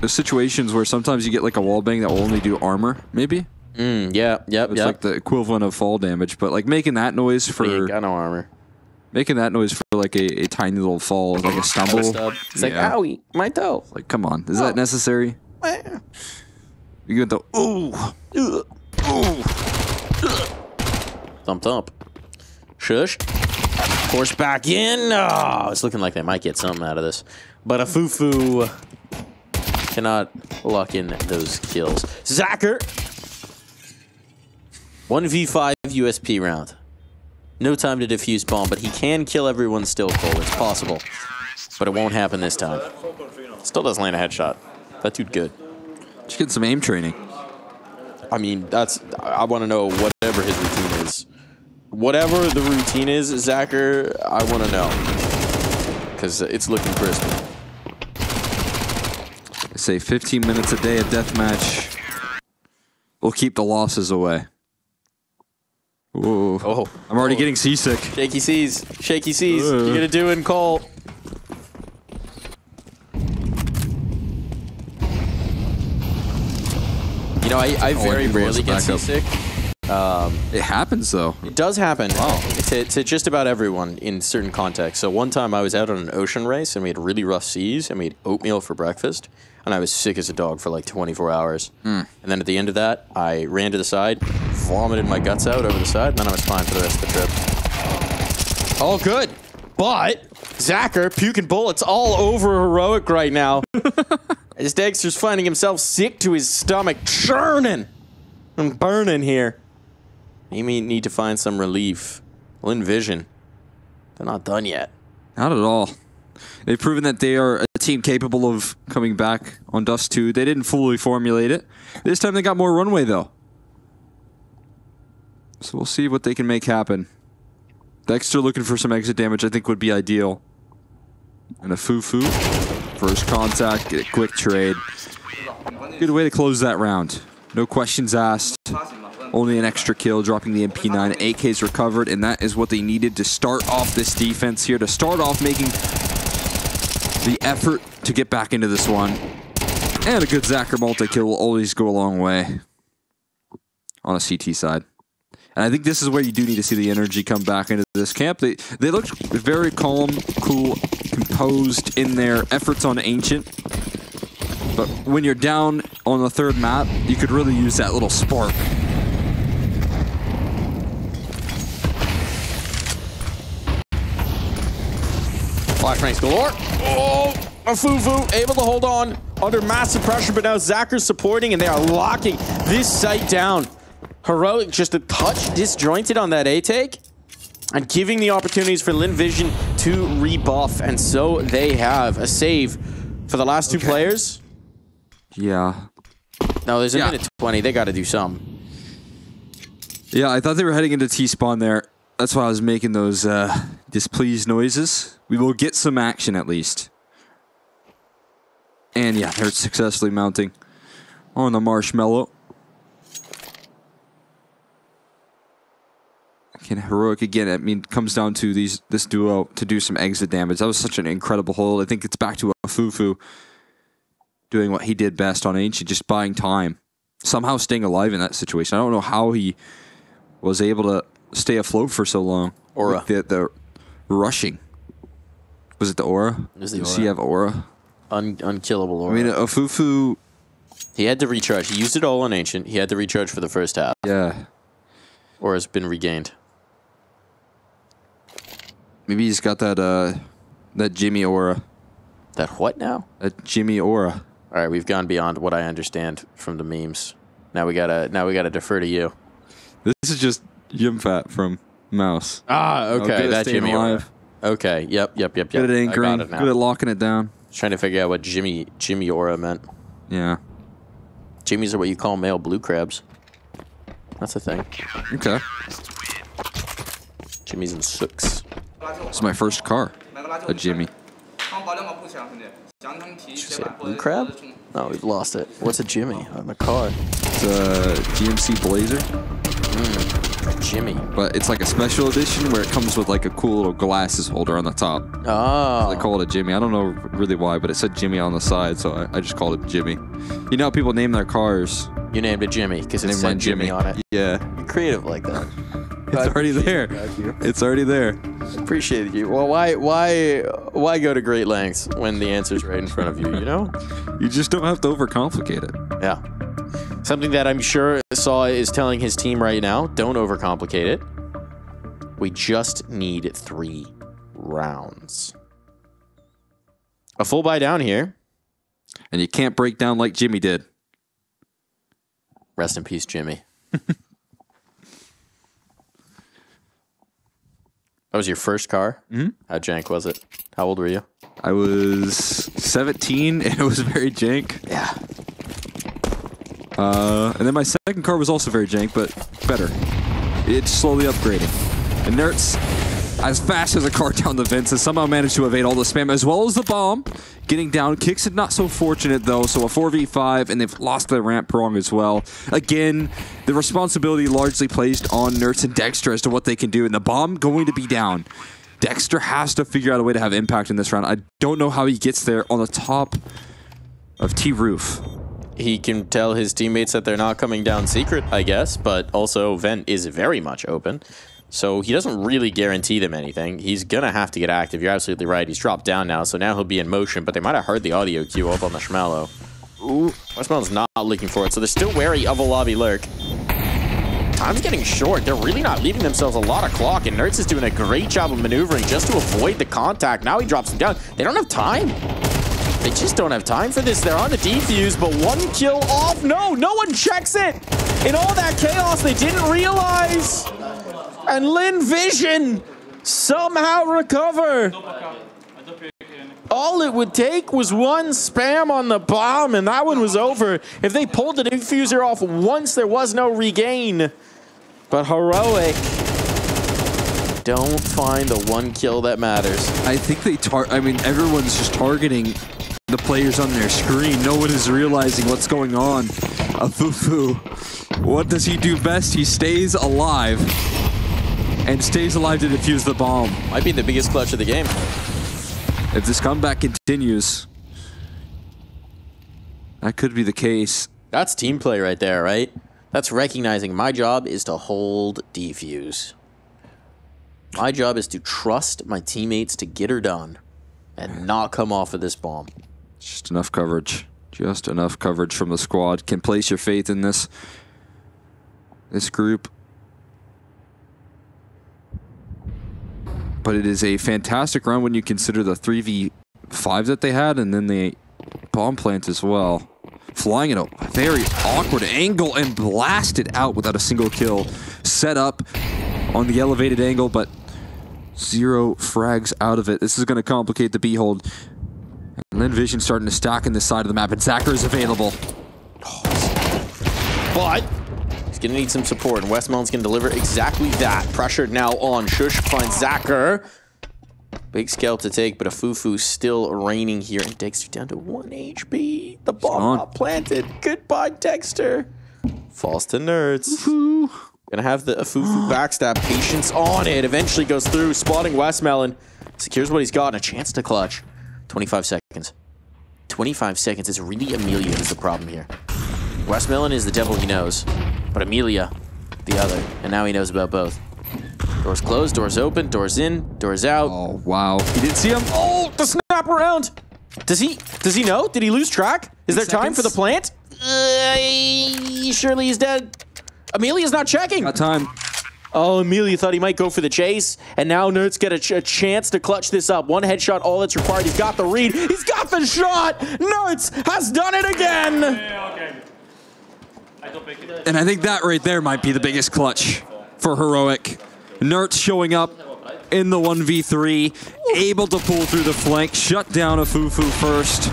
those situations where sometimes you get like a wall bang that will only do armor, maybe? Yeah. It's like the equivalent of fall damage, but like making that noise He for... ain't got no armor. Making that noise for like a tiny little fall, like a stumble. It's like, owie, my toe. Like, come on. Is that necessary? You get the Thump. Shush. Force back in. Oh, it's looking like they might get something out of this. But a Fufu cannot lock in those kills. Zacher. 1v5 USP round. No time to defuse bomb, but he can kill everyone still, Cole. It's possible. But it won't happen this time. Still doesn't land a headshot. That dude good. Just get some aim training. I mean, I want to know whatever his routine is. Whatever the routine is, Zacher, I want to know. Because it's looking crisp. I say 15 minutes a day of deathmatch will keep the losses away. Ooh. Oh. I'm already getting seasick. Shaky seas. You're going to do it, Cole. You know, I very rarely get seasick. It happens, though. It does happen. Wow. To just about everyone in certain contexts. So one time I was out on an ocean race, and we had really rough seas, and we had oatmeal for breakfast, and I was sick as a dog for like 24 hours. And then at the end of that, I ran to the side, vomited my guts out over the side, and then I was fine for the rest of the trip. All good. But Zacher puking bullets all over Heroic right now. As Dexter's finding himself sick to his stomach, churning and burning here. He may need to find some relief. Lynn Vision, they're not done yet. Not at all. They've proven that they are a team capable of coming back on Dust2. They didn't fully formulate it. This time they got more runway, though. So we'll see what they can make happen. Dexter looking for some exit damage, I think would be ideal. And a Fufu. First contact, get a quick trade. Good way to close that round. No questions asked. Only an extra kill, dropping the MP9. AK's recovered, and that is what they needed to start off this defense here, to start off making the effort to get back into this one. And a good Zacher multi-kill will always go a long way on a CT side. And I think this is where you do need to see the energy come back into this camp. They looked very calm, cool, composed in their efforts on Ancient. But when you're down on the third map, you could really use that little spark. Flashbangs galore. Oh, a Fufu able to hold on under massive pressure, but now Zacher's supporting, and they are locking this site down. Heroic just a touch disjointed on that A-take, and giving the opportunities for Lynn Vision to rebuff, and so they have a save for the last two players. Yeah. No, there's a minute 20. They got to do some. Yeah, I thought they were heading into T-spawn there. That's why I was making those displeased noises. We will get some action at least. And yeah, they're successfully mounting on the Marshmallow. Again, Heroic again, I mean, comes down to this duo to do some exit damage. That was such an incredible hold. I think it's back to a Fufu doing what he did best on Ancient, just buying time. Somehow staying alive in that situation. I don't know how he was able to stay afloat for so long. Aura. The rushing. Was it the aura? It was the Does aura. he have aura? Unkillable aura. I mean, a Fufu... He had to recharge. He used it all on Ancient. He had to recharge for the first half. Yeah. Or has been regained. Maybe he's got that Jimmy aura. That what now? That Jimmy aura. All right, we've gone beyond what I understand from the memes. Now we gotta defer to you. This is just Yimfat from Mouse. Ah, okay, Good at that staying Jimmy alive. Aura. Okay, yep. Good at I anchoring. got it now. Good at locking it down. Trying to figure out what Jimmy Aura meant. Yeah. Jimmies are what you call male blue crabs. That's a thing. Okay. Jimmies and Sooks. This is my first car. A Jimmy. Did you say a blue crab? No, we've lost it. What's a Jimmy on a car? It's a GMC Blazer. Jimmy. But it's like a special edition where it comes with like a cool little glasses holder on the top. Oh. They call it a Jimmy. I don't know really why, but it said Jimmy on the side, so I just called it Jimmy. You know how people name their cars? You named it Jimmy because it Name said mine Jimmy on it. Yeah. You're creative like that. It's already there. It's already there. Appreciate you. Well, why go to great lengths when the answer's right in front of you, you know? You just don't have to overcomplicate it. Yeah. Something that I'm sure Saw is telling his team right now, don't overcomplicate it. We just need 3 rounds. A full buy down here. And you can't break down like Jimmy did. Rest in peace, Jimmy. That was your first car? Mm-hmm. How jank was it? How old were you? I was 17 and it was very jank. Yeah. And then my second car was also very jank, but better. It's slowly upgrading. And Nertz, as fast as a car down the vents, has somehow managed to evade all the spam as well as the bomb. Getting down. Kicks it not so fortunate though, so a 4v5, and they've lost their ramp prong as well. Again, the responsibility largely placed on Nertz and Dexter as to what they can do, and the bomb going to be down. Dexter has to figure out a way to have impact in this round. I don't know how he gets there on the top of T-Roof. He can tell his teammates that they're not coming down secret, I guess, but also Vent is very much open. So he doesn't really guarantee them anything. He's going to have to get active. You're absolutely right. He's dropped down now, so now he'll be in motion, but they might have heard the audio cue up on the Schmallow. Ooh, Marshmallow's not looking for it, so they're still wary of a lobby lurk. Time's getting short. They're really not leaving themselves a lot of clock, and Nertz is doing a great job of maneuvering just to avoid the contact. Now he drops him down. They don't have time. They just don't have time for this. They're on the defuse, but 1 kill off. No one checks it. In all that chaos, they didn't realize. And Lynn Vision somehow recover. All it would take was 1 spam on the bomb, and that one was over. If they pulled the diffuser off once, there was no regain. But Heroic don't find the 1 kill that matters. I think I mean, everyone's just targeting the players on their screen. No one is realizing what's going on. A Fufu, what does he do best? He stays alive. And stays alive to defuse the bomb. Might be the biggest clutch of the game. If this comeback continues, that could be the case. That's team play right there, right? That's recognizing my job is to hold defuse. My job is to trust my teammates to get her done and not come off of this bomb. Just enough coverage. Just enough coverage from the squad. Can place your faith in this group. But it is a fantastic round when you consider the 3v5 that they had and then the bomb plant as well. Flying at a very awkward angle and blasted out without a single kill. Set up on the elevated angle, but 0 frags out of it. This is going to complicate the B-hold. Lynn Vision starting to stack in this side of the map, and Zacher is available. But he's going to need some support, and Westmelon's going to deliver exactly that. Pressured now on. Shush finds Zacher. Big scalp to take, but a Fufu still reigning here, and Dexter down to 1 HP. The bomb not planted. Goodbye, Dexter. Falls to Nerds. Fufu. Gonna have the Fufu backstab. Patience on it. Eventually goes through, spotting Westmelon. Secures what he's got, and a chance to clutch. 25 seconds. 25 seconds. It's really Amelia is the problem here. Westmelon is the devil he knows, but Amelia, the other. And now he knows about both. Doors closed, doors open, doors in, doors out. Oh, wow. He didn't see him. Oh, the snap around. Does he know? Did he lose track? Is there time for the plant? Surely he's dead. Amelia's not checking. Got time. Oh, Amelia thought he might go for the chase, and now Nerds get a chance to clutch this up. 1 headshot, all that's required. He's got the read. He's got the shot. Nerds has done it again. And I think that right there might be the biggest clutch for Heroic. Nerds showing up in the 1v3, able to pull through the flank, shut down a Fufu first,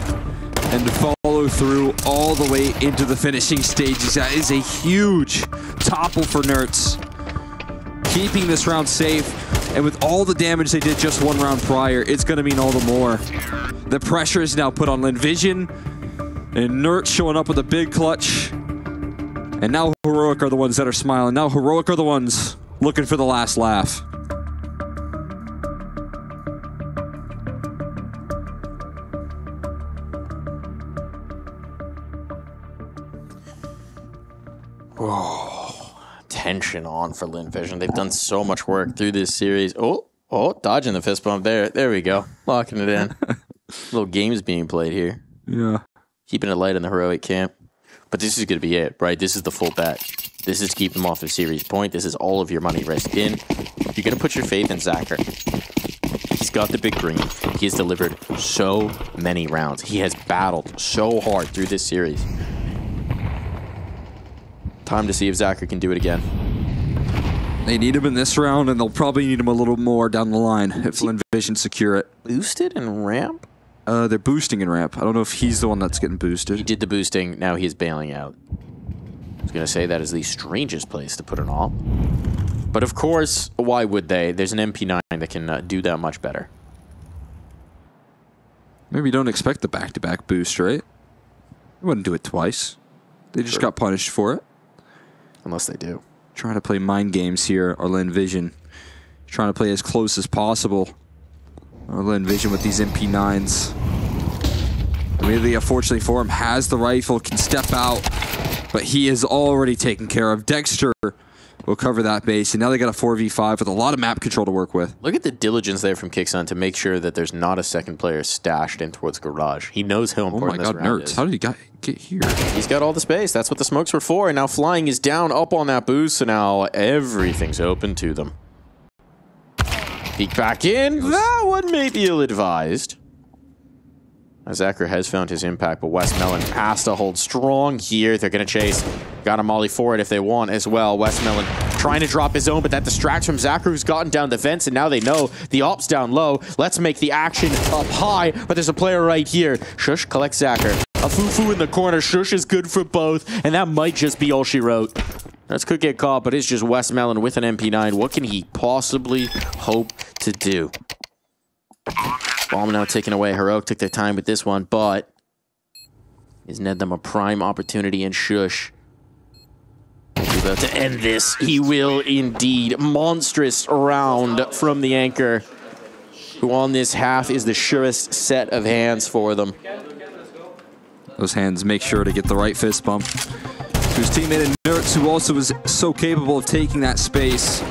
and follow through all the way into the finishing stages. That is a huge topple for Nerds. Keeping this round safe, and with all the damage they did just 1 round prior, it's going to mean all the more. The pressure is now put on Lynn Vision, and Nerds showing up with a big clutch. And now Heroic are the ones that are smiling. Now Heroic are the ones looking for the last laugh. Oh, tension on for Lynn Vision. They've done so much work through this series. Oh, dodging the fist bump there. There we go. Locking it in. Little games being played here. Yeah. Keeping it light in the Heroic camp. But this is going to be it, right? This is the full bet. This is to keep him off of series point. This is all of your money risked in. You're going to put your faith in Zacher. He's got the big green. He has delivered so many rounds. He has battled so hard through this series. Time to see if Zacher can do it again. They need him in this round, and they'll probably need him a little more down the line if Lynn Vision secure it. Boosted and ramp? They're boosting in ramp. I don't know if he's the one that's getting boosted. He did the boosting, now he's bailing out. I was going to say that is the strangest place to put an all. But of course, why would they? There's an MP9 that can do that much better. Maybe you don't expect the back-to-back boost, right? They wouldn't do it twice. They just got punished for it. Unless they do. Trying to play mind games here, or Lynn Vision. Trying to play as close as possible. Or Lynn Vision with these MP9s. Amelia, fortunately for him, has the rifle, can step out, but he is already taken care of. Dexter will cover that base, and now they got a 4v5 with a lot of map control to work with. Look at the diligence there from Kicksun to make sure that there's not a second player stashed in towards garage. He knows how important this round is. How did he get here? He's got all the space. That's what the smokes were for, and now Flying is down up on that boost, so now everything's open to them. Peek back in. That one may be ill-advised. Zachar has found his impact, but Westmelon has to hold strong here. They're going to chase. Got a molly for it if they want as well. Westmelon trying to drop his own, but that distracts from Zachar, who's gotten down the vents, and now they know the op's down low. Let's make the action up high, but there's a player right here. Shush collects Zachar. A foo-foo in the corner. Shush is good for both, and that might just be all she wrote. That could get caught, but it's just Westmelon with an MP9. What can he possibly hope to do? Bomb now taken away. Heroic took their time with this one, but is Ned them a prime opportunity, and Shush is about to end this. He will indeed. Monstrous round from the anchor, who on this half is the surest set of hands for them. Those hands make sure to get the right fist bump to his teammate Nertz, who also is so capable of taking that space.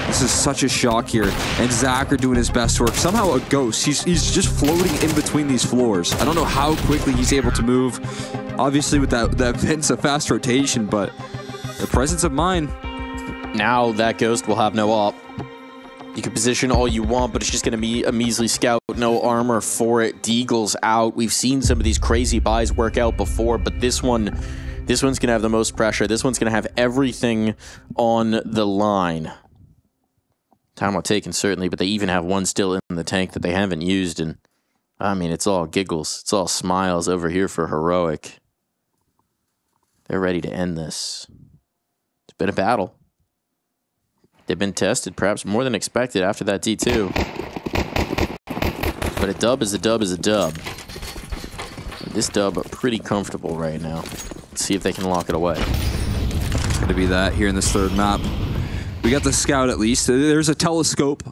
This is such a shock here, and Zachar doing his best work. Somehow a ghost. He's just floating in between these floors. I don't know how quickly he's able to move. Obviously with that vent's a fast rotation, but the presence of mind. Now that ghost will have no op. You can position all you want, but it's just going to be a measly scout. No armor for it. Deagle's out. We've seen some of these crazy buys work out before, but this one's going to have the most pressure. This one's going to have everything on the line. Time well taken, certainly, but they even have one still in the tank that they haven't used, and I mean, it's all giggles. It's all smiles over here for Heroic. They're ready to end this. It's been a battle. They've been tested, perhaps more than expected after that D2. But a dub is a dub is a dub. This dub are pretty comfortable right now. Let's see if they can lock it away. It's going to be that here in this third map. We got the scout at least. There's a telescope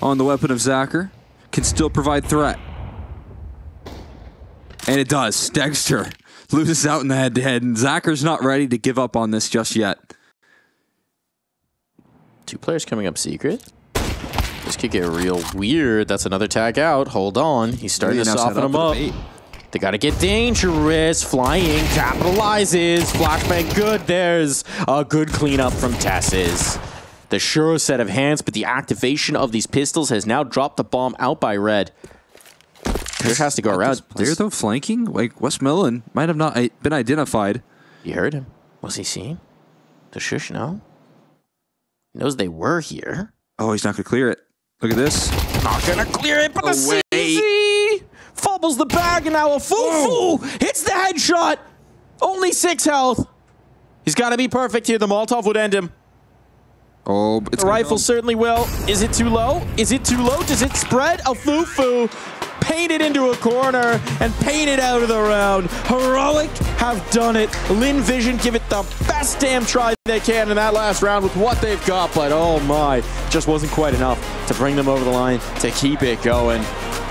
on the weapon of Zachar. Can still provide threat. And it does. Dexter loses out in the head-to-head, and Zachar's not ready to give up on this just yet. Two players coming up secret. This could get real weird. That's another tag out. Hold on. He's starting to soften them up. They got to get dangerous. Flying capitalizes. Flashbang good. There's a good cleanup from Tess's. The sure set of hands, but the activation of these pistols has now dropped the bomb out by Red. There has to go around. They're though flanking? Like, Westmelon might have not been identified. You heard him. Was he seeing? Does Shush know? He knows they were here. Oh, he's not going to clear it. Look at this. Not going to clear it, but the CZ fumbles the bag, and now a foo-foo hits the headshot. Only 6 health. He's got to be perfect here. The Molotov would end him. Oh, the rifle certainly will. Is it too low? Is it too low? Does it spread? A foo-foo painted into a corner and painted out of the round. Heroic have done it. Lynn Vision give it the best damn try they can in that last round with what they've got, but oh my, just wasn't quite enough to bring them over the line to keep it going.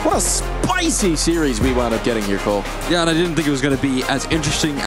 What a spicy series we wound up getting here, Cole. Yeah, and I didn't think it was going to be as interesting